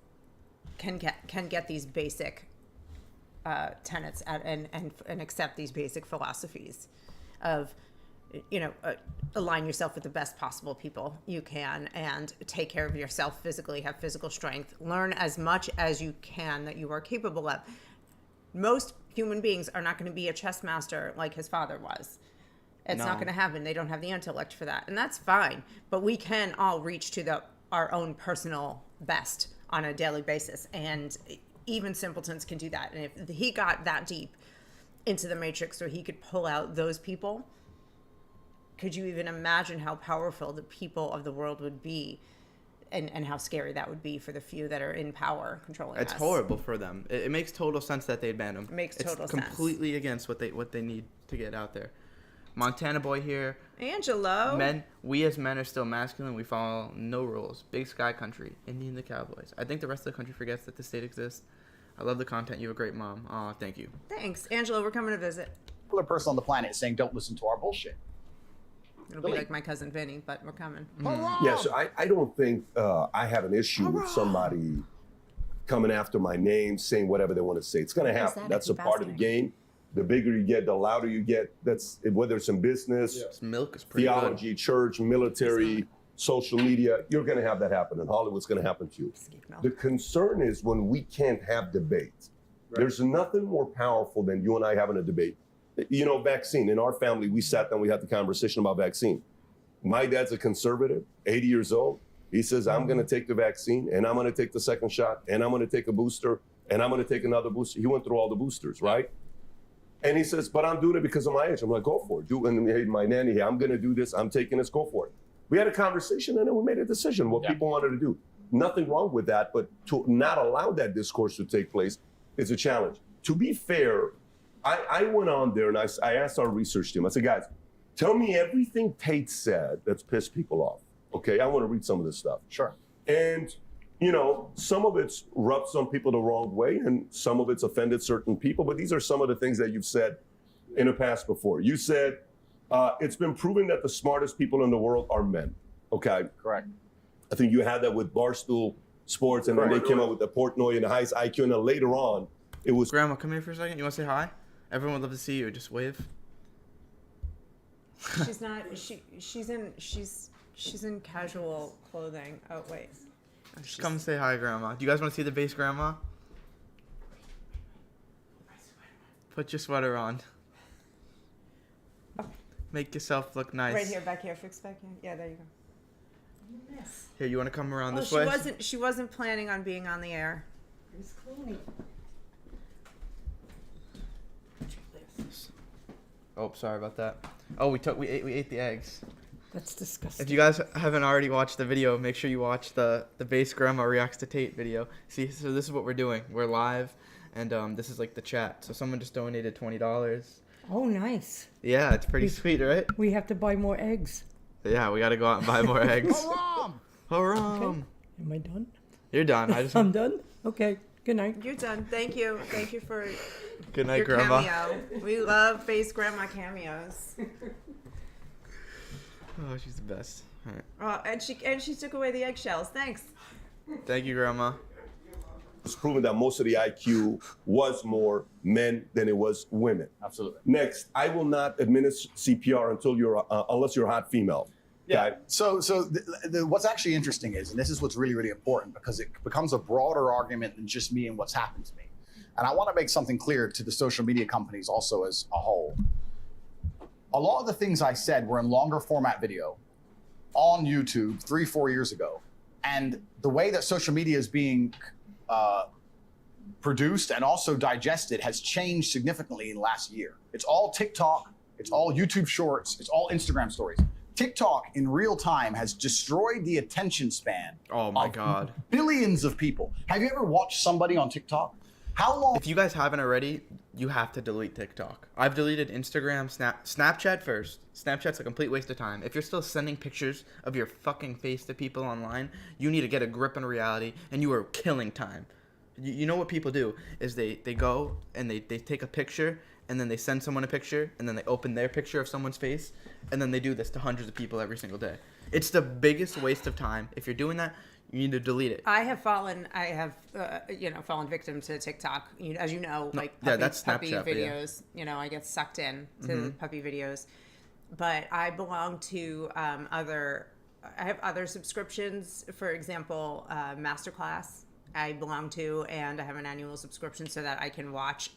can get these basic tenets and accept these basic philosophies of, align yourself with the best possible people you can and take care of yourself physically, have physical strength, learn as much as you can that you are capable of. Most human beings are not going to be a chess master like his father was. It's not going to happen. They don't have the intellect for that. And that's fine. But we can all reach to our own personal best on a daily basis. And even simpletons can do that. And if he got that deep into the matrix where he could pull out those people, could you even imagine how powerful the people of the world would be, and how scary that would be for the few that are in power controlling us? It's horrible for them. It makes total sense that they'd ban them. It makes total sense. It's completely against what they need to get out there. Montana boy here. Angelo. We as men are still masculine. We follow no rules. Big sky country. Indian the Cowboys. I think the rest of the country forgets that the state exists. I love the content. You have a great mom. Aw, thank you. Thanks. Angelo, we're coming to visit. Popular person on the planet is saying, don't listen to our bullshit. It'll be like my cousin Vinny, but we're coming. Yeah, so I don't think I have an issue with somebody coming after my name, saying whatever they want to say. It's going to happen. That's a part of the game. The bigger you get, the louder you get. That's whether it's in business, milk is pretty theology, church, military, social media. You're going to have that happen, and Hollywood's going to happen to you. The concern is when we can't have debate. Right. There's nothing more powerful than you and I having a debate. Vaccine. In our family, we sat down, we had the conversation about vaccine. My dad's a conservative, 80 years old. He says, I'm going to take the vaccine, and I'm going to take the second shot, and I'm going to take a booster, and I'm going to take another booster. He went through all the boosters, right? And he says, but I'm doing it because of my age. I'm like, go for it. And hey, my nanny, I'm going to do this. I'm taking this. Go for it. We had a conversation, and then we made a decision what people wanted to do. Nothing wrong with that, but to not allow that discourse to take place is a challenge. To be fair, I went on there and I asked our research team, I said, guys, tell me everything Tate said that's pissed people off. Okay, I want to read some of this stuff. Sure. And, some of it's rubbed some people the wrong way and some of it's offended certain people, but these are some of the things that you've said in the past before. You said, it's been proven that the smartest people in the world are men. Okay? Correct. I think you had that with Barstool Sports, and then they came out with the Portnoy and the highest IQ, and then later on, it was... Grandma, come here for a second. You want to say hi? Everyone would love to see you. Just wave. She's not. She's in casual clothing. Oh wait. Just come say hi, Grandma. Do you guys want to see the base, Grandma? Put your sweater on. Make yourself look nice. Right here, back here, fix back here. Yeah, there you go. Here, you want to come around this way? She wasn't planning on being on the air. It's cleaning. Oh, sorry about that. Oh, we ate the eggs. That's disgusting. If you guys haven't already watched the video, make sure you watch the base grandma reacts to Tate video. See, so this is what we're doing. We're live, and this is like the chat. So someone just donated $20. Oh, nice. Yeah, it's pretty sweet, right? We have to buy more eggs. Yeah, we got to go out and buy more eggs. Haram! Haram! Okay. Am I done? You're done. I'm done? Okay. Good night. You're done. Thank you. Thank you for Good night, your Grandma. cameo. We love base grandma cameos. Oh, she's the best. All right. And she took away the eggshells. Thanks. Thank you, Grandma. It's proven that most of the IQ was more men than it was women. Absolutely. Next, I will not administer CPR unless you're a hot female. Yeah. Okay? So what's actually interesting is, and this is what's really, really important, because it becomes a broader argument than just me and what's happened to me. And I want to make something clear to the social media companies also as a whole. A lot of the things I said were in longer format video on YouTube 3-4 years ago. And the way that social media is being produced and also digested has changed significantly in the last year. It's all TikTok, it's all YouTube Shorts, it's all Instagram stories. TikTok in real time has destroyed the attention span of God, billions of people. Have you ever watched somebody on TikTok? How long? If you guys haven't already, you have to delete TikTok. I've deleted Instagram, Snapchat first. Snapchat's a complete waste of time. If you're still sending pictures of your fucking face to people online, you need to get a grip on reality, and you are killing time. You know what people do is they go and they take a picture and then they send someone a picture, and then they open their picture of someone's face, and then they do this to hundreds of people every single day. It's the biggest waste of time. If you're doing that, you need to delete it. I have fallen victim to TikTok. As you know, like puppy, that's puppy Snapchat, videos. I get sucked in to puppy videos. But I belong to I have other subscriptions. For example, Masterclass I belong to, and I have an annual subscription so that I can watch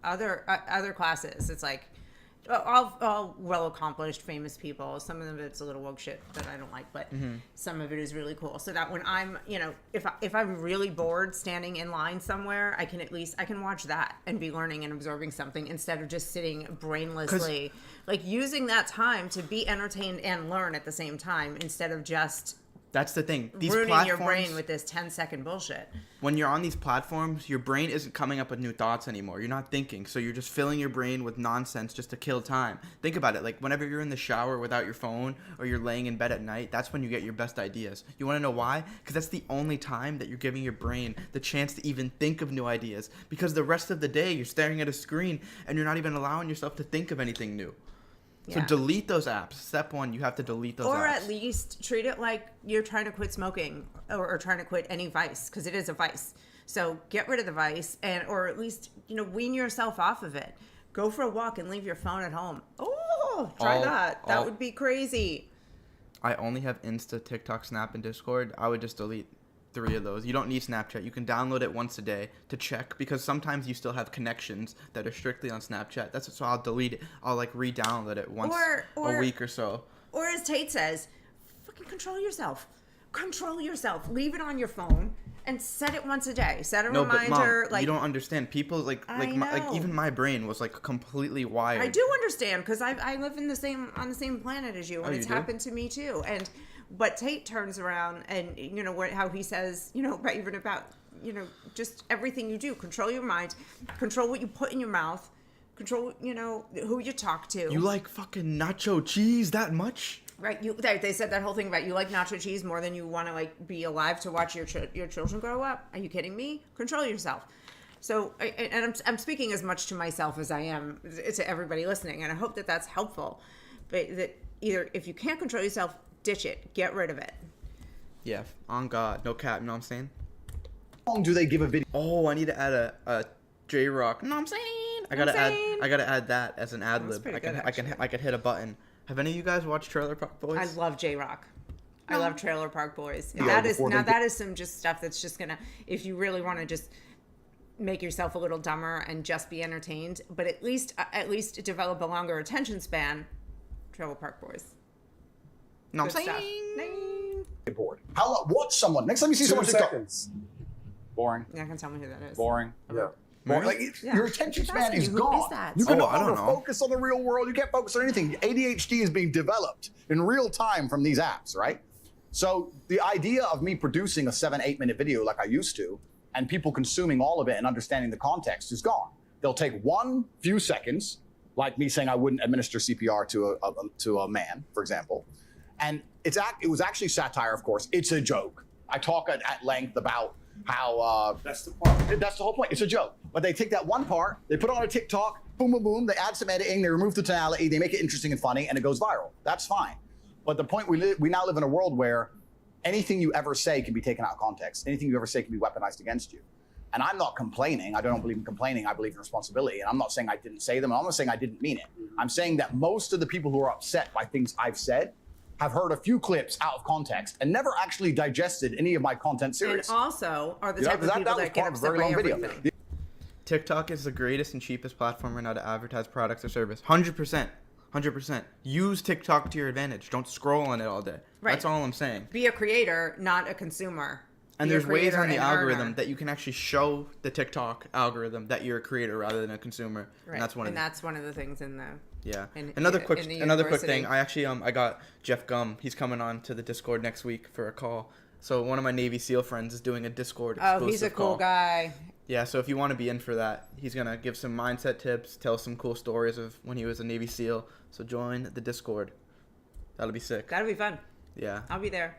other classes. It's like all well-accomplished, famous people. Some of it's a little woke shit that I don't like, but some of it is really cool. So that when I'm, if I'm really bored standing in line somewhere, I can watch that and be learning and absorbing something instead of just sitting brainlessly, like using that time to be entertained and learn at the same time instead of just. That's the thing. These ruining your brain with this 10-second bullshit. When you're on these platforms, your brain isn't coming up with new thoughts anymore. You're not thinking. So you're just filling your brain with nonsense just to kill time. Think about it. Like whenever you're in the shower without your phone or you're laying in bed at night, that's when you get your best ideas. You want to know why? Because that's the only time that you're giving your brain the chance to even think of new ideas. Because the rest of the day, you're staring at a screen and you're not even allowing yourself to think of anything new. So delete those apps. Step 1, you have to delete those apps. Or at least treat it like you're trying to quit smoking or trying to quit any vice, because it is a vice. So get rid of the vice, or at least wean yourself off of it. Go for a walk and leave your phone at home. Oh, try that. That would be crazy. I only have Insta, TikTok, Snap, and Discord. I would just delete 3 of those. You don't need Snapchat. You can download it once a day to check, because sometimes you still have connections that are strictly on Snapchat. That's so I'll delete it. I'll like re-download it once a week or so. Or as Tate says, fucking control yourself. Control yourself. Leave it on your phone and set it once a day. Set a reminder. But Mom, you don't understand. People like even my brain was like completely wired. I do understand, because I live on the same planet as you, and it's happened to me too. And but Tate turns around and how he says even about just everything you do. Control your mind. Control what you put in your mouth. Control who you talk to. You like fucking nacho cheese that much? Right. They said that whole thing about you like nacho cheese more than you want to like be alive to watch your children grow up. Are you kidding me? Control yourself. So, and I'm speaking as much to myself as I am to everybody listening, and I hope that that's helpful. But that either if you can't control yourself, ditch it. Get rid of it. Yeah, on God, no cap. You know what I'm saying? How long do they give a video? Oh, I need to add a J-Rock. You know what I'm saying? I gotta add that as an ad lib. I could hit a button. Have any of you guys watched Trailer Park Boys? I love J-Rock. I love Trailer Park Boys. That is some just stuff that's just gonna, if you really want to just make yourself a little dumber and just be entertained, but at least develop a longer attention span. Trailer Park Boys. No, I'm saying. Bored. How long? Watch someone. Next time you see someone TikTok. Boring. Yeah, I can tell me who that is. Boring. Yeah. Your attention span is gone. You can no longer focus on the real world. You can't focus on anything. ADHD is being developed in real time from these apps, right? So the idea of me producing a 7-8 minute video like I used to, and people consuming all of it and understanding the context is gone. They'll take one few seconds, like me saying I wouldn't administer CPR to a man, for example, and it was actually satire, of course. It's a joke. I talk at length about how that's the part. That's the whole point. It's a joke. But they take that one part, they put it on a TikTok, boom, boom, boom. They add some editing, they remove the tonality, they make it interesting and funny, and it goes viral. That's fine. But the point we now live in a world where anything you ever say can be taken out of context. Anything you ever say can be weaponized against you. And I'm not complaining. I don't believe in complaining. I believe in responsibility. And I'm not saying I didn't say them. I'm not saying I didn't mean it. I'm saying that most of the people who are upset by things I've said have heard a few clips out of context and never actually digested any of my content series. And also are the type of people that get upset by everything. TikTok is the greatest and cheapest platform right now to advertise products or service. 100%. 100%. Use TikTok to your advantage. Don't scroll on it all day. Right. That's all I'm saying. Be a creator, not a consumer. And there's ways on the algorithm that you can actually show the TikTok algorithm that you're a creator rather than a consumer. Right. And that's one of the things in the another quick thing. I actually I got Jeff Gum. He's coming on to the Discord next week for a call. So one of my Navy SEAL friends is doing a Discord exclusive he's a cool guy. Yeah, so if you want to be in for that, he's going to give some mindset tips, tell some cool stories of when he was a Navy SEAL. So join the Discord. That'll be sick. That'll be fun. Yeah. I'll be there.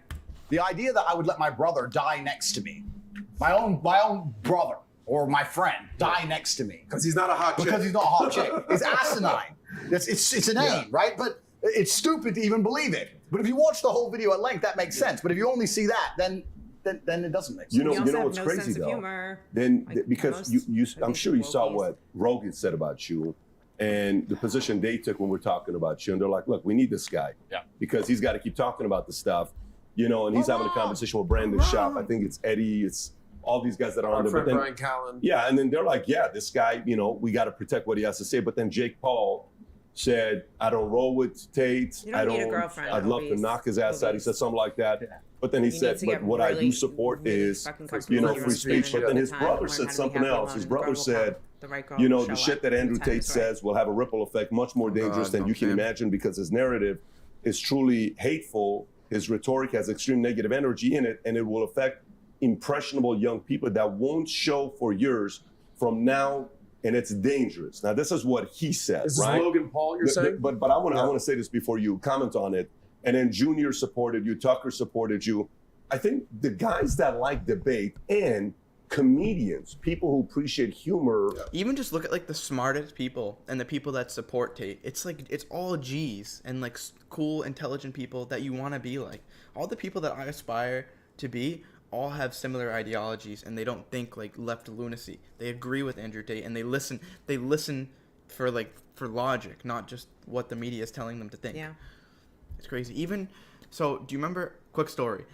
The idea that I would let my brother die next to me, my own brother, or my friend die next to me. Because he's not a hot chick. Because he's not a hot chick. It's asinine. It's inane, right? But it's stupid to even believe it. But if you watch the whole video at length, that makes sense. But if you only see that, then it doesn't make sense. You know what's crazy though? Because I'm sure you saw what Rogan said about you and the position they took when we're talking about you. And they're like, look, we need this guy. Yeah. Because he's got to keep talking about the stuff, and he's having a conversation with Brandon Schaub. I think it's Eddie. It's all these guys that are on there. Friend Brian Callen. Yeah, and then they're like, yeah, this guy, we got to protect what he has to say. But then Jake Paul said, I don't roll with Tate. You don't need a girlfriend. I'd love to knock his ass out. He said something like that. Yeah. But then he said, but what I do support is, free speech. But then his brother said something else. His brother said, the shit that Andrew Tate says will have a ripple effect much more dangerous than you can imagine, because his narrative is truly hateful. His rhetoric has extreme negative energy in it, and it will affect impressionable young people that won't show for years from now, and it's dangerous. Now, this is what he says, This is Logan Paul, you're saying? But I want to say this before you comment on it. And then Junior supported you, Tucker supported you. I think the guys that like debate and comedians, people who appreciate humor. Even just look at like the smartest people and the people that support Tate. It's like, it's all G's and like cool, intelligent people that you want to be like. All the people that I aspire to be all have similar ideologies, and they don't think like left lunacy. They agree with Andrew Tate, and they listen for logic, not just what the media is telling them to think. Yeah. It's crazy. Even so, do you remember, quick story,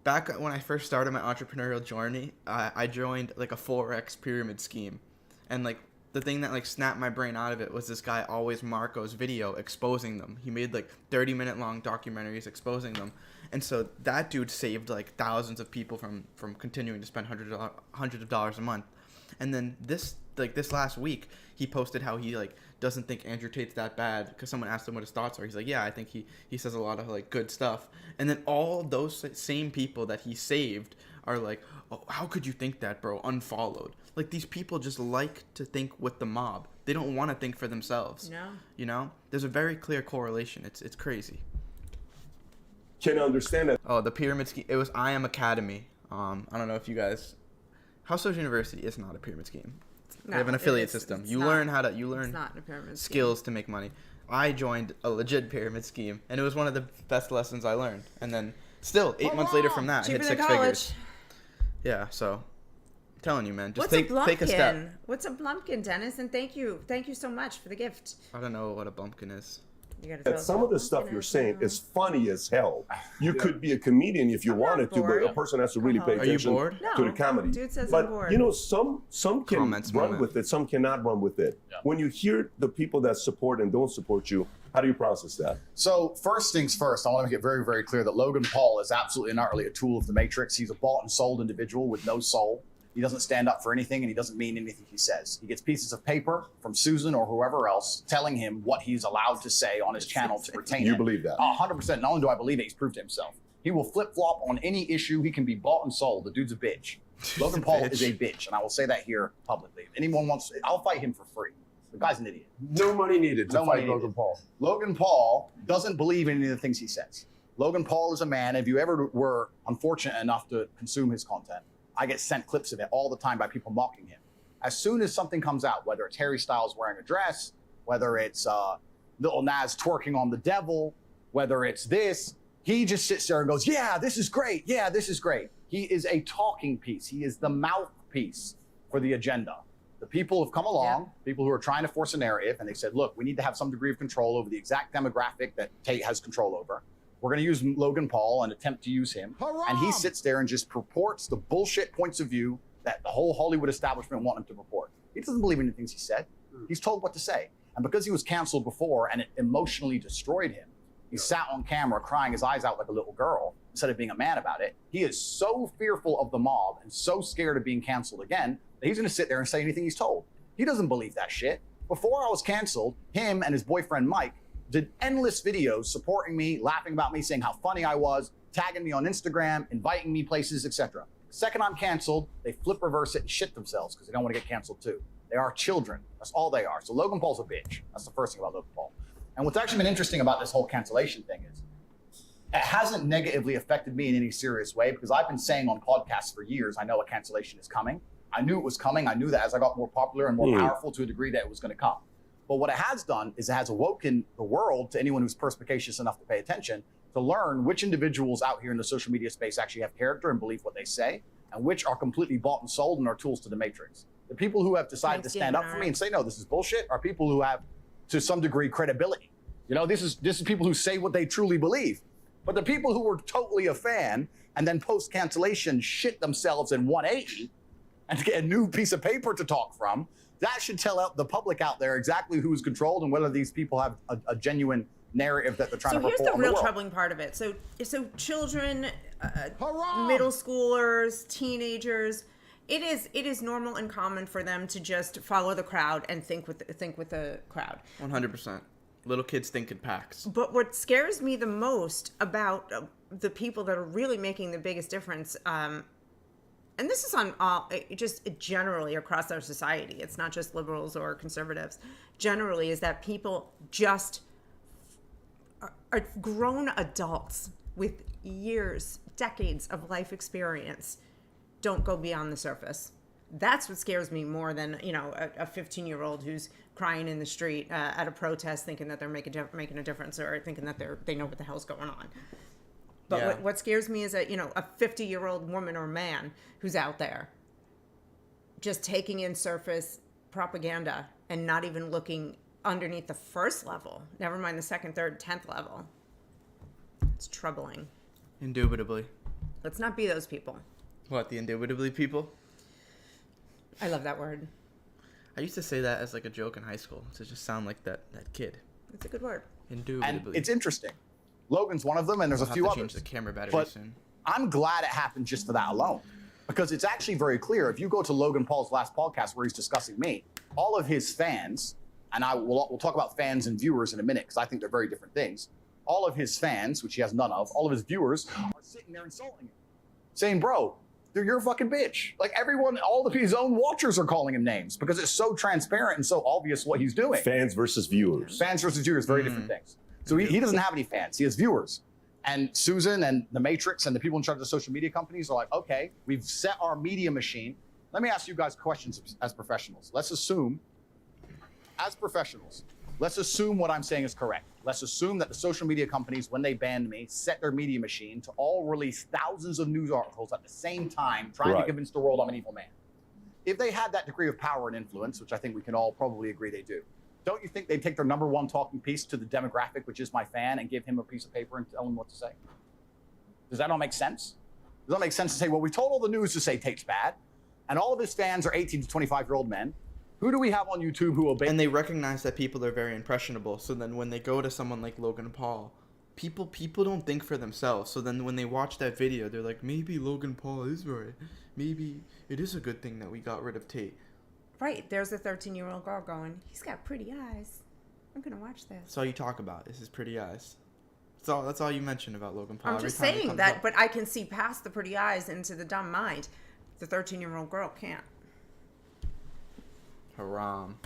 back when I first started my entrepreneurial journey, I joined like a 4X pyramid scheme, and like the thing that like snapped my brain out of it was this guy Always Marco's video exposing them. He made like 30-minute long documentaries exposing them. And so that dude saved like thousands of people from continuing to spend hundreds of dollars a month. And then this last week, he posted how he like doesn't think Andrew Tate's that bad, because someone asked him what his thoughts are. He's like, yeah, I think he says a lot of like good stuff. And then all those same people that he saved are like, oh, how could you think that, bro? Unfollowed. Like, these people just like to think with the mob. They don't want to think for themselves. No. There's a very clear correlation. It's crazy. Can I understand that? Oh, the pyramid scheme. It was I Am Academy. I don't know if you guys. House University is not a pyramid scheme. They have an affiliate system. You learn skills to make money. I joined a legit pyramid scheme, and it was one of the best lessons I learned. And then still, 8 months later from that, I hit 6 figures. Yeah, so I'm telling you, man, just take a step. What's a blumpkin, Dennis? And thank you so much for the gift. I don't know what a bumpkin is. That some of the stuff you're saying is funny as hell. You could be a comedian if you wanted to, but a person has to really pay attention to the comedy. Dude says but I'm bored. Some can run with it, some cannot run with it. Yeah. When you hear the people that support and don't support you, how do you process that? So first things first, I want to make it very, very clear that Logan Paul is absolutely and utterly a tool of the Matrix. He's a bought and sold individual with no soul. He doesn't stand up for anything, and he doesn't mean anything he says. He gets pieces of paper from Susan or whoever else telling him what he's allowed to say on his channel to retain it. You believe that? 100%. Not only do I believe it, he's proved it himself. He will flip-flop on any issue. He can be bought and sold. The dude's a bitch. Logan Paul is a bitch, and I will say that here publicly. If anyone wants, I'll fight him for free. The guy's an idiot. No money needed to fight Logan Paul. Logan Paul doesn't believe in any of the things he says. Logan Paul is a man, if you ever were unfortunate enough to consume his content, I get sent clips of it all the time by people mocking him. As soon as something comes out, whether it's Harry Styles wearing a dress, whether it's Lil Nas twerking on the devil, whether it's this, he just sits there and goes, yeah, this is great. Yeah, this is great. He is a talking piece. He is the mouthpiece for the agenda. The people have come along, people who are trying to force a narrative, and they said, look, we need to have some degree of control over the exact demographic that Tate has control over. We're going to use Logan Paul and attempt to use him. And he sits there and just purports the bullshit points of view that the whole Hollywood establishment want him to purport. He doesn't believe in the things he said. He's told what to say. And because he was canceled before and it emotionally destroyed him, he sat on camera crying his eyes out like a little girl instead of being a man about it. He is so fearful of the mob and so scared of being canceled again that he's going to sit there and say anything he's told. He doesn't believe that shit. Before I was canceled, him and his boyfriend Mike did endless videos supporting me, laughing about me, saying how funny I was, tagging me on Instagram, inviting me places, etc. Second I'm canceled, they flip reverse it and shit themselves because they don't want to get canceled too. They are children. That's all they are. So Logan Paul's a bitch. That's the first thing about Logan Paul. And what's actually been interesting about this whole cancellation thing is it hasn't negatively affected me in any serious way because I've been saying on podcasts for years, I know a cancellation is coming. I knew it was coming. I knew that as I got more popular and more powerful to a degree that it was going to come. But what it has done is it has awoken the world, to anyone who's perspicacious enough to pay attention, to learn which individuals out here in the social media space actually have character and believe what they say, and which are completely bought and sold and are tools to the matrix. The people who have decided to stand up for me and say, no, this is bullshit, are people who have, to some degree, credibility. You know, this is people who say what they truly believe. But the people who were totally a fan and then post-cancellation shit themselves in 180 and to get a new piece of paper to talk from, that should tell the public out there exactly who's controlled and whether these people have a genuine narrative that they're trying to report on the world. So here's the real troubling part of it. So children, middle schoolers, teenagers, it is normal and common for them to just follow the crowd and think with the crowd. 100%. Little kids think in packs. But what scares me the most about the people that are really making the biggest difference, and this is on all, just generally across our society, it's not just liberals or conservatives, generally, is that people just are grown adults with years, decades of life experience, don't go beyond the surface. That's what scares me more than, a 15-year-old who's crying in the street at a protest thinking that they're making a difference, or thinking that they know what the hell's going on. But what scares me is a 50-year-old woman or man who's out there just taking in surface propaganda and not even looking underneath the first level, never mind the second, third, 10th level. It's troubling. Indubitably. Let's not be those people. What, the indubitably people? I love that word. I used to say that as like a joke in high school to just sound like that kid. It's a good word. Indubitably. And it's interesting. Logan's one of them, and there's a few others. Change the camera battery but soon. I'm glad it happened just for that alone, because it's actually very clear. If you go to Logan Paul's last podcast where he's discussing me, all of his fans, and we'll talk about fans and viewers in a minute because I think they're very different things. All of his fans, which he has none of, all of his viewers are sitting there insulting him, saying, "Bro, you're a fucking bitch." Like everyone, all of his own watchers are calling him names because it's so transparent and so obvious what he's doing. Fans versus viewers. Fans versus viewers, very different things. So he doesn't have any fans. He has viewers. And Susan and the Matrix and the people in charge of social media companies are like, okay, we've set our media machine. Let me ask you guys questions as professionals. Let's assume, as professionals, let's assume what I'm saying is correct. Let's assume that the social media companies, when they banned me, set their media machine to all release thousands of news articles at the same time, trying to convince the world I'm an evil man. If they had that degree of power and influence, which I think we can all probably agree they do, don't you think they'd take their number one talking piece to the demographic, which is my fan, and give him a piece of paper and tell him what to say? Does that all make sense? Does that make sense to say, well, we told all the news to say Tate's bad, and all of his fans are 18 to 25-year-old men. Who do we have on YouTube who obey? And they recognize that people are very impressionable. So then when they go to someone like Logan Paul, people don't think for themselves. So then when they watch that video, they're like, maybe Logan Paul is right. Maybe it is a good thing that we got rid of Tate. Right, there's a 13-year-old girl going, he's got pretty eyes. I'm going to watch this. That's all you talk about is his pretty eyes. That's all you mention about Logan Paul. I'm just saying that, but I can see past the pretty eyes into the dumb mind. The 13-year-old girl can't. Haram.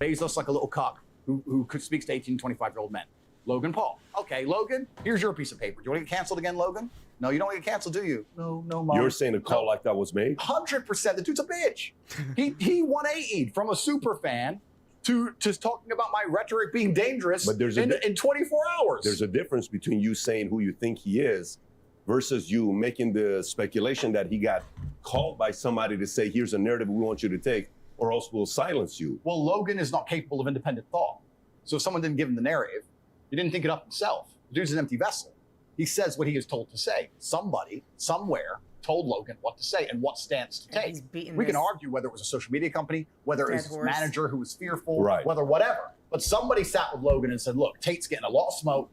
Bezos like a little cock who speaks to 18 to 25-year-old men. Logan Paul. Okay, Logan, here's your piece of paper. Do you want to get canceled again, Logan? No, you don't want to get canceled, do you? No, Mom. You're saying a call like that was made? 100%. The dude's a bitch. He 180'd from a super fan to talking about my rhetoric being dangerous in 24 hours. There's a difference between you saying who you think he is versus you making the speculation that he got called by somebody to say, here's a narrative we want you to take, or else we'll silence you. Well, Logan is not capable of independent thought. So if someone didn't give him the narrative, he didn't think it up himself. The dude's an empty vessel. He says what he is told to say. Somebody, somewhere, told Logan what to say and what stance to take. We can argue whether it was a social media company, whether it was his manager who was fearful, whether whatever. But somebody sat with Logan and said, look, Tate's getting a lot of smoke.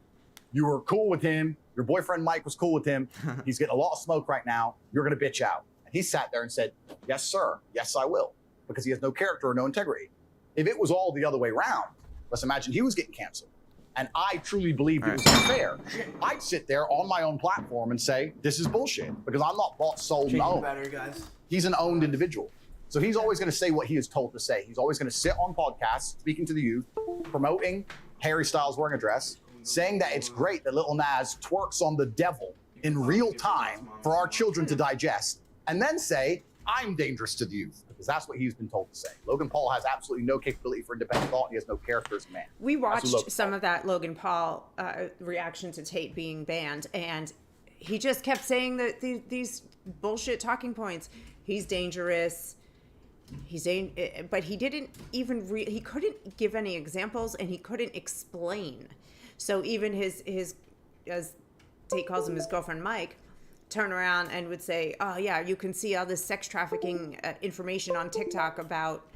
You were cool with him. Your boyfriend Mike was cool with him. He's getting a lot of smoke right now. You're going to bitch out. And he sat there and said, yes, sir. Yes, I will. Because he has no character or no integrity. If it was all the other way around, let's imagine he was getting canceled. And I truly believed it was unfair. I'd sit there on my own platform and say, this is bullshit, because I'm not bought, sold, and owned. Battery, guys. He's an owned individual. So he's always going to say what he is told to say. He's always going to sit on podcasts, speaking to the youth, promoting Harry Styles wearing a dress, saying that it's great that Lil Nas twerks on the devil in real time for our children to digest, and then say, I'm dangerous to the youth, because that's what he's been told to say. Logan Paul has absolutely no capability for independent thought, and he has no character as a man. We watched some of that Logan Paul reaction to Tate being banned, and he just kept saying that these bullshit talking points. He's dangerous. But he didn't even he couldn't give any examples, and he couldn't explain. So even his as Tate calls him, his girlfriend Mike, turn around and would say, "Oh yeah, you can see all this sex trafficking information on TikTok about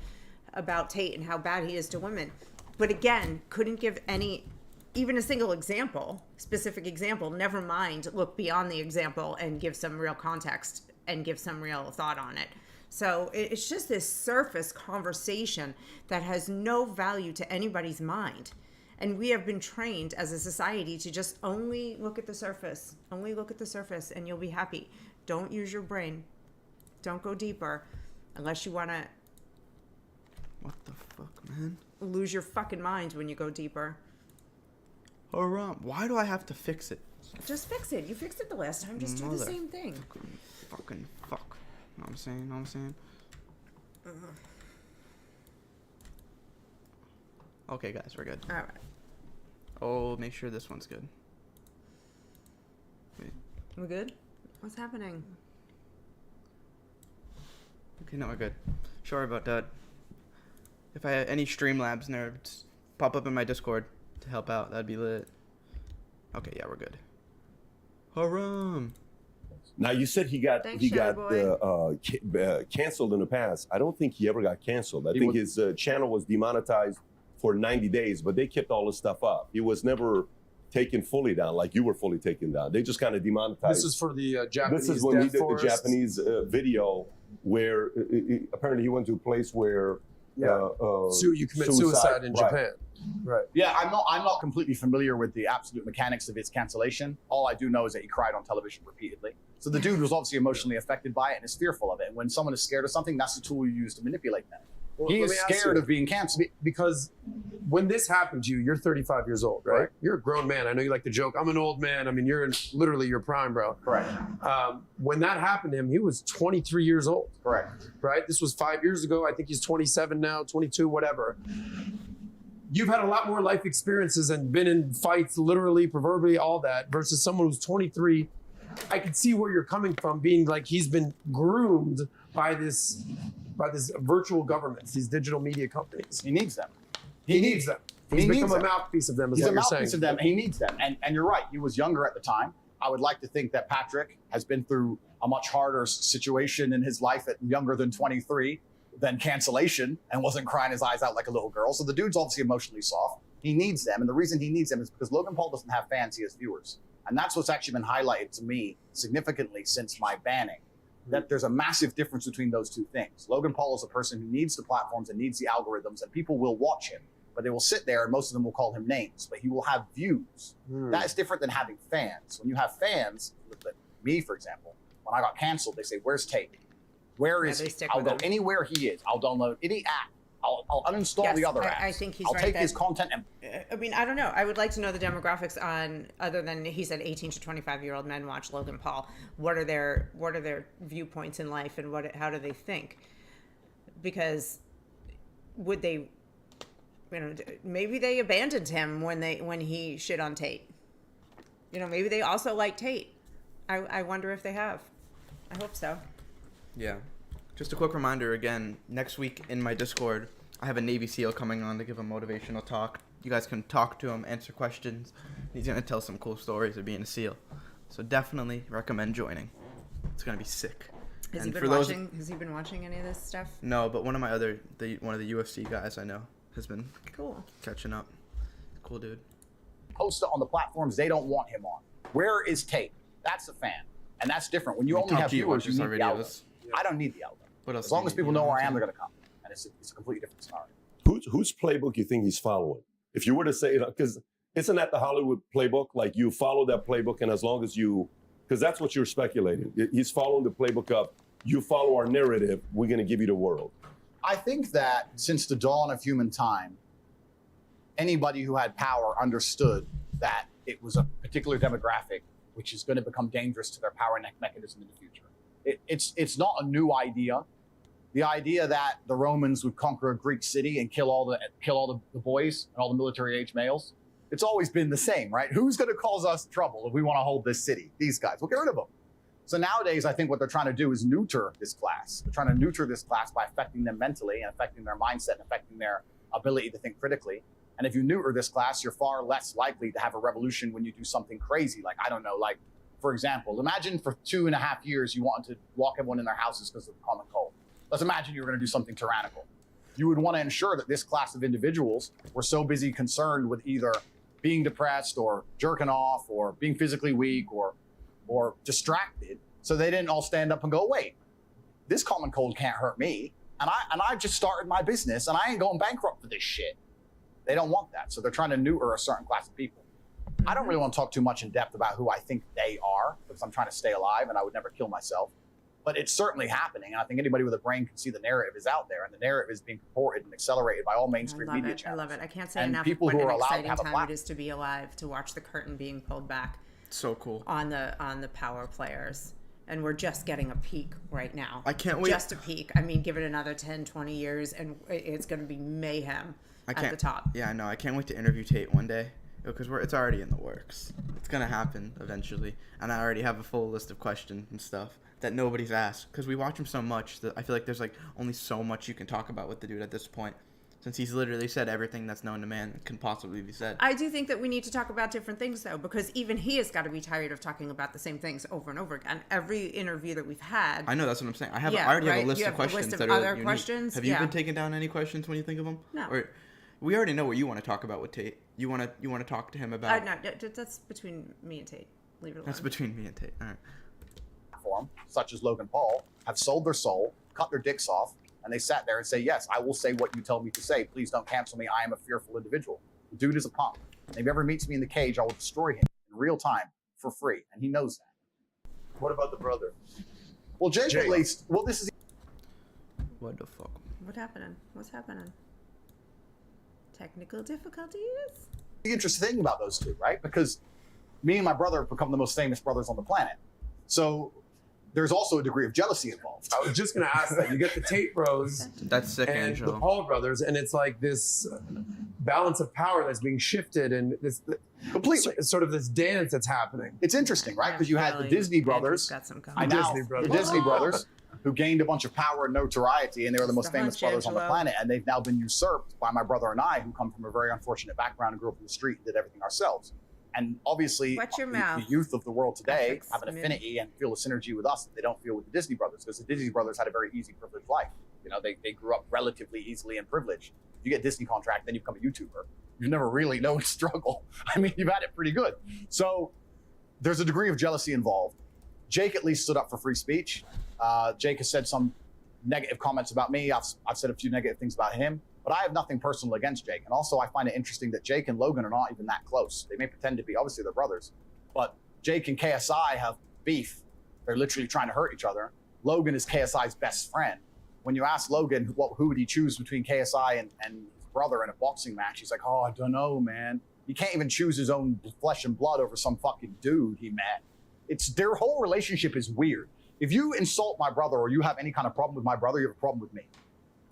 Tate and how bad he is to women," but again, couldn't give even a single example, specific example. Never mind, look beyond the example and give some real context and give some real thought on it. So it's just this surface conversation that has no value to anybody's mind. And we have been trained as a society to just only look at the surface. Only look at the surface and you'll be happy. Don't use your brain. Don't go deeper unless you want to... What the fuck, man? Lose your fucking mind when you go deeper. Why do I have to fix it? Just fix it. You fixed it the last time. Just do the same thing. Fucking fuck. Know what I'm saying? Okay, guys, we're good. All right. Oh, make sure this one's good. Wait. We good? What's happening? Okay, no, we're good. Sorry about that. If I had any Streamlabs nerds pop up in my Discord to help out, that'd be lit. Okay, yeah, we're good. Haram. Now you said he got canceled in the past. I don't think he ever got canceled. I think his channel was demonetized for 90 days, but they kept all his stuff up. He was never taken fully down, like you were fully taken down. They just kind of demonetized. This is for the Japanese. This is when he did the Japanese video where apparently he went to a place where you commit suicide in Japan. Right. Yeah, I'm not completely familiar with the absolute mechanics of its cancellation. All I do know is that he cried on television repeatedly. So the dude was obviously emotionally affected by it and is fearful of it. And when someone is scared of something, that's the tool you use to manipulate them. Well, he is scared of being canceled. Because when this happened to you, you're 35 years old, right? You're a grown man. I know you like to joke. I'm an old man. I mean, you're in literally your prime, bro. Correct. When that happened to him, he was 23 years old. Correct. Right? This was 5 years ago. I think he's 27 now, 22, whatever. You've had a lot more life experiences and been in fights, literally, proverbially, all that, versus someone who's 23. I can see where you're coming from, being like he's been groomed by this virtual governments, these digital media companies. He needs them. He needs them. He's become a mouthpiece of them, is what you're saying. He's a mouthpiece of them. He needs them. And you're right. He was younger at the time. I would like to think that Patrick has been through a much harder situation in his life at younger than 23 than cancellation and wasn't crying his eyes out like a little girl. So the dude's obviously emotionally soft. He needs them. And the reason he needs them is because Logan Paul doesn't have fans, he has viewers. And that's what's actually been highlighted to me significantly since my banning, that there's a massive difference between those two things. Logan Paul is a person who needs the platforms and needs the algorithms, and people will watch him, but they will sit there and most of them will call him names, but he will have views. That is different than having fans. When you have fans, me, for example, when I got canceled, they say, "Where's Tate? Where is he?" I'll go anywhere he is. I'll download any app. I'll uninstall the other apps. I think he's I'll right. take his content and... I mean, I don't know. I would like to know the demographics on, other than he said 18 to 25-year-old men watch Logan Paul. What are their viewpoints in life, and how do they think? Because would they, maybe they abandoned him when he shit on Tate. Maybe they also like Tate. I wonder if they have. I hope so. Yeah. Just a quick reminder again, next week in my Discord, I have a Navy SEAL coming on to give a motivational talk. You guys can talk to him, answer questions. He's going to tell some cool stories of being a SEAL. So definitely recommend joining. It's going to be sick. Has he been watching any of this stuff? No, but one of the UFC guys I know has been catching up. Cool dude. Post it on the platforms they don't want him on. Where is Tate? That's a fan. And that's different. When you only have viewers, you need the outlet. I don't need the outlet. As long as people know where I am, they're going to come. And it's a completely different scenario. Whose playbook you think he's following? If you were to say, because isn't that the Hollywood playbook? Like you follow that playbook, and as long as because that's what you're speculating. He's following the playbook up. You follow our narrative, we're going to give you the world. I think that since the dawn of human time, anybody who had power understood that it was a particular demographic which is going to become dangerous to their power mechanism in the future. It's not a new idea. The idea that the Romans would conquer a Greek city and kill all the boys and all the military-age males, it's always been the same, right? Who's going to cause us trouble if we want to hold this city? These guys. We'll get rid of them. So nowadays, I think what they're trying to do is neuter this class. They're trying to neuter this class by affecting them mentally and affecting their mindset and affecting their ability to think critically. And if you neuter this class, you're far less likely to have a revolution when you do something crazy. Like, I don't know, like, for example, imagine for 2.5 years you wanted to lock everyone in their houses because of the common cold. Let's imagine you were going to do something tyrannical. You would want to ensure that this class of individuals were so busy concerned with either being depressed or jerking off or being physically weak or distracted, so they didn't all stand up and go, wait, this common cold can't hurt me. And I just started my business and I ain't going bankrupt for this shit. They don't want that. So they're trying to neuter a certain class of people. I don't really want to talk too much in depth about who I think they are because I'm trying to stay alive and I would never kill myself. But it's certainly happening. And I think anybody with a brain can see the narrative is out there, and the narrative is being purported and accelerated by all mainstream media channels. I love it. I can't say and enough people what who an are allowed to exciting have a time platform. it is to be alive, to watch the curtain being pulled back. So cool. On the power players. And we're just getting a peak right now. I can't wait. Just a peak. I mean, give it another 10, 20 years, and it's going to be mayhem at the top. Yeah, I know. I can't wait to interview Tate one day because it's already in the works. It's going to happen eventually. And I already have a full list of questions and stuff that nobody's asked because we watch him so much that I feel like there's like only so much you can talk about with the dude at this point, since he's literally said everything that's known to man that can possibly be said. I do think that we need to talk about different things, though, because even he has got to be tired of talking about the same things over and over again. Every interview that we've had. I know, that's what I'm saying. I already have a list of questions that are other unique. questions. Have you been taking down any questions when you think of them? No. Or we already know what you want to talk about with Tate. You want to talk to him about? No, that's between me and Tate. Leave it alone. That's between me and Tate. All right. Platform, such as Logan Paul, have sold their soul, cut their dicks off, and they sat there and say, yes, I will say what you tell me to say. Please don't cancel me. I am a fearful individual. The dude is a punk. If he ever meets me in the cage, I will destroy him in real time for free. And he knows that. What about the brother? Well, Jake at least, well, this is... What the fuck? What's happening? Technical difficulties? The interesting thing about those two, right? Because me and my brother have become the most famous brothers on the planet. So there's also a degree of jealousy involved. I was just going to ask that. You get the Tate bros. That's sick, and Angelo. the Paul brothers, and it's like this balance of power that's being shifted, and this completely sort of this dance that's happening. It's interesting, right? Because you had the Disney brothers, the Disney brothers, who gained a bunch of power and notoriety, and they were the most famous brothers on the planet, and they've now been usurped by my brother and I, who come from a very unfortunate background and grew up in the street and did everything ourselves. And obviously, the youth of the world today have an affinity and feel a synergy with us that they don't feel with the Disney brothers, because the Disney brothers had a very easy, privileged life. You know, they grew up relatively easily and privileged. If you get a Disney contract, then you become a YouTuber. You've never really known struggle. I mean, you've had it pretty good. So there's a degree of jealousy involved. Jake at least stood up for free speech. Jake has said some negative comments about me. I've said a few negative things about him. But I have nothing personal against Jake. And also, I find it interesting that Jake and Logan are not even that close. They may pretend to be. Obviously, they're brothers. But Jake and KSI have beef. They're literally trying to hurt each other. Logan is KSI's best friend. When you ask Logan who would he choose between KSI and his brother in a boxing match, he's like, oh, I don't know, man. He can't even choose his own flesh and blood over some fucking dude he met. Their whole relationship is weird. If you insult my brother or you have any kind of problem with my brother, you have a problem with me.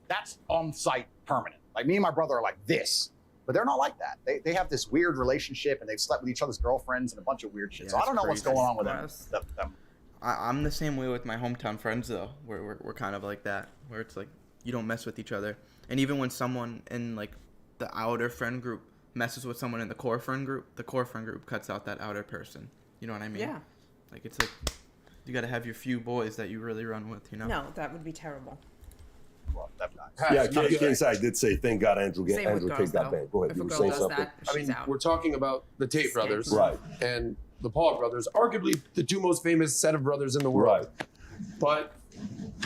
That's on site permanent. Like, me and my brother are like this, but they're not like that. They have this weird relationship, and they've slept with each other's girlfriends and a bunch of weird shit. Yeah, so I don't know what's going on with them. I'm the same way with my hometown friends, though. We're kind of like that, where it's like you don't mess with each other. And even when someone in like the outer friend group messes with someone in the core friend group cuts out that outer person. You know what I mean? Yeah. Like, it's like you got to have your few boys that you really run with, you know? No, that would be terrible. Well, that's nice. Yeah, KSI did say, thank God Andrew Tate got banned. Go ahead, If you a were girl saying does something. that, she's out. We're talking about the Tate brothers. Right. And the Paul brothers, arguably the two most famous set of brothers in the world. Right. But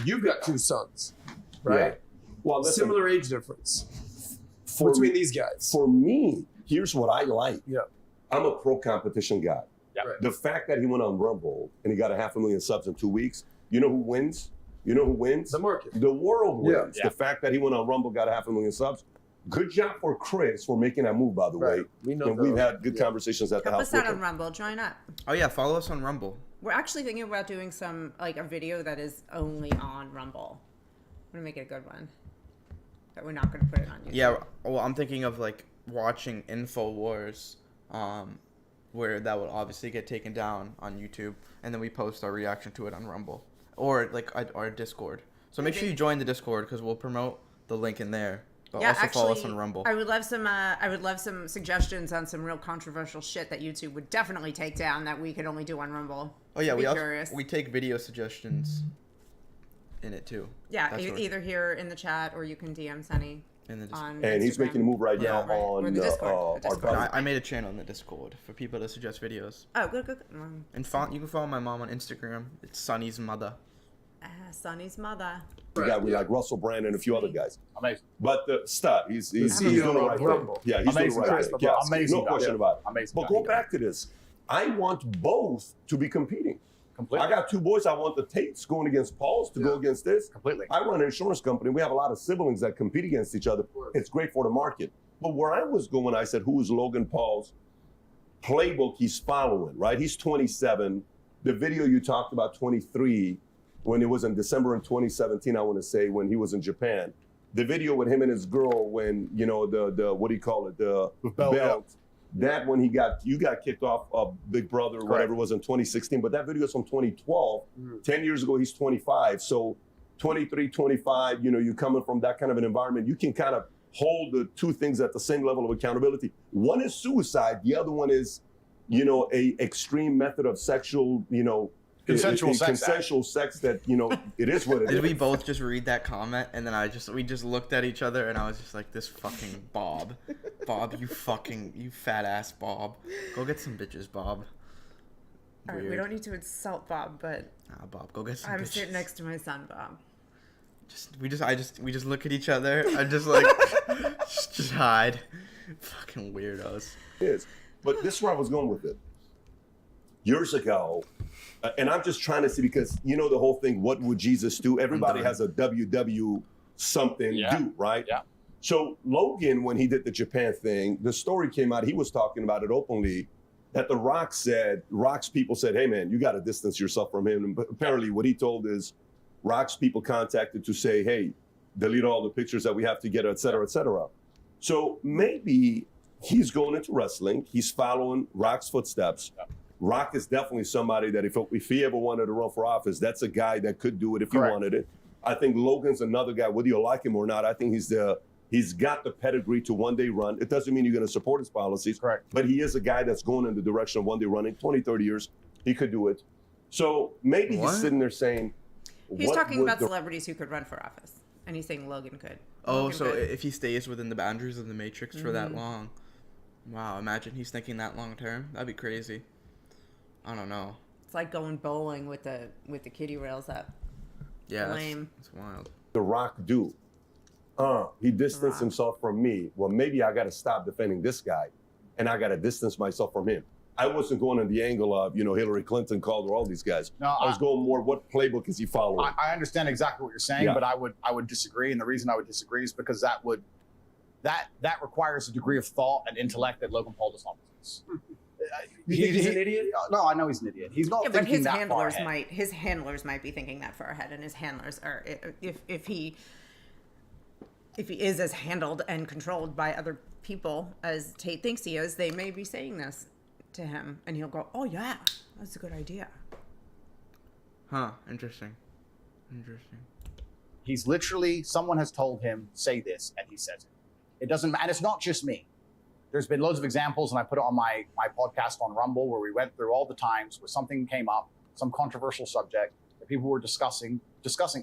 you've got two sons, right? Yeah. Well, listen, similar age difference between these guys. For me, here's what I like. Yeah. I'm a pro competition guy. Yeah. Right. The fact that he went on Rumble and he got 500,000 subs in 2 weeks, you know who wins? You know who wins? The market. The world wins. Yeah. The fact that he went on Rumble, got 500,000 subs. Good job for Chris for making that move, by the way. We know and we've had good conversations at the Help house. us out on Rumble. Join up. Oh yeah, follow us on Rumble. We're actually thinking about doing some, like, a video that is only on Rumble. I'm going to make it a good one. But we're not going to put it on YouTube. Yeah, well, I'm thinking of, like, watching InfoWars, where that will obviously get taken down on YouTube, and then we post our reaction to it on Rumble. Or, like, our Discord. So make sure you join the Discord, because we'll promote the link in there. But also follow us on Rumble. I would love some suggestions on some real controversial shit that YouTube would definitely take down that we could only do on Rumble. Oh yeah, we take video suggestions in it too. Yeah, either here in the chat or you can DM Sunny. And he's making a move right now on the Discord. I made a channel in the Discord for people to suggest videos. Oh, good. And you can follow my mom on Instagram. It's Sunny's mother. Sonny's mother. We got like Russell Brand and a few other guys. Amazing. But the stud, he's doing the right thing. Yeah, he's doing the right thing. Yes, amazing. No question about it. Amazing. But go back to this. I want both to be competing. Completely. I got two boys. I want the Tates going against Pauls to go against this. Completely. I run an insurance company. We have a lot of siblings that compete against each other. It's great for the market. But where I was going, I said, who is Logan Paul's playbook he's following, right? He's 27. The video you talked about, 23, when it was in December in 2017, I want to say, when he was in Japan. The video with him and his girl when, you know, the what do you call it? The belt. That when you got kicked off of Big Brother or whatever it was in 2016. But that video is from 2012. 10 years ago, he's 25. So 23, 25, you know, you coming from that kind of an environment, you can kind of hold the two things at the same level of accountability. One is suicide. The other one is, you know, a extreme method of sexual, you know, consensual sex that, you know, it is what it is. Did we both just read that comment and then we just looked at each other and I was just like, this fucking Bob, you fat ass Bob, go get some bitches, Bob. All right, we don't need to insult Bob, but Bob, go get some bitches. I'm sitting next to my son, Bob. We just look at each other and just like just hide. Fucking weirdos. It is. But this is where I was going with it. Years ago, and I'm just trying to see, because you know the whole thing, what would Jesus do? Everybody has a WW something do, right? Yeah. So Logan, when he did the Japan thing, the story came out, he was talking about it openly, that the Rock's people said, hey man, you got to distance yourself from him. And apparently what he told is Rock's people contacted to say, hey, delete all the pictures that we have together, et cetera, et cetera. So maybe he's going into wrestling. He's following Rock's footsteps. Yeah. Rock is definitely somebody that if he ever wanted to run for office, that's a guy that could do it if he wanted it. I think Logan's another guy, whether you like him or not. I think he's got the pedigree to one day run. It doesn't mean you're going to support his policies. Correct. But he is a guy that's going in the direction of one day running. 20, 30 years, he could do it. So maybe he's sitting there saying, he's talking about celebrities who could run for office. And he's saying Logan could. If he stays within the boundaries of the Matrix for that long. Wow, imagine he's thinking that long term. That'd be crazy. I don't know. It's like going bowling with the kiddie rails up. Yeah, lame. It's wild. The Rock do. He distanced himself from me. Well, maybe I got to stop defending this guy, and I got to distance myself from him. I wasn't going on the angle of, you know, Hillary Clinton, Calder, all these guys. No, I was going more, what playbook is he following? I understand exactly what you're saying, but I would disagree, and the reason I would disagree is because that requires a degree of thought and intellect that Logan Paul does not possess. He's an idiot? No, I know he's an idiot. He's not thinking that far ahead. His handlers might be thinking that far ahead, and his handlers are, if he is as handled and controlled by other people as Tate thinks he is, they may be saying this to him, and he'll go, oh yeah, that's a good idea. Huh, interesting. He's literally, someone has told him, say this, and he says it. It doesn't matter, and it's not just me. There's been loads of examples, and I put it on my podcast on Rumble, where we went through all the times where something came up, some controversial subject that people were discussing,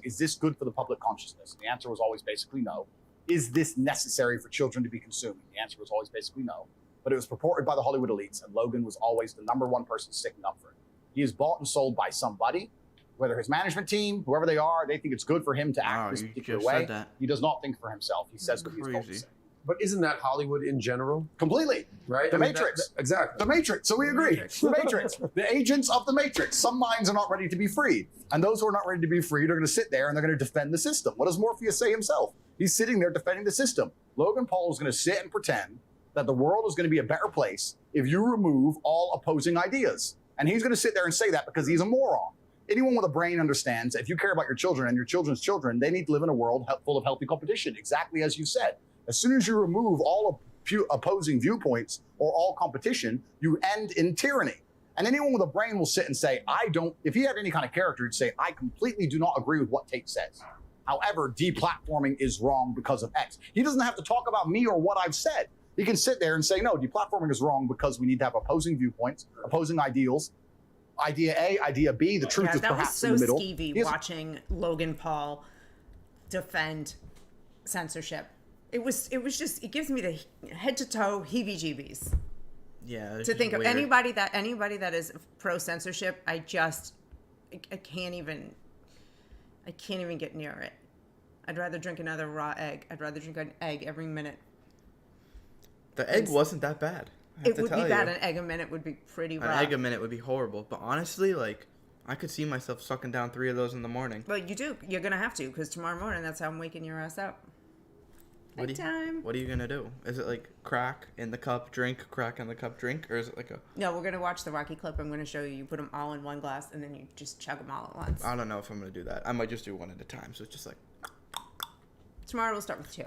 is this good for the public consciousness? And the answer was always basically no. Is this necessary for children to be consuming? The answer was always basically no. But it was purported by the Hollywood elites, and Logan was always the number one person sticking up for it. He is bought and sold by somebody, whether his management team, whoever they are, they think it's good for him to act this particular way. He does not think for himself. He says what he's told to say. But isn't that Hollywood in general? Completely. Right? The Matrix. Exactly. The Matrix. So we agree. The Matrix. The agents of the Matrix. Some minds are not ready to be freed. And those who are not ready to be freed are going to sit there and they're going to defend the system. What does Morpheus say himself? He's sitting there defending the system. Logan Paul is going to sit and pretend that the world is going to be a better place if you remove all opposing ideas. And he's going to sit there and say that because he's a moron. Anyone with a brain understands if you care about your children and your children's children, they need to live in a world full of healthy competition, exactly as you said. As soon as you remove all opposing viewpoints or all competition, you end in tyranny. And anyone with a brain will sit and say, if he had any kind of character, he'd say, I completely do not agree with what Tate says. However, deplatforming is wrong because of X. He doesn't have to talk about me or what I've said. He can sit there and say, no, deplatforming is wrong because we need to have opposing viewpoints, opposing ideals. Idea A, idea B, the truth is perhaps in the middle. That was so skeevy watching Logan Paul defend censorship. It was just, it gives me the head to toe heebie-jeebies. Yeah. To think of anybody that is pro censorship, I can't even get near it. I'd rather drink another raw egg. I'd rather drink an egg every minute. The egg wasn't that bad. It would be bad. An egg a minute would be pretty rough. An egg a minute would be horrible. But honestly, like, I could see myself sucking down 3 of those in the morning. Well, you do. You're going to have to, because tomorrow morning, that's how I'm waking your ass up. What are you going to do? Is it like crack in the cup, drink, crack in the cup, drink? Or is it like a... No, we're going to watch the Rocky clip. I'm going to show you. You put them all in one glass, and then you just chug them all at once. I don't know if I'm going to do that. I might just do one at a time. So it's just like... Tomorrow we'll start with 2.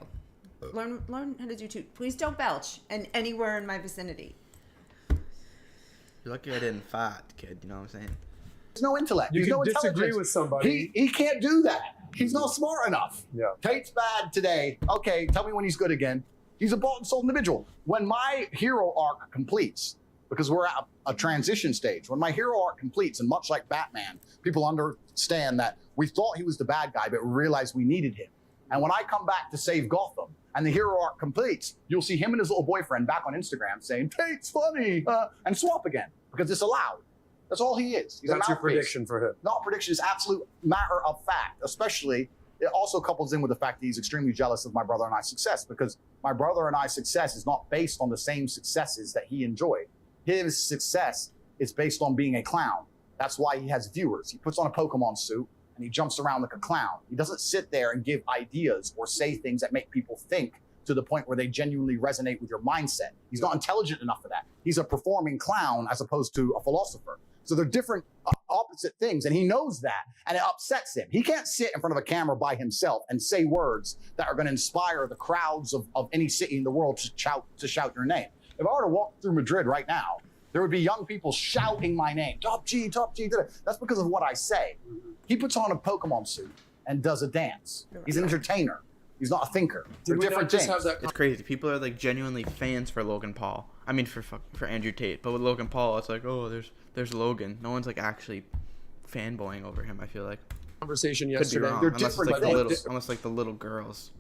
Learn how to do 2. Please don't belch anywhere in my vicinity. You're lucky I didn't fart, kid. You know what I'm saying? There's no intellect. You There's can no disagree with somebody. He can't do that. He's not smart enough. Yeah. Tate's bad today. Okay, tell me when he's good again. He's a bought and sold individual. When my hero arc completes, because we're at a transition stage, when my hero arc completes, and much like Batman, people understand that we thought he was the bad guy, but we realized we needed him. And when I come back to save Gotham, and the hero arc completes, you'll see him and his little boyfriend back on Instagram saying, Tate's funny, and swap again, because it's allowed. That's all he is. He's That's your prediction for him. Not a prediction, it's absolute matter of fact, especially, it also couples in with the fact that he's extremely jealous of my brother and I's success, because my brother and I's success is not based on the same successes that he enjoyed. His success is based on being a clown. That's why he has viewers. He puts on a Pokemon suit, and he jumps around like a clown. He doesn't sit there and give ideas or say things that make people think to the point where they genuinely resonate with your mindset. He's not intelligent enough for that. He's a performing clown as opposed to a philosopher. So they're different, opposite things, and he knows that, and it upsets him. He can't sit in front of a camera by himself and say words that are going to inspire the crowds of any city in the world to shout your name. If I were to walk through Madrid right now, there would be young people shouting my name, Top G, Top G. That's because of what I say. He puts on a Pokemon suit and does a dance. He's an entertainer. He's not a thinker. They're different things. It's crazy. People are like genuinely fans for Logan Paul. I mean, for Andrew Tate. But with Logan Paul, it's like, oh, there's Logan. No one's like actually fanboying over him, I feel like. Conversation yesterday. They're unless different it's like unless like the little girls.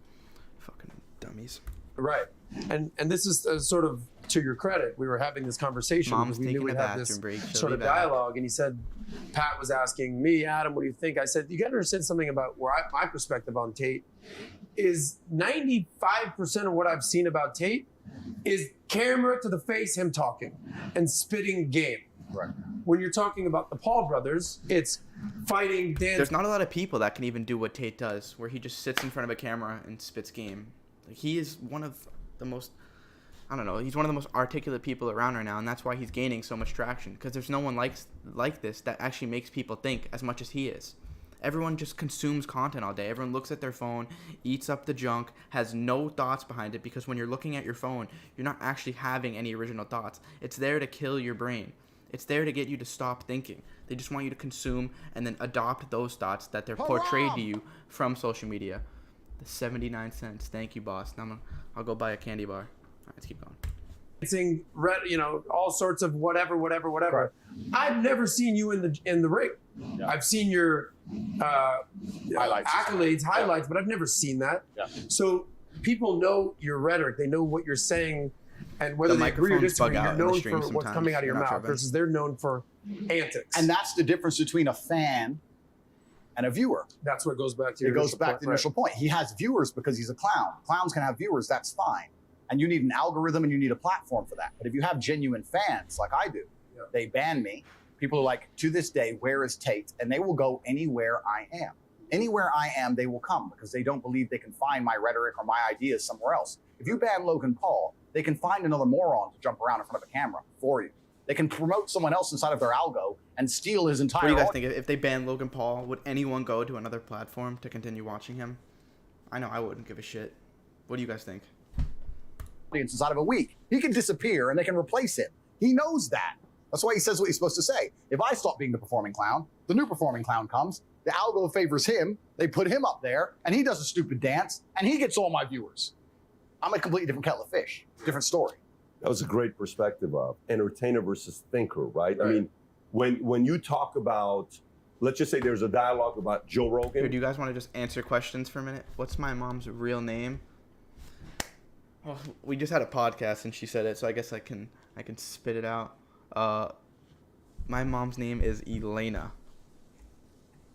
Fucking dummies. Right. And this is sort of to your credit. We were having this conversation. Mom's we knew taking we'd a have this bathroom break. She'll sort be of back. dialogue. And he said, Pat was asking me, Adam, what do you think? I said, you got to understand something about my perspective on Tate is 95% of what I've seen about Tate is camera to the face, him talking and spitting game. Right. When you're talking about the Paul brothers, it's fighting, dance. There's not a lot of people that can even do what Tate does, where he just sits in front of a camera and spits game. Like, he is one of the most, I don't know, he's one of the most articulate people around right now, and that's why he's gaining so much traction, because there's no one like this that actually makes people think as much as he is. Everyone just consumes content all day. Everyone looks at their phone, eats up the junk, has no thoughts behind it, because when you're looking at your phone, you're not actually having any original thoughts. It's there to kill your brain. It's there to get you to stop thinking. They just want you to consume and then adopt those thoughts that they're portrayed to you from social media. The 79 cents. Thank you, boss. Now I'll go buy a candy bar. All right, let's keep going. Dancing, all sorts of whatever. Right. I've never seen you in the ring. Yeah. I've seen your accolades, highlights, but I've never seen that. Yeah. So people know your rhetoric. They know what you're saying, and whether they agree or disagree, you're known for what's coming out of your mouth versus they're known for antics. And that's the difference between a fan and a viewer. That's what goes back to your initial point. He has viewers because he's a clown. Clowns can have viewers, that's fine. And you need an algorithm and you need a platform for that. But if you have genuine fans like I do, they ban me. People are like, to this day, where is Tate? And they will go anywhere I am. Anywhere I am, they will come because they don't believe they can find my rhetoric or my ideas somewhere else. If you ban Logan Paul, they can find another moron to jump around in front of a camera for you. They can promote someone else inside of their algo and steal his entire What do you guys audience. think? If they ban Logan Paul, would anyone go to another platform to continue watching him? I know I wouldn't give a shit. What do you guys think? Inside of a week, he can disappear and they can replace him. He knows that. That's why he says what he's supposed to say. If I stop being the performing clown, the new performing clown comes, the algo favors him, they put him up there, and he does a stupid dance, and he gets all my viewers. I'm a completely different kettle of fish. Different story. That was a great perspective of entertainer versus thinker, right? I mean, when you talk about, let's just say there's a dialogue about Joe Rogan. Here, do you guys want to just answer questions for a minute? What's my mom's real name? Well, we just had a podcast and she said it, so I guess I can spit it out. My mom's name is Elena.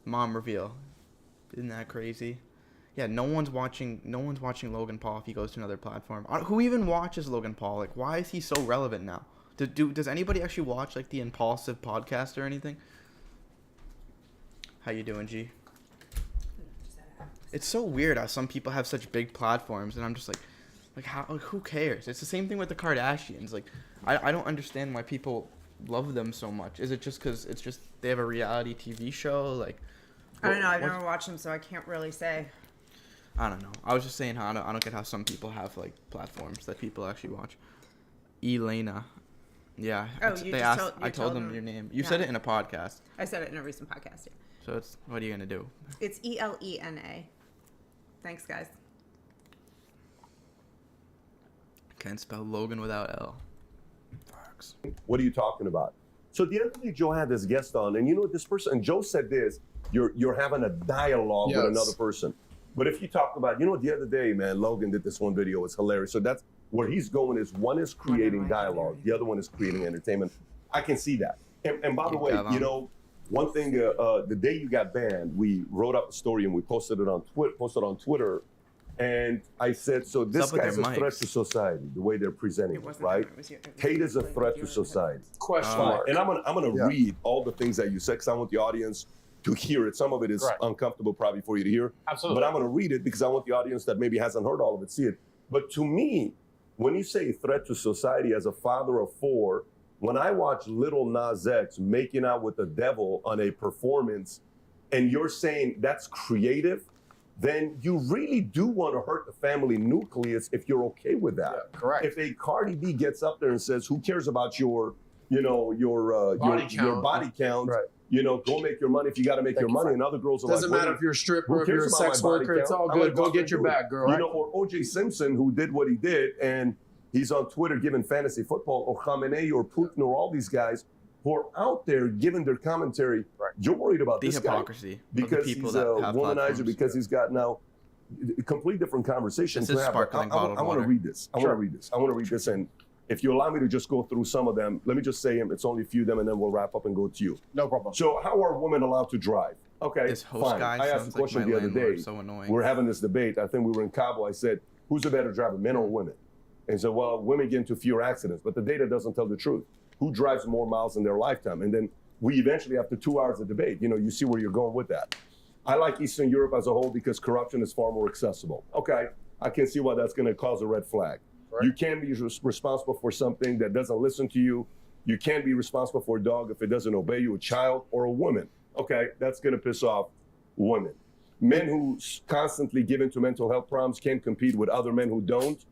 Mom reveal. Isn't that crazy? Yeah, no one's watching Logan Paul if he goes to another platform. Who even watches Logan Paul? Like, why is he so relevant now? Does anybody actually watch like the Impulsive podcast or anything? How you doing, G? It's so weird how some people have such big platforms, and I'm just like how? Like, who cares? It's the same thing with the Kardashians. Like, I don't understand why people love them so much. Is it just because it's just they have a reality TV show? Like, I don't know. I've never watched them, so I can't really say. I don't know. I was just saying how I don't get how some people have like platforms that people actually watch. Elena. Yeah. Oh, I told them your name. You said it in a podcast. I said it in a recent podcast, yeah. So what are you gonna do? It's ELENA. Thanks, guys. Can't spell Logan without L. What are you talking about? So the other day, Joe had this guest on, and you know this person, and Joe said this, you're having a dialogue with another person. But if you talk about, the other day, man, Logan did this one video, it's hilarious. So that's where he's going is one is creating dialogue, the other one is creating entertainment. I can see that. And by the way, one thing, the day you got banned, we wrote up a story and we posted it on Twitter. And I said, so this guy's a threat to society, the way they're presenting it, right? Tate is a threat to society. Question mark. And I'm gonna read all the things that you said because I want the audience to hear it. Some of it is uncomfortable probably for you to hear. Absolutely. But I'm gonna read it because I want the audience that maybe hasn't heard all of it see it. But to me, when you say threat to society as a father of four, when I watch Little Nas X making out with the devil on a performance, and you're saying that's creative, then you really do want to hurt the family nucleus if you're okay with that. Yeah, correct. If a Cardi B gets up there and says, "Who cares about your body count? Right. Go make your money if you got to make your money." And other girls are doesn't matter if you're a stripper, if you're a sex worker, it's all good. Go get your bag, girl. Or O.J. Simpson, who did what he did, and he's on Twitter giving fantasy football, or Khamenei, or Putin, or all these guys who are out there giving their commentary. Right. You're worried about the this hypocrisy guy because of the people he's a that have womanizer, because he's got now a complete different conversation. This is sparkling bottled I want to read this. I want to read this. And if you allow me to just go through some of them, let me just say them. It's only a few of them, and then we'll wrap up and go to you. No problem. So how are women allowed to drive? Okay, this host fine. guy I asked a question like the other day. So annoying. We're having this debate. I think we were in Cabo. I said, who's a better driver, men or women? And he said, well, women get into fewer accidents, but the data doesn't tell the truth. Who drives more miles in their lifetime? And then we eventually, after 2 hours of debate, you see where you're going with that. I like Eastern Europe as a whole because corruption is far more accessible. Okay, I can see why that's going to cause a red flag. Right. You can't be responsible for something that doesn't listen to you. You can't be responsible for a dog if it doesn't obey you, a child or a woman. Okay, that's going to piss off women. Men who constantly give into mental health problems can't compete with other men who don't.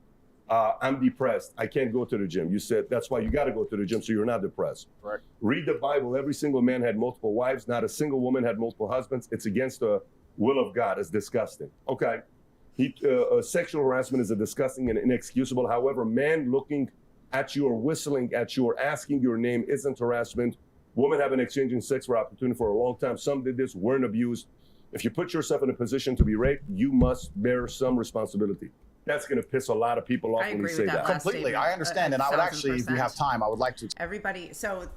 I'm depressed. I can't go to the gym. You said that's why you got to go to the gym so you're not depressed. Right. Read the Bible. Every single man had multiple wives. Not a single woman had multiple husbands. It's against the will of God. It's disgusting. Okay. Sexual harassment is a disgusting and inexcusable. However, man looking at you or whistling at you or asking your name isn't harassment. Women have been exchanging sex for opportunity for a long time. Some did this, weren't abused. If you put yourself in a position to be raped, you must bear some responsibility. That's going to piss a lot of people off when you say that. Completely. I understand. And I would actually, if you have time, I would like to. Everybody, so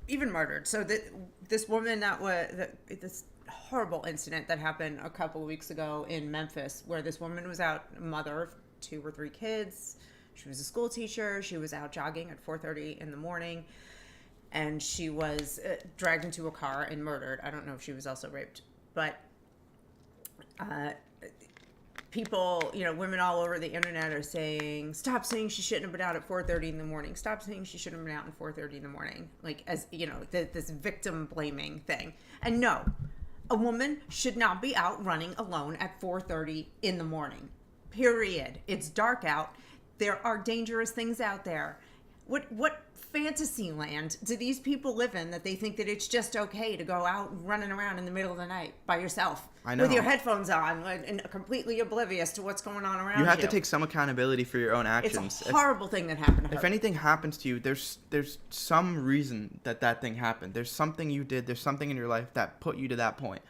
even murdered. So this woman that was, this horrible incident that happened a couple of weeks ago in Memphis, where this woman was out, a mother of 2 or 3 kids. She was a school teacher. She was out jogging at 4:30 in the morning. And she was dragged into a car and murdered. I don't know if she was also raped. But people, women all over the internet are saying, stop saying she shouldn't have been out at 4:30 in the morning. Stop saying she shouldn't have been out at 4:30 in the morning. Like, as, this victim blaming thing. And no, a woman should not be out running alone at 4:30 in the morning. Period. It's dark out. There are dangerous things out there. What fantasy land do these people live in that they think that it's just okay to go out running around in the middle of the night by yourself with your headphones on and completely oblivious to what's going on around you? You have to take some accountability for your own actions. It's a horrible thing that happened to her. If anything happens to you, there's some reason that thing happened. There's something you did. There's something in your life that put you to that point.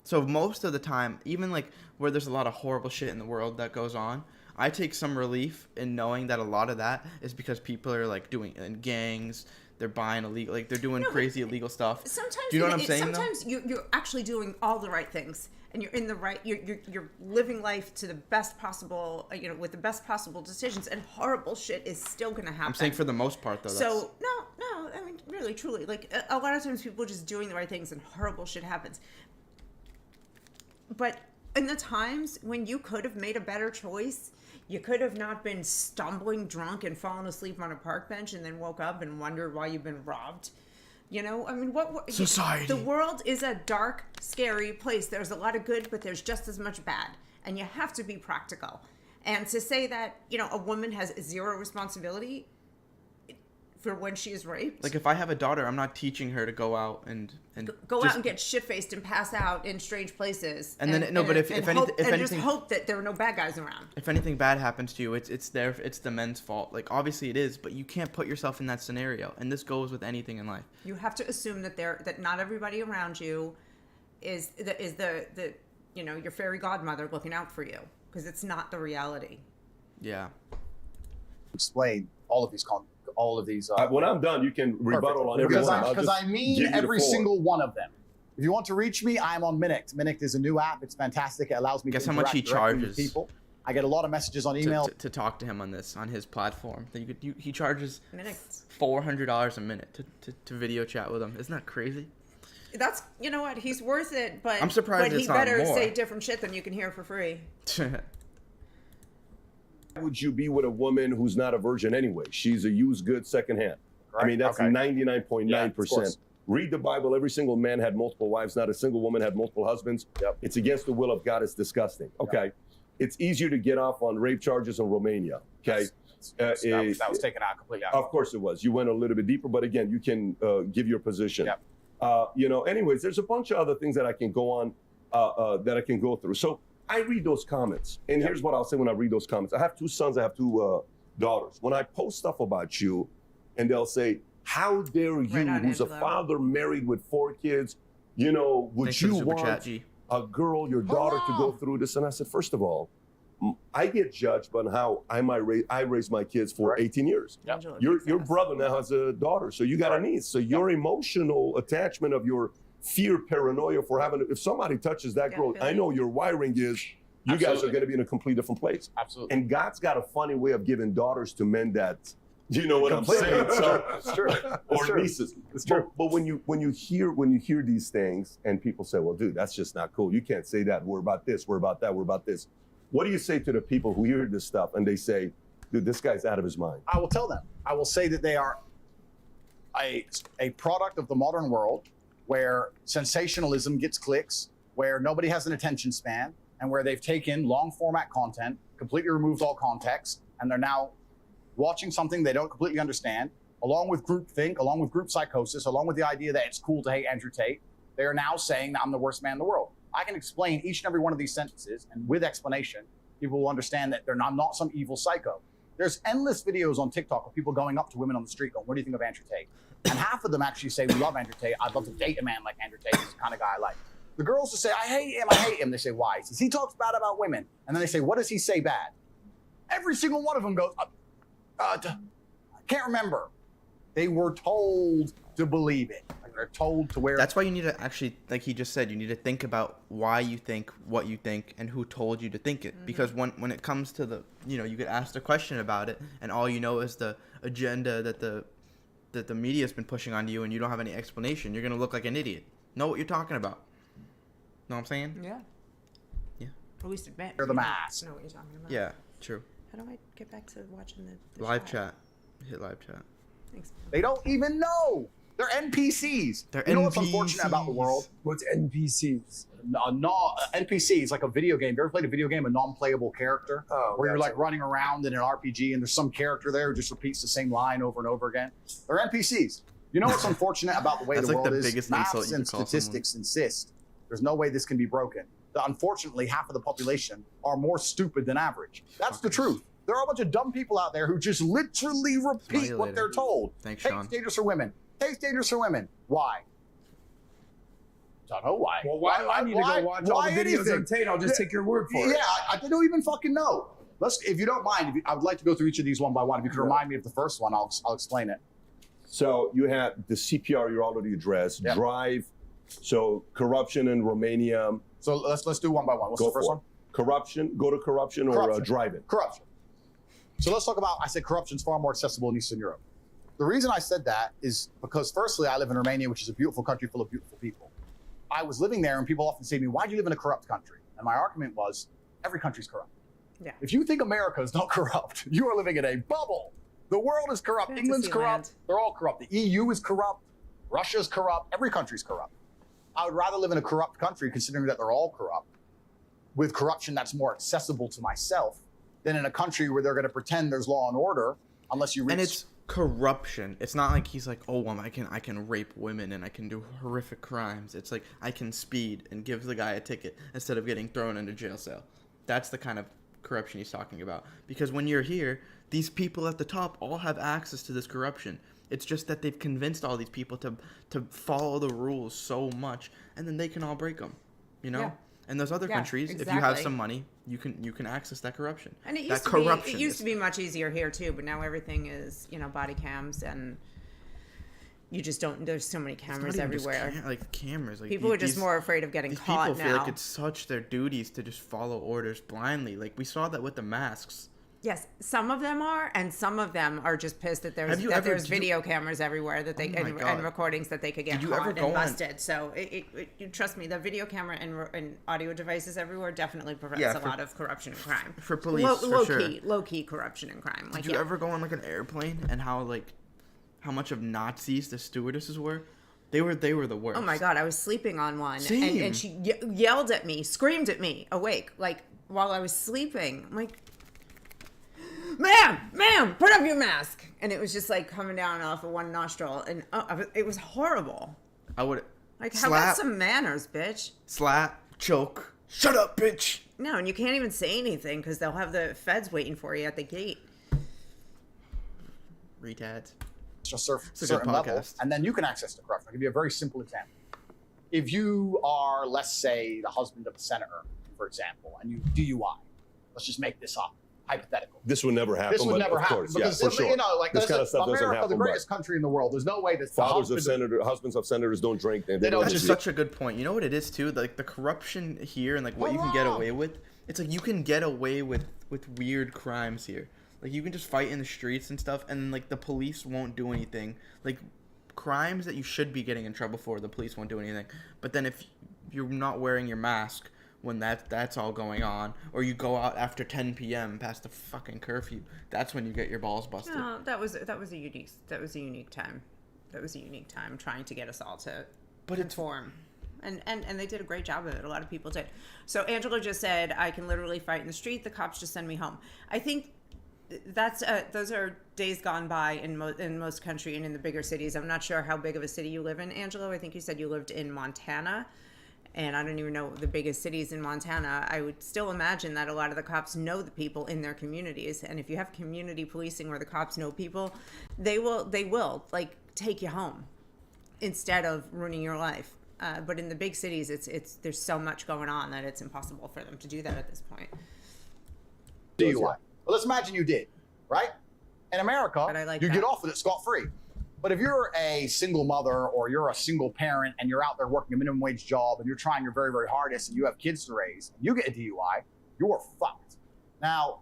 So most of the time, even like where there's a lot of horrible shit in the world that goes on, I take some relief in knowing that a lot of that is because people are like doing in gangs, they're buying illegal, like they're doing crazy illegal stuff. Sometimes do you know what I'm saying? Sometimes you're actually doing all the right things, and you're in the right. You're living life to the best possible, with the best possible decisions, and horrible shit is still gonna happen. I'm saying for the most part, though. So no, I mean really, truly, like a lot of times people are just doing the right things, and horrible shit happens. But in the times when you could have made a better choice. You could have not been stumbling drunk and fallen asleep on a park bench and then woke up and wondered why you've been robbed. What society. The world is a dark, scary place. There's a lot of good, but there's just as much bad. And you have to be practical. And to say that, a woman has zero responsibility for when she is raped. Like if I have a daughter, I'm not teaching her to go out and go out and get shit-faced and pass out in strange places. But if anything, just hope that there are no bad guys around. If anything bad happens to you, it's the men's fault. Like obviously it is, but you can't put yourself in that scenario. And this goes with anything in life. You have to assume that not everybody around you is the your fairy godmother looking out for you, because it's not the reality. Yeah. Explain all of these when I'm done, you can rebuttal on every one. Because I mean every single one of them. If you want to reach me, I'm on Minict. Minict is a new app. It's fantastic. It allows me Guess to how much he interact directly charges with people. I get a lot of messages on email to talk to him on his platform. He charges $400 a minute to video chat with him. Isn't that crazy? That's what, he's worth it. But I'm surprised but it's he not better more. say different shit than you can hear for free. Would you be with a woman who's not a virgin anyway? She's a used good secondhand. Right. I mean, that's 99.9%. Read the Bible. Every single man had multiple wives. Not a single woman had multiple husbands. Yep. It's against the will of God. It's disgusting. Okay. Yep. It's easier to get off on rape charges in Romania. Okay. That was taken out completely out. Of course it was. You went a little bit deeper, but again, you can give your position. Yep. Anyways, there's a bunch of other things that I can go on, that I can go through. So I read those comments, and here's what I'll say when I read those comments. I have 2 sons, I have 2 daughters. When I post stuff about you, and they'll say, how dare you, who's a father married with 4 kids, would you want a girl, your daughter, to go through this? And I said, first of all, I get judged on how I raised my kids for 18 years. Yep. Your brother now has a daughter, so you got a niece. So your emotional attachment of your fear, paranoia for having, if somebody touches that girl, I know your wiring is, you guys are going to be in a completely different place. Absolutely. And God's got a funny way of giving daughters to men that, you know what I'm saying? So, it's true. Or nieces. It's true. But when you hear these things and people say, well, dude, that's just not cool. You can't say that. We're about this. We're about that. We're about this. What do you say to the people who hear this stuff and they say, dude, this guy's out of his mind? I will tell them. I will say that they are a product of the modern world, where sensationalism gets clicks, where nobody has an attention span, and where they've taken long format content, completely removed all context, and they're now watching something they don't completely understand, along with groupthink, along with group psychosis, along with the idea that it's cool to hate Andrew Tate. They are now saying that I'm the worst man in the world. I can explain each and every one of these sentences, and with explanation, people will understand that I'm not some evil psycho. There's endless videos on TikTok of people going up to women on the street going, what do you think of Andrew Tate? And half of them actually say, we love Andrew Tate. I'd love to date a man like Andrew Tate. He's the kind of guy I like. The girls will say, I hate him. They say, why? He says, he talks bad about women. And then they say, what does he say bad? Every single one of them goes, I can't remember. They were told to believe it. Like they're told to wear. That's why you need to actually, like he just said, you need to think about why you think what you think and who told you to think it. Mm-hmm. Because when it comes to the, you get asked a question about it and all you know is the agenda that the media's been pushing on you and you don't have any explanation, you're going to look like an idiot. Know what you're talking about. Know what I'm saying? Yeah. Yeah. At least admit. Wear the mask. I know what you're talking about. Yeah, true. How do I get back to watching the Live chat. Hit live chat. Thanks. They don't even know. They're NPCs. They're you know what's NPCs. unfortunate about the world? What's NPCs? NPCs, like a video game. You ever played a video game, a non-playable character? Where you're like running around in an RPG and there's some character there who just repeats the same line over and over again? They're NPCs. You know what's unfortunate about the way the world is? Maths and statistics insist there's no way this can be broken. That unfortunately, half of the population are more stupid than average. That's the truth. There are a bunch of dumb people out there who just literally repeat what they're told. Thanks, Tate's Sean. dangerous for women. Tate's dangerous for women. Why? Don't know why. Well, why I need to go watch all the videos on Tate? I'll just take your word for it. Yeah, I don't even fucking know. If you don't mind, I would like to go through each of these one by one. If you could remind me of the first one, I'll explain it. So you have the CPR you already addressed. Yep. Drive. So corruption in Romania. So let's do one by one. What's the first one? Corruption. Go to corruption or driving. Corruption. So let's talk about. I said corruption's far more accessible in Eastern Europe. The reason I said that is because, firstly, I live in Romania, which is a beautiful country full of beautiful people. I was living there, and people often say to me, "Why do you live in a corrupt country?" And my argument was, every country's corrupt. Yeah. If you think America is not corrupt, you are living in a bubble. The world is corrupt. England's corrupt. They're all corrupt. The EU is corrupt. Russia's corrupt. Every country's corrupt. I would rather live in a corrupt country, considering that they're all corrupt, with corruption that's more accessible to myself, than in a country where they're going to pretend there's law and order unless you reach. And it's corruption. It's not like he's like, oh, well, I can rape women and I can do horrific crimes. It's like I can speed and give the guy a ticket instead of getting thrown into jail cell. That's the kind of corruption he's talking about. Because when you're here, these people at the top all have access to this corruption. It's just that they've convinced all these people to follow the rules so much, and then they can all break them, you know? Yeah. And those other countries, if you have some money, you can access that corruption. And it used to be much easier here too, but now everything is, body cams, and you just don't. There's so many cameras everywhere. Cameras. Like people are just more afraid of getting caught now. People feel like it's such their duties to just follow orders blindly. Like we saw that with the masks. Yes, some of them are, and some of them are just pissed that there's video cameras everywhere that they and recordings that they could get caught and busted. So trust me, the video camera and audio devices everywhere definitely prevents a lot of corruption and crime. For police, low key corruption and crime. Did you ever go on like an airplane and how much of Nazis the stewardesses were? They were the worst. Oh my God, I was sleeping on one, Same. and she yelled at me, screamed at me, awake, like while I was sleeping. I'm like, ma'am, put up your mask. And it was just like coming down off of one nostril, and it was horrible. I would how about some manners, bitch? Slap, choke, shut up, bitch. No, and you can't even say anything because they'll have the feds waiting for you at the gate. Retards. Just certain level, and then you can access the corruption. I'll give you a very simple example. If you are, let's say, the husband of a senator, for example, and you DUI, let's just make this up. Hypothetical. This would never happen. This would never happen because for sure. This kind of stuff doesn't happen. The greatest country in the world. There's no way that husbands of senators don't drink. That's such a good point. You know what it is too? Like the corruption here and like what you can get away with. It's like you can get away with weird crimes here. Like you can just fight in the streets and stuff, and like the police won't do anything. Like crimes that you should be getting in trouble for, the police won't do anything. But then if you're not wearing your mask when that's all going on, or you go out after 10 p.m. past the fucking curfew, that's when you get your balls busted. No, that was a unique time. That was a unique time trying to get us all to conform. And they did a great job of it. A lot of people did. So Angela just said, I can literally fight in the street. The cops just send me home. I think that's those are days gone by in most country and in the bigger cities. I'm not sure how big of a city you live in, Angelo. I think you said you lived in Montana. And I don't even know the biggest cities in Montana. I would still imagine that a lot of the cops know the people in their communities. And if you have community policing where the cops know people, they will like take you home instead of ruining your life. But in the big cities, it's there's so much going on that it's impossible for them to do that at this point. DUI. Well, let's imagine you did, right? In America, you get off with it scot-free. But if you're a single mother or you're a single parent and you're out there working a minimum wage job and you're trying your very, very hardest and you have kids to raise and you get a DUI, you're fucked. Now,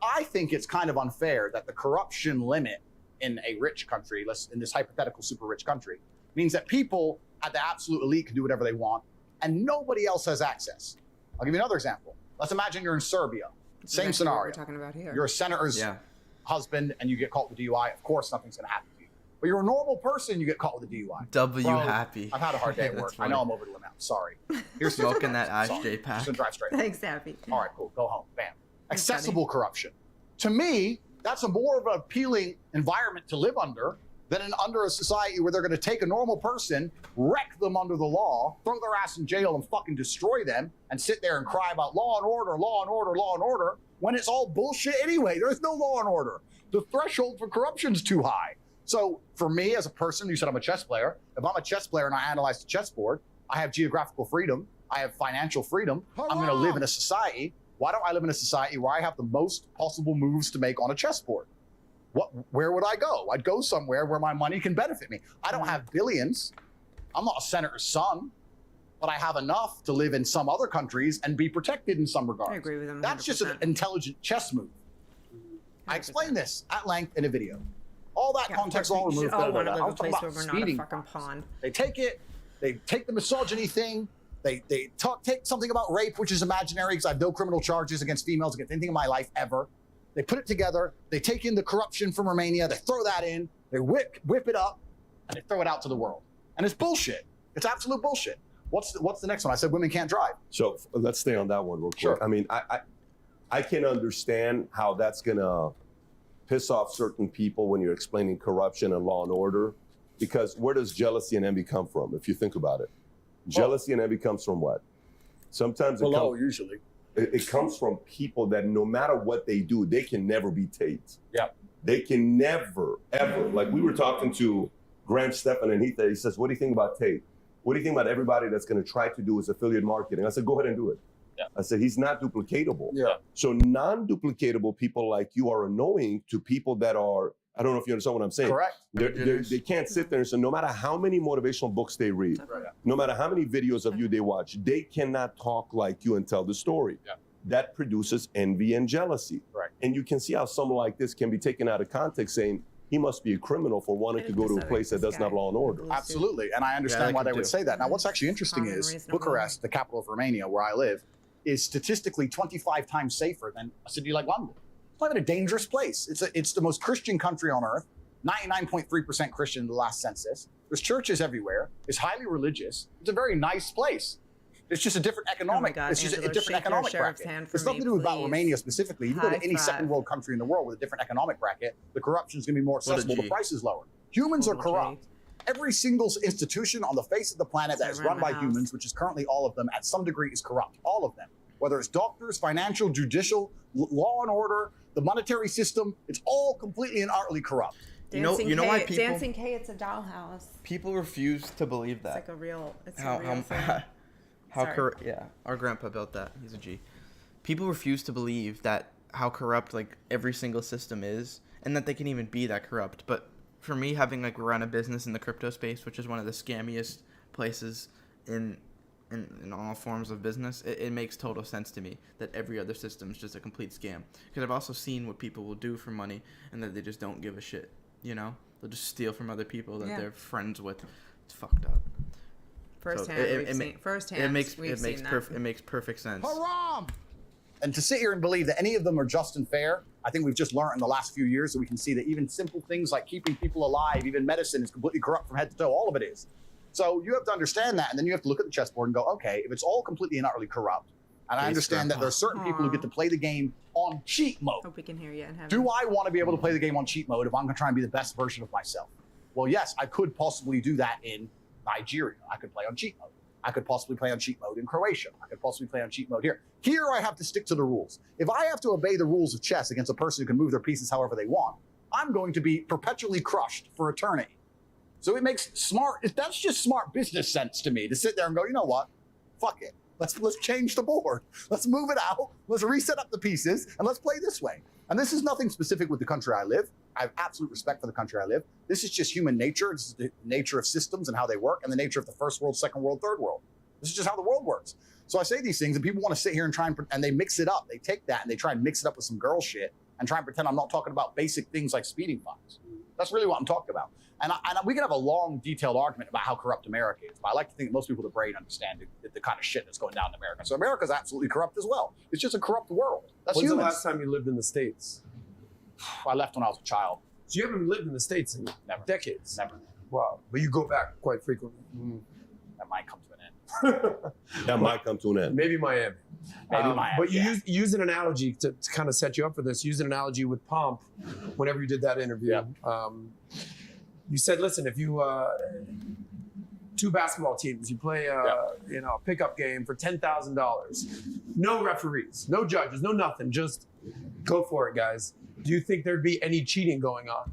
I think it's kind of unfair that the corruption limit in a rich country, in this hypothetical super rich country, means that people at the absolute elite can do whatever they want and nobody else has access. I'll give you another example. Let's imagine you're in Serbia. Same scenario. What we're talking about here. You're a senator's husband and you get caught with a DUI. Of course, nothing's going to happen to you. But you're a normal person, you get caught with a DUI. Happy. I've had a hard day at work. I know I'm over the limit. I'm sorry. Here's smoking that Ash J pack. Just gonna drive straight. Thanks, Happy. All right, cool. Go home. Bam. Accessible corruption. To me, that's a more of an appealing environment to live under than under a society where they're going to take a normal person, wreck them under the law, throw their ass in jail and fucking destroy them, and sit there and cry about law and order, law and order, law and order, when it's all bullshit anyway. There's no law and order. The threshold for corruption's too high. So for me as a person, you said I'm a chess player. If I'm a chess player and I analyze the chessboard, I have geographical freedom, I have financial freedom, I'm going to live in a society. Why don't I live in a society where I have the most possible moves to make on a chessboard? Where would I go? I'd go somewhere where my money can benefit me. I don't have billions. I'm not a senator's son, but I have enough to live in some other countries and be protected in some regards. I agree with him. That's just an intelligent chess move. 100%. I explained this at length in a video. All that context all removed. All want to live I in a was talking place where about we're not a speeding. fucking pond. They take the misogyny thing. They take something about rape, which is imaginary because I have no criminal charges against females, against anything in my life ever. They put it together. They take in the corruption from Romania. They throw that in. They whip it up, and they throw it out to the world. And it's bullshit. It's absolute bullshit. What's the next one? I said women can't drive. So let's stay on that one real quick. Sure. I mean, I can understand how that's gonna piss off certain people when you're explaining corruption and law and order, because where does jealousy and envy come from? If you think about it, jealousy and envy comes from what? Sometimes usually. It comes from people that no matter what they do, they can never be Tate. Yeah. They can never, ever. Like we were talking to Graham Stephan and he says, what do you think about Tate? What do you think about everybody that's going to try to do his affiliate marketing? I said, go ahead and do it. Yeah. I said, he's not duplicatable. Yeah. So non-duplicatable people like you are annoying to people that are, I don't know if you understand what I'm saying. Correct. They can't sit there and say, no matter how many motivational books they read, no matter how many videos of you they watch, they cannot talk like you and tell the story. Yeah. That produces envy and jealousy. Right. And you can see how someone like this can be taken out of context saying, he must be a criminal for wanting to go to a place that doesn't have law and order. Absolutely. And I understand why they would say that. Now, what's actually interesting is Bucharest, the capital of Romania, where I live, is statistically 25 times safer than a city like London. It's not even a dangerous place. It's the most Christian country on earth, 99.3% Christian in the last census. There's churches everywhere. It's highly religious. It's a very nice place. It's just a different economic. It's just a different economic bracket. It's nothing to do about Romania specifically. You go to any second world country in the world with a different economic bracket, the corruption is going to be more accessible. The price is lower. Humans are corrupt. Every single institution on the face of the planet that is run by humans, which is currently all of them, at some degree is corrupt. All of them. Whether it's doctors, financial, judicial, law and order, the monetary system, it's all completely and utterly corrupt. You know why people... Dancing K, it's a dollhouse. People refuse to believe that. It's like a real thing. Our grandpa built that. He's a G. People refuse to believe that how corrupt like every single system is, and that they can even be that corrupt. But for me, having like run a business in the crypto space, which is one of the scammiest places in all forms of business, it makes total sense to me that every other system is just a complete scam. Because I've also seen what people will do for money, and that they just don't give a shit. You know, they'll just steal from other people that they're friends with. It's fucked up. It makes perfect sense. Haram! And to sit here and believe that any of them are just and fair, I think we've just learned in the last few years that we can see that even simple things like keeping people alive, even medicine, is completely corrupt from head to toe. All of it is. So you have to understand that, and then you have to look at the chessboard and go, okay, if it's all completely and utterly corrupt, and I understand that there are certain people who get to play the game on cheat mode. Hope we can hear you in heaven. Do I want to be able to play the game on cheat mode if I'm going to try and be the best version of myself? Well, yes, I could possibly do that in Nigeria. I could play on cheat mode. I could possibly play on cheat mode in Croatia. I could possibly play on cheat mode here. Here, I have to stick to the rules. If I have to obey the rules of chess against a person who can move their pieces however they want, I'm going to be perpetually crushed for eternity. So it makes that's just smart business sense to me to sit there and go, you know what? Fuck it. Let's change the board. Let's move it out. Let's reset up the pieces and let's play this way. And this is nothing specific with the country I live. I have absolute respect for the country I live. This is just human nature. This is the nature of systems and how they work, and the nature of the first world, second world, third world. This is just how the world works. So I say these things and people want to sit here and try and they mix it up. They take that and they try and mix it up with some girl shit and try and pretend I'm not talking about basic things like speeding fines. That's really what I'm talking about. And we can have a long, detailed argument about how corrupt America is, but I like to think that most people with the brain understand the kind of shit that's going down in America. So America's absolutely corrupt as well. It's just a corrupt world. That's When's humans. the last time you lived in the States? I left when I was a child. So you haven't lived in the States in decades? Never. Wow. But you go back quite frequently. That might come to an end. That might come to an end. Maybe Miami. Miami, But you use an analogy to kind of set you up for this. Use an analogy with Pomp whenever you did that interview. You said, listen, if you two basketball teams, you play a pickup game for $10,000, no referees, no judges, no nothing, just go for it, guys. Do you think there'd be any cheating going on?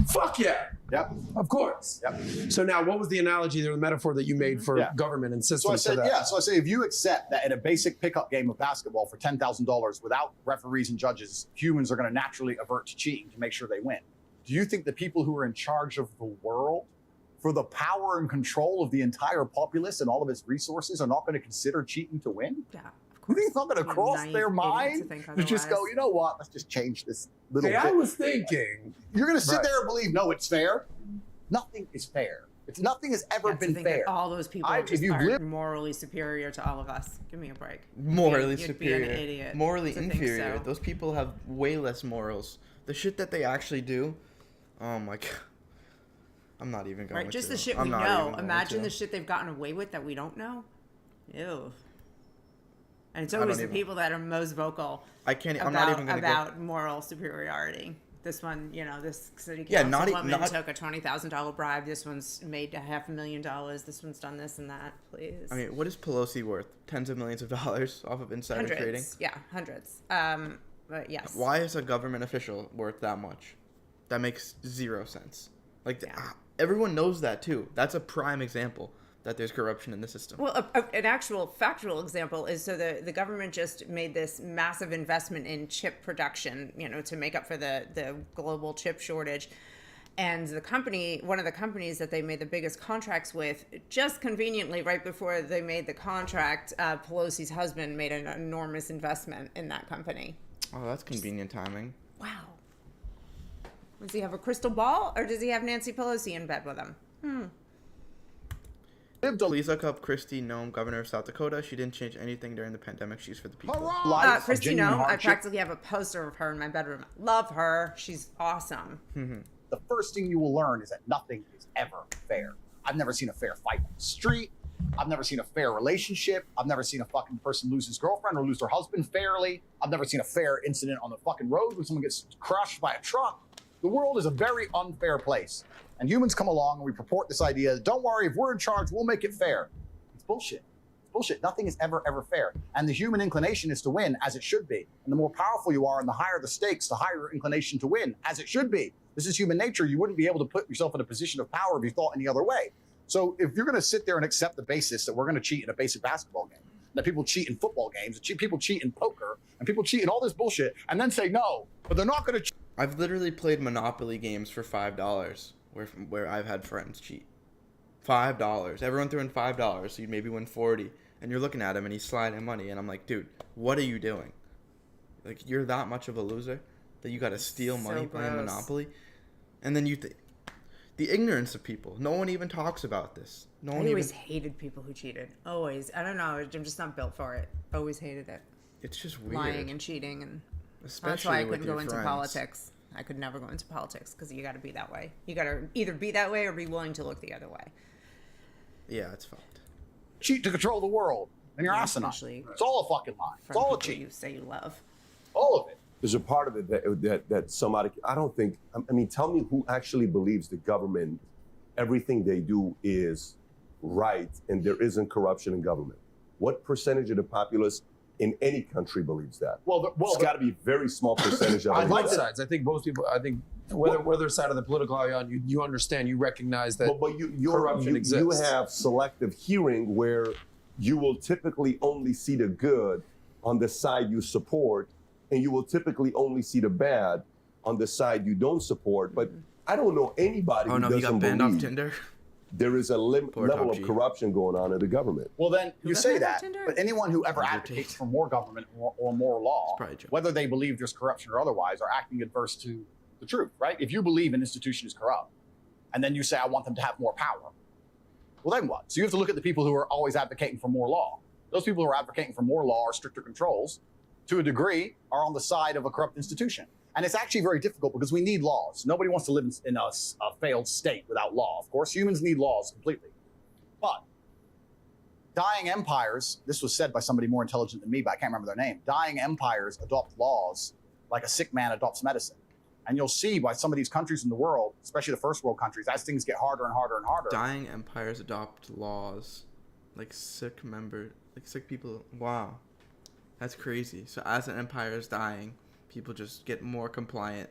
Fuck yeah. Yep. Of course. Yep. So now, what was the analogy or the metaphor that you made for government and systems? So I said, for that? So I say, if you accept that in a basic pickup game of basketball for $10,000 without referees and judges, humans are going to naturally avert to cheating to make sure they win. Do you think the people who are in charge of the world, for the power and control of the entire populace and all of its resources, are not going to consider cheating to win? Yeah. You think it's not going to cross their mind to just go, you know what, let's just change this little bit. I was thinking. You're going to sit there and believe, no, it's fair. Nothing is fair. Nothing has ever been fair. All those people are morally superior to all of us. Give me a break. Morally You'd superior. Be an idiot morally to think inferior. so. Those people have way less morals. The shit that they actually do, oh my god. I'm not even going to. Just the shit we know. Imagine the shit they've gotten away with that we don't know. Ew. And it's always the people that are most vocal about moral superiority. This one, this city council woman took a $20,000 bribe. This one's made $500,000. This one's done this and that. Please. I mean, what is Pelosi worth? Tens of millions of dollars off of insider trading? Yeah, hundreds. But yes. Why is a government official worth that much? That makes zero sense. Everyone knows that too. That's a prime example that there's corruption in the system. Well, an actual factual example is the government just made this massive investment in chip production, to make up for the global chip shortage. And one of the companies that they made the biggest contracts with, just conveniently right before they made the contract, Pelosi's husband made an enormous investment in that company. Oh, that's convenient timing. Wow. Does he have a crystal ball, or does he have Nancy Pelosi in bed with him? Please look up Kristi Noem, governor of South Dakota. She didn't change anything during the pandemic. She's for the people. Kristi Noem, I practically have a poster of her in my bedroom. Love her. She's awesome. The first thing you will learn is that nothing is ever fair. I've never seen a fair fight on the street. I've never seen a fair relationship. I've never seen a fucking person lose his girlfriend or lose their husband fairly. I've never seen a fair incident on the fucking road when someone gets crushed by a truck. The world is a very unfair place. And humans come along and we purport this idea that, don't worry, if we're in charge, we'll make it fair. It's bullshit. It's bullshit. Nothing is ever fair. And the human inclination is to win, as it should be. And the more powerful you are and the higher the stakes, the higher your inclination to win, as it should be. This is human nature. You wouldn't be able to put yourself in a position of power if you thought any other way. So if you're going to sit there and accept the basis that we're going to cheat in a basic basketball game, that people cheat in football games, that people cheat in poker, and people cheat in all this bullshit, and then say no, but they're not going to cheat. I've literally played Monopoly games for $5 where I've had friends cheat. $5. Everyone threw in $5, so you'd maybe win 40. And you're looking at him and he's sliding money, and I'm like, dude, what are you doing? Like, you're that much of a loser that you got to steal money playing Monopoly? And then the ignorance of people. No one even talks about this. I always hated people who cheated. Always. I don't know. I'm just not built for it. Always hated it. It's just weird. Lying and cheating. And especially that's why I couldn't go with into your politics. I could never go into politics because you got to be that way. You got to either be that way or be willing to look the other way. Yeah, it's fucked. Cheat to control the world. And you're asinine. It's all a fucking lie. It's all a cheat. You say you love. All of it. There's a part of it that somebody, I don't think, I mean, tell me who actually believes the government, everything they do is right and there isn't corruption in government. What percentage of the populace in any country believes that? It's got to be a very small percentage of on both sides. I think most people, whether side of the political aisle, you understand, you recognize that corruption exists. You have selective hearing where you will typically only see the good on the side you support, and you will typically only see the bad on the side you don't support. But I don't know anybody who doesn't he got banned off Tinder? There is a level of corruption going on in the government. Well, then you say that, but anyone who ever advocates for more government or more law, whether they believe there's corruption or otherwise, are acting adverse to the truth, right? If you believe an institution is corrupt, and then you say, I want them to have more power. Well, then what? So you have to look at the people who are always advocating for more law. Those people who are advocating for more law or stricter controls, to a degree, are on the side of a corrupt institution. And it's actually very difficult because we need laws. Nobody wants to live in a failed state without law. Of course, humans need laws completely. But dying empires, this was said by somebody more intelligent than me, but I can't remember their name. Dying empires adopt laws like a sick man adopts medicine. And you'll see by some of these countries in the world, especially the first world countries, as things get harder and harder and harder. Dying empires adopt laws like sick people. Wow. That's crazy. So as an empire is dying, people just get more compliant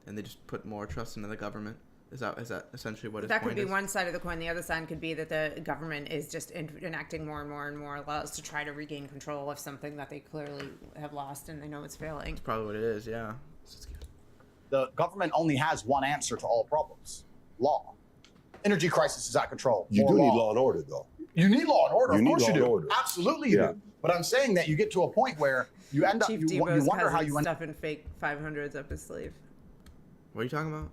and they just put more trust into the government. Is that essentially what his point is? That could be one side of the coin. The other side could be that the government is just enacting more and more and more laws to try to regain control of something that they clearly have lost and they know it's failing. That's probably what it is, yeah. The government only has one answer to all problems: law. Energy crisis is out of control. You do need law and order, though. You need law and order. Of course you do. Order. Absolutely you do. But I'm saying that you get to a point where you end up, you wonder how you end up stuffing fake 500s up his sleeve. What are you talking about?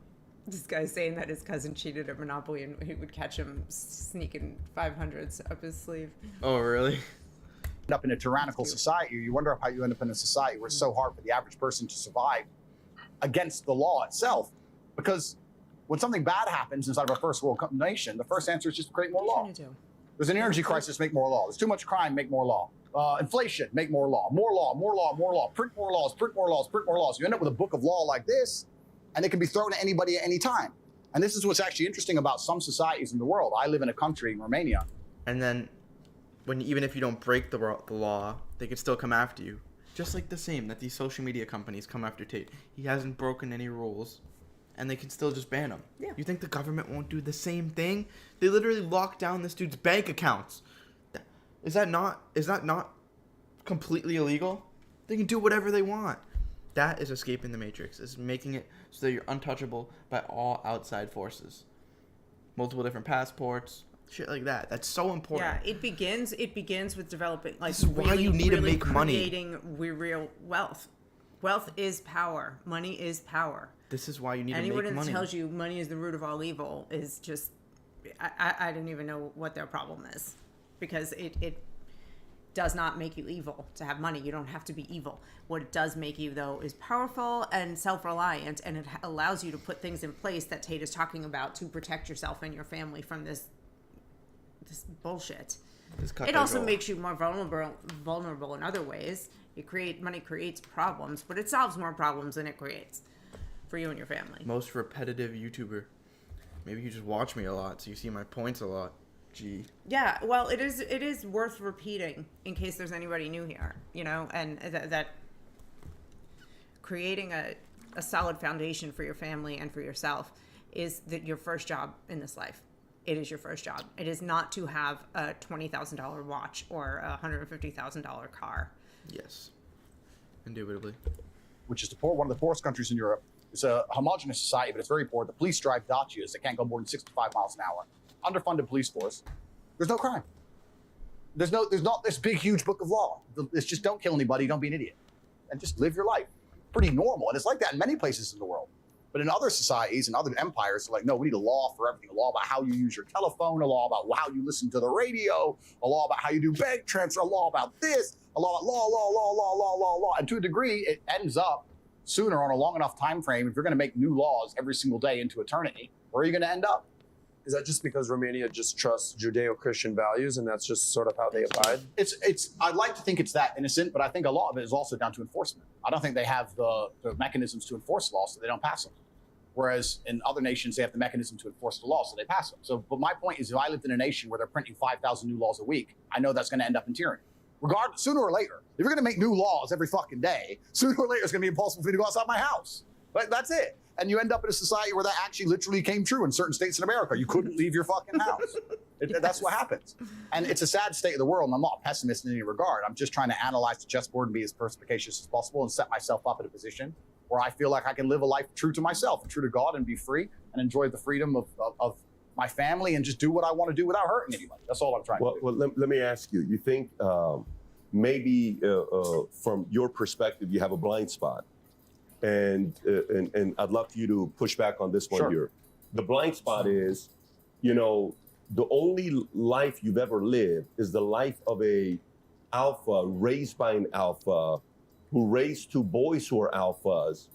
This guy's saying that his cousin cheated at Monopoly and he would catch him sneaking 500s up his sleeve. Oh, really? End up in a tyrannical society. You wonder how you end up in a society where it's so hard for the average person to survive against the law itself. Because when something bad happens inside of a first world nation, the first answer is just to create more law. There's an energy crisis, make more law. There's too much crime, make more law. Inflation, make more law. More law, more law, more law. Print more laws, print more laws, print more laws. You end up with a book of law like this, and it can be thrown at anybody at any time. And this is what's actually interesting about some societies in the world. I live in a country in Romania. And then, even if you don't break the law, they could still come after you. Just like the same that these social media companies come after Tate. He hasn't broken any rules, and they can still just ban him. Yeah. You think the government won't do the same thing? They literally locked down this dude's bank accounts. Is that not completely illegal? They can do whatever they want. That is escaping the Matrix. Is making it so that you're untouchable by all outside forces. Multiple different passports, shit like that. That's so important. Yeah, it begins with developing, like, this is why you need to make money. Creating real wealth. Wealth is power. Money is power. This is why you need Anyone to make money. Anyone that tells you money is the root of all evil is just, I don't even know what their problem is, because it does not make you evil to have money. You don't have to be evil. What it does make you, though, is powerful and self-reliant, and it allows you to put things in place that Tate is talking about to protect yourself and your family from this bullshit. It also makes you more vulnerable in other ways. Money creates problems, but it solves more problems than it creates for you and your family. Most repetitive YouTuber. Maybe you just watch me a lot, so you see my points a lot. Gee. Yeah, well, it is worth repeating in case there's anybody new here, and that creating a solid foundation for your family and for yourself is your first job in this life. It is your first job. It is not to have a $20,000 watch or a $150,000 car. Yes, indubitably. Which is one of the poorest countries in Europe. It's a homogenous society, but it's very poor. The police drive Dacias that can't go more than 65 miles an hour. Underfunded police force. There's no crime. There's not this big, huge book of law. It's just don't kill anybody, don't be an idiot, and just live your life. Pretty normal, and it's like that in many places in the world. But in other societies and other empires, they're like, no, we need a law for everything. A law about how you use your telephone, a law about how you listen to the radio, a law about how you do bank transfer, a law about this, a law about law. And to a degree, it ends up sooner on a long enough time frame. If you're going to make new laws every single day into eternity, where are you going to end up? Is that just because Romania just trusts Judeo-Christian values and that's just sort of how they abide? I'd like to think it's that innocent, but I think a lot of it is also down to enforcement. I don't think they have the mechanisms to enforce laws, so they don't pass them. Whereas in other nations, they have the mechanism to enforce the law, so they pass them. But my point is, if I lived in a nation where they're printing 5,000 new laws a week, I know that's going to end up in tyranny. Regardless, sooner or later, if you're going to make new laws every fucking day, sooner or later it's going to be impossible for me to go outside my house. Like, that's it. And you end up in a society where that actually literally came true in certain states in America. You couldn't leave your fucking house. That's what happens. And it's a sad state of the world, and I'm not a pessimist in any regard. I'm just trying to analyze the chessboard and be as perspicacious as possible and set myself up in a position where I feel like I can live a life true to myself and true to God and be free and enjoy the freedom of my family and just do what I want to do without hurting anybody. That's all I'm trying to do. Well, let me ask you, you think maybe from your perspective, you have a blind spot? And I'd love for you to push back on this one here. The blind spot is, you know, the only life you've ever lived is the life of a alpha raised by an alpha who raised two boys who are alphas,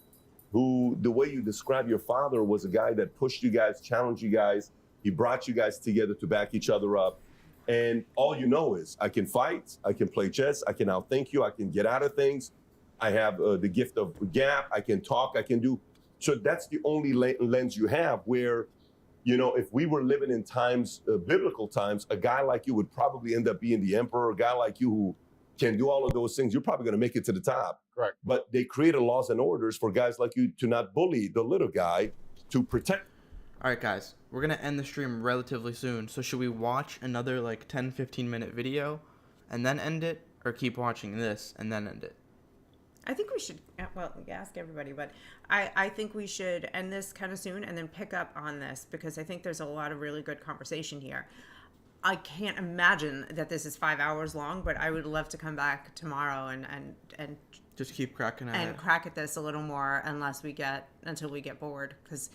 who the way you describe your father was a guy that pushed you guys, challenged you guys. He brought you guys together to back each other up. And all you know is I can fight, I can play chess, I can outthink you, I can get out of things. I have the gift of gap, I can talk, I can do. So that's the only lens you have where, you know, if we were living in times, biblical times, a guy like you would probably end up being the emperor. A guy like you who can do all of those things, you're probably going to make it to the top. Correct. But they created laws and orders for guys like you to not bully the little guy, to protect. All right, guys, we're going to end the stream relatively soon. So should we watch another like 10, 15-minute video and then end it, or keep watching this and then end it? I think we should, well, ask everybody, but I think we should end this kind of soon and then pick up on this, because I think there's a lot of really good conversation here. I can't imagine that this is 5 hours long, but I would love to come back tomorrow and just keep cracking at and it. crack at this a little more until we get bored, because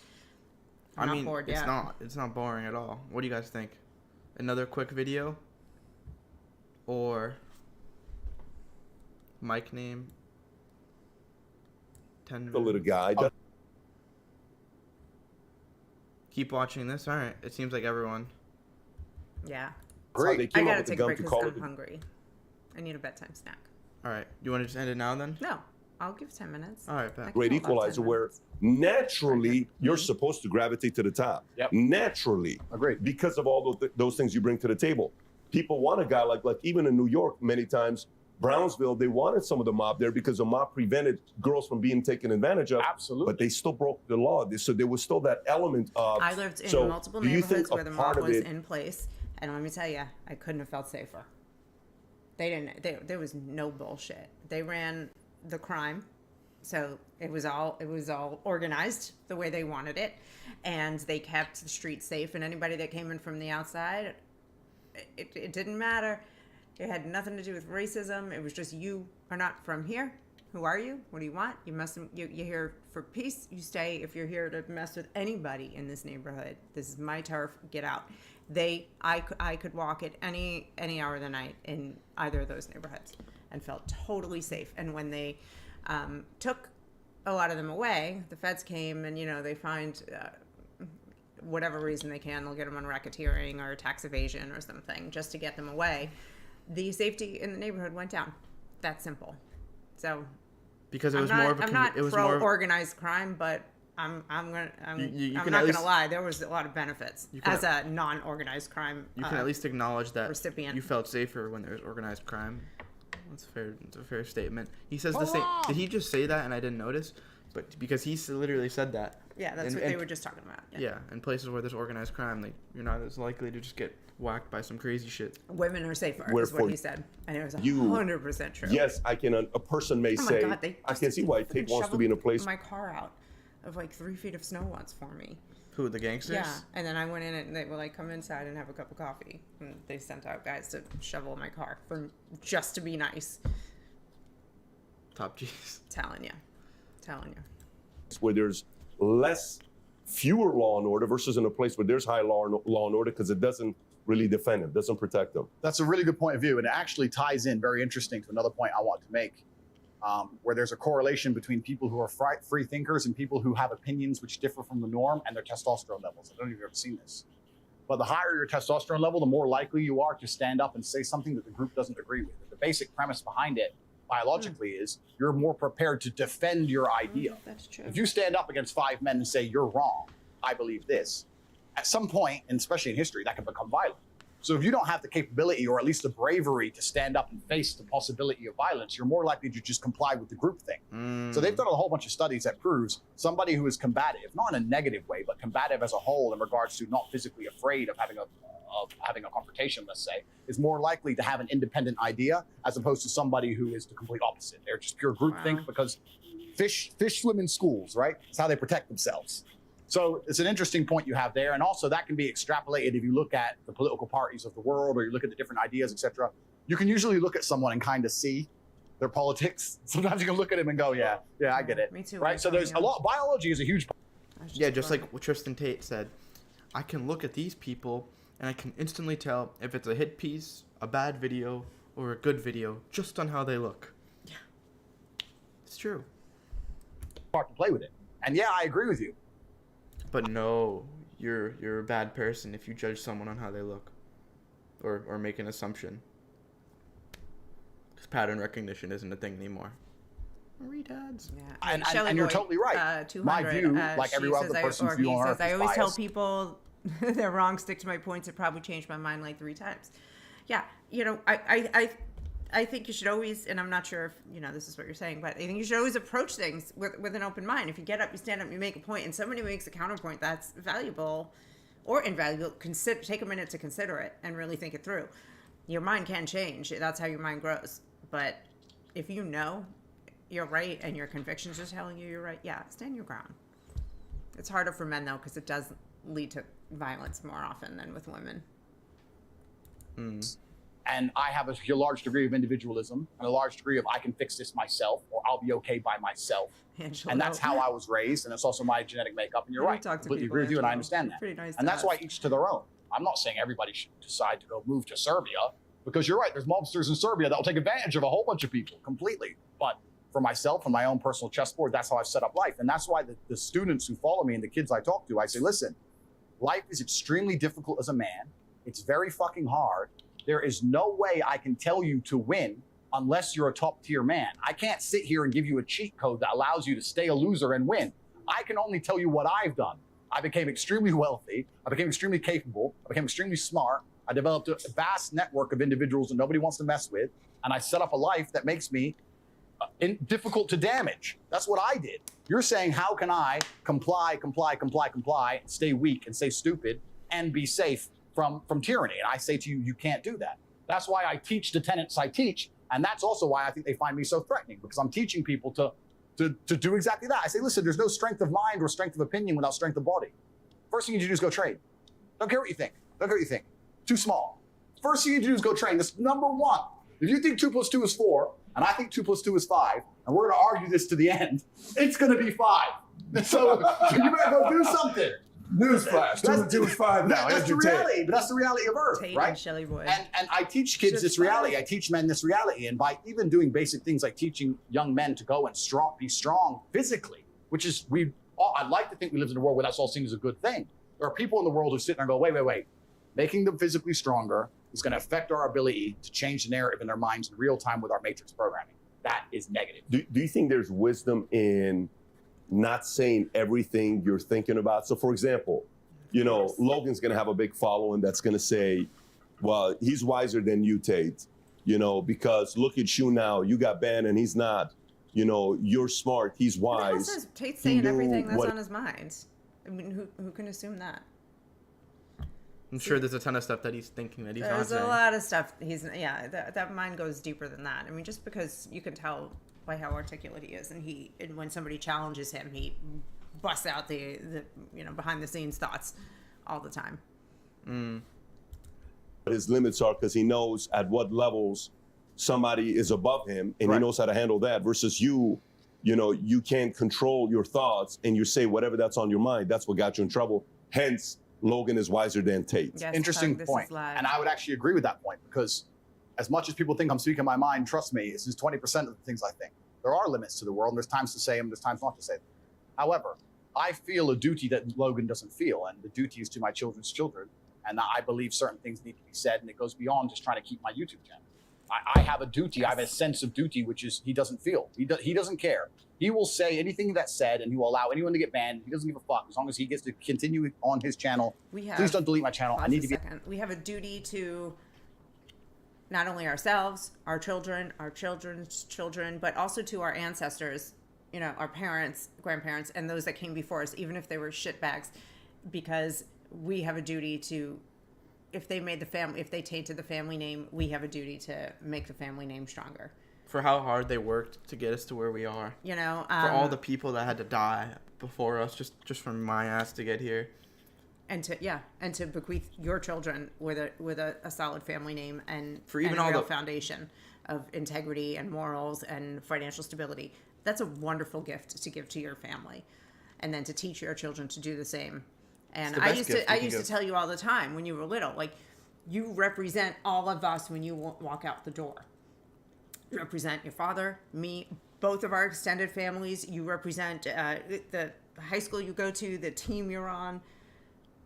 I'm not bored yet. It's not boring at all. What do you guys think? Another quick video? Or mic name? 10 minutes. The little guy. Keep watching this? All right. It seems like everyone. Yeah. Great. I gotta take a break because I'm hungry. I need a bedtime snack. All right. You want to just end it now then? No. I'll give 10 minutes. All right, Great equalizer where naturally you're supposed to gravitate to the top. Yep. Naturally. Agreed. Because of all those things you bring to the table. People want a guy like even in New York, many times, Brownsville, they wanted some of the mob there because the mob prevented girls from being taken advantage of. Absolutely. But they still broke the law. So there was still that element of. I lived in multiple neighborhoods where the mob was in place. And let me tell you, I couldn't have felt safer. There was no bullshit. They ran the crime. So it was all organized the way they wanted it. And they kept the streets safe. And anybody that came in from the outside, it didn't matter. It had nothing to do with racism. It was just, you are not from here. Who are you? What do you want? You're here for peace. You stay. If you're here to mess with anybody in this neighborhood, this is my turf. Get out. I could walk at any hour of the night in either of those neighborhoods and felt totally safe. And when they took a lot of them away, the feds came and, they find whatever reason they can. They'll get them on racketeering or tax evasion or something just to get them away. The safety in the neighborhood went down. That simple. So because it was more of a I'm not pro organized crime, but I'm not gonna lie. There was a lot of benefits as a non-organized crime. You can at least acknowledge that recipient. You felt safer when there was organized crime. That's fair. It's a fair statement. He says the same. Did he just say that and I didn't notice? But because he literally said that. Yeah, that's what they were just talking about. Yeah, in places where there's organized crime, like you're not as likely to just get whacked by some crazy shit. Women are safer, is what he said, and it was 100% true. Yes, I can. A person may say, God, I can see why Tate wants to be in a place. My car out of like 3 feet of snow once for me. Who, the gangsters? Yeah, and then I went in and they were like, come inside and have a cup of coffee, and they sent out guys to shovel my car just to be nice. Top G's. Telling you. Where there's fewer law and order versus in a place where there's high law and order, because it doesn't really defend them, doesn't protect them. That's a really good point of view, and it actually ties in very interesting to another point I want to make, where there's a correlation between people who are free thinkers and people who have opinions which differ from the norm and their testosterone levels. I don't know if you've ever seen this. But the higher your testosterone level, the more likely you are to stand up and say something that the group doesn't agree with. The basic premise behind it biologically is you're more prepared to defend your idea. That's true. If you stand up against 5 men and say, you're wrong, I believe this, at some point, and especially in history, that can become violent. So if you don't have the capability or at least the bravery to stand up and face the possibility of violence, you're more likely to just comply with the group thing. So they've done a whole bunch of studies that proves somebody who is combative, not in a negative way, but combative as a whole in regards to not physically afraid of having a confrontation, let's say, is more likely to have an independent idea as opposed to somebody who is the complete opposite. They're just pure groupthink because fish swim in schools, right? It's how they protect themselves. So it's an interesting point you have there. And also that can be extrapolated if you look at the political parties of the world or you look at the different ideas, etc. You can usually look at someone and kind of see their politics. Sometimes you can look at them and go, yeah, I get it. Me too. Right? So there's a lot. Biology is a huge part. Yeah, just like what Tristan Tate said. I can look at these people and I can instantly tell if it's a hit piece, a bad video, or a good video just on how they look. Yeah. It's true. Hard to play with it. And yeah, I agree with you. But no, you're a bad person if you judge someone on how they look. Or make an assumption. Because pattern recognition isn't a thing anymore. Retards. Yeah. And you're totally right. 200, my view, like every other person's view on Earth, I is always tell biased. people they're wrong, stick to my points. It probably changed my mind like 3 times. Yeah, I think you should always, and I'm not sure if, this is what you're saying, but I think you should always approach things with an open mind. If you get up, you stand up, you make a point, and somebody makes a counterpoint that's valuable or invaluable, take a minute to consider it and really think it through. Your mind can change. That's how your mind grows. But if you know you're right and your convictions are telling you you're right, yeah, stand your ground. It's harder for men, though, because it does lead to violence more often than with women. And I have a large degree of individualism and a large degree of I can fix this myself or I'll be okay by myself. And that's how I was raised, and it's also my genetic makeup. And you're right, I completely agree with you, and I understand that. Pretty nice and that's why each to their own. I'm not saying everybody should decide to go move to Serbia, because you're right, there's mobsters in Serbia that will take advantage of a whole bunch of people completely. But for myself and my own personal chessboard, that's how I've set up life. And that's why the students who follow me and the kids I talk to, I say, listen, life is extremely difficult as a man. It's very fucking hard. There is no way I can tell you to win unless you're a top tier man. I can't sit here and give you a cheat code that allows you to stay a loser and win. I can only tell you what I've done. I became extremely wealthy. I became extremely capable. I became extremely smart. I developed a vast network of individuals that nobody wants to mess with. And I set up a life that makes me difficult to damage. That's what I did. You're saying, how can I comply, stay weak and stay stupid and be safe from tyranny? And I say to you, you can't do that. That's why I teach the tenets I teach. And that's also why I think they find me so threatening, because I'm teaching people to do exactly that. I say, listen, there's no strength of mind or strength of opinion without strength of body. First thing you need to do is go train. Don't care what you think. Don't care what you think. Too small. First thing you need to do is go train. This is number one. If you think 2 + 2 is 4, and I think 2 + 2 is 5, and we're going to argue this to the end, it's going to be 5. So you better go do something. Newsflash, 2 + 2 is 5 now. That's the reality, but that's the reality of Earth, Tate right? and Shelly Boy. And I teach kids this reality. I teach men this reality. And by even doing basic things like teaching young men to go and be strong physically, which is, I'd like to think we live in a world where that's all seen as a good thing. There are people in the world who sit there and go, wait. Making them physically stronger is going to affect our ability to change the narrative in their minds in real time with our matrix programming. That is negative. Do you think there's wisdom in not saying everything you're thinking about? So, for example, Logan's going to have a big following that's going to say, well, he's wiser than you, Tate, because look at you now. You got banned and he's not. You're smart. He's wise. Tate's saying everything that's on his mind. I mean, who can assume that? I'm sure there's a ton of stuff that he's thinking that he's not saying. There's a lot of stuff that mind goes deeper than that. I mean, just because you can tell by how articulate he is, and when somebody challenges him, he busts out the behind the scenes thoughts all the time. But his limits are because he knows at what levels somebody is above him, and he knows how to handle that. Versus you can't control your thoughts, and you say whatever that's on your mind. That's what got you in trouble. Hence, Logan is wiser than Tate. Yes, interesting point. And I would actually agree with that point, because as much as people think I'm speaking my mind, trust me, this is 20% of the things I think. There are limits to the world, and there's times to say them, there's times not to say them. However, I feel a duty that Logan doesn't feel, and the duty is to my children's children. And I believe certain things need to be said, and it goes beyond just trying to keep my YouTube channel. I have a duty, I have a sense of duty, which is he doesn't feel. He doesn't care. He will say anything that's said, and he will allow anyone to get banned. He doesn't give a fuck as long as he gets to continue on his channel. Please don't delete my channel. I need to be. We have a duty to not only ourselves, our children, our children's children, but also to our ancestors, our parents, grandparents, and those that came before us, even if they were shitbags, because we have a duty to, if they tainted the family name, we have a duty to make the family name stronger. For how hard they worked to get us to where we are. For all the people that had to die before us, just from my ass to get here. And to bequeath your children with a solid family name and for even all the foundation of integrity and morals and financial stability. That's a wonderful gift to give to your family. and then to teach your children to do the same. And I used to tell you all the time when you were little, like, you represent all of us when you walk out the door. You represent your father, me, both of our extended families. You represent the high school you go to, the team you're on.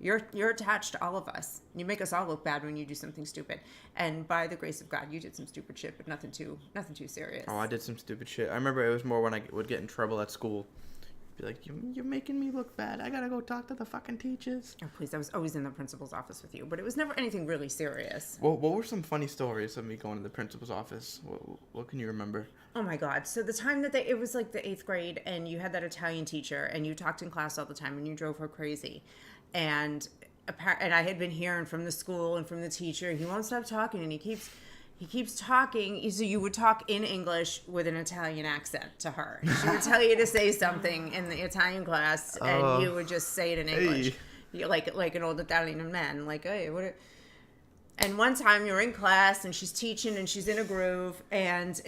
You're attached to all of us. You make us all look bad when you do something stupid. And by the grace of God, you did some stupid shit, but nothing too serious. Oh, I did some stupid shit. I remember it was more when I would get in trouble at school. Be like, you're making me look bad. I gotta go talk to the fucking teachers. Oh, please. I was always in the principal's office with you, but it was never anything really serious. What were some funny stories of me going to the principal's office? What can you remember? Oh my God. So the time that it was like the 8th grade and you had that Italian teacher and you talked in class all the time and you drove her crazy. And I had been hearing from the school and from the teacher, he won't stop talking, and he keeps talking. So you would talk in English with an Italian accent to her. She would tell you to say something in the Italian class, and you would just say it in English, like an old Italian man. Like, hey, what? And one time you were in class, and she's teaching, and she's in a groove, and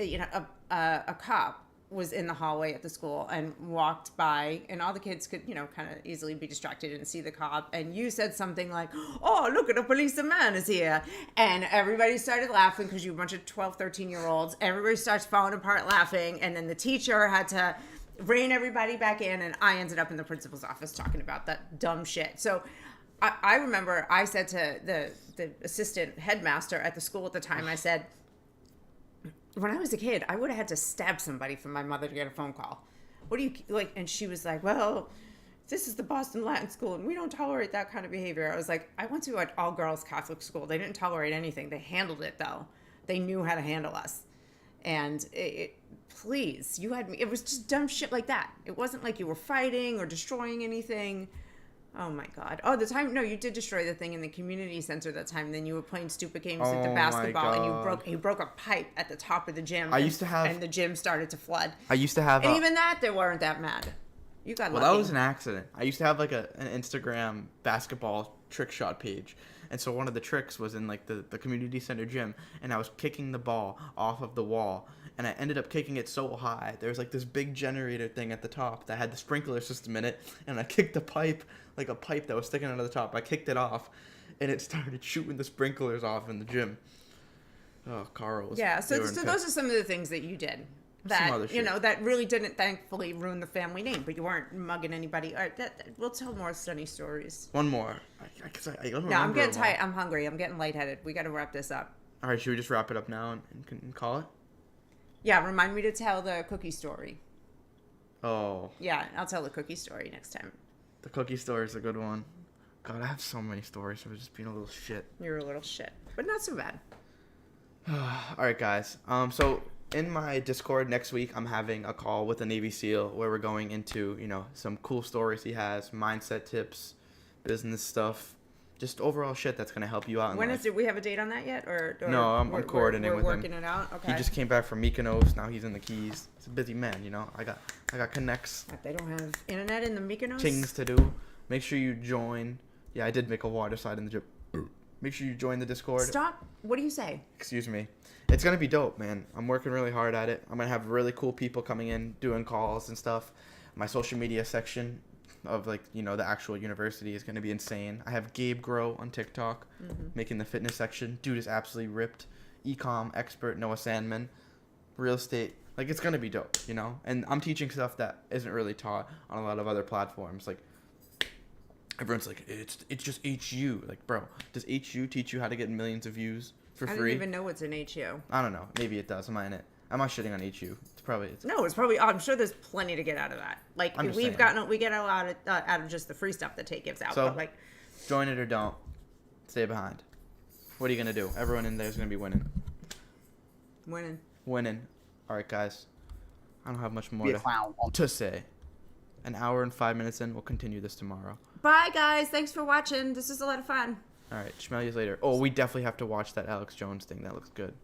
a cop was in the hallway at the school and walked by, and all the kids could, kind of easily be distracted and see the cop. And you said something like, "Oh, look at a policeman is here." And everybody started laughing because you were a bunch of 12, 13-year-olds. Everybody starts falling apart laughing. And then the teacher had to rein everybody back in. And I ended up in the principal's office talking about that dumb shit. So I remember I said to the assistant headmaster at the school at the time, I said, when I was a kid, I would have had to stab somebody for my mother to get a phone call. What do you like? And she was like, well, this is the Boston Latin School, and we don't tolerate that kind of behavior. I was like, I went to an all-girls Catholic school. They didn't tolerate anything. They handled it, though. They knew how to handle us. And please, you had me. It was just dumb shit like that. It wasn't like you were fighting or destroying anything. Oh my God. Oh, you did destroy the thing in the community center that time. Then you were playing stupid games with the basketball, and you broke a pipe at the top of the gym. And the gym started to flood. I used to have. And even that, they weren't that mad. You got lucky. Well, that was an accident. I used to have like an Instagram basketball trick shot page. And so one of the tricks was in like the community center gym, and I was kicking the ball off of the wall, and I ended up kicking it so high. There was like this big generator thing at the top that had the sprinkler system in it, and I kicked the pipe, like a pipe that was sticking out of the top. I kicked it off, and it started shooting the sprinklers off in the gym. Oh, Carl was... Yeah, so those are some of the things that you did. That, that really didn't thankfully ruin the family name, but you weren't mugging anybody. All right, we'll tell more funny stories. One more. I'm getting tight. I'm hungry. I'm getting lightheaded. We got to wrap this up. All right, should we just wrap it up now and call it? Yeah, remind me to tell the cookie story. Oh. Yeah, I'll tell the cookie story next time. The cookie story is a good one. God, I have so many stories. I was just being a little shit. You're a little shit, but not so bad. All right, guys. So... in my Discord next week, I'm having a call with a Navy SEAL where we're going into, some cool stories he has, mindset tips, business stuff, just overall shit that's going to help you out in life. Do we have a date on that yet? Or no, I'm coordinating with him. We're working it out? Okay. He just came back from Mykonos. Now he's in the Keys. He's a busy man, I got connects. They don't have internet in the Mykonos? Things to do. Make sure you join. Yeah, I did make a water slide in the gym. Make sure you join the Discord. Stop. What do you say? Excuse me. It's going to be dope, man. I'm working really hard at it. I'm going to have really cool people coming in, doing calls and stuff. My social media section of, the actual university is going to be insane. I have Gabe Grow on TikTok, making the fitness section. Dude is absolutely ripped. Ecom expert, Noah Sandman. Real estate. It's going to be dope, And I'm teaching stuff that isn't really taught on a lot of other platforms. Everyone's like, it's just HU. Bro, does HU teach you how to get millions of views for free? I don't even know what's in HU. I don't know. Maybe it does. Am I in it? I'm not shitting on HU. No, it's probably. I'm sure there's plenty to get out of that. We get a lot out of just the free stuff that Tate gives out. So, join it or don't. Stay behind. What are you gonna do? Everyone in there is gonna be winning. Winning. All right, guys. I don't have much more to say. An hour and 5 minutes in. We'll continue this tomorrow. Bye, guys. Thanks for watching. This was a lot of fun. All right. Smell you later. Oh, we definitely have to watch that Alex Jones thing. That looks good.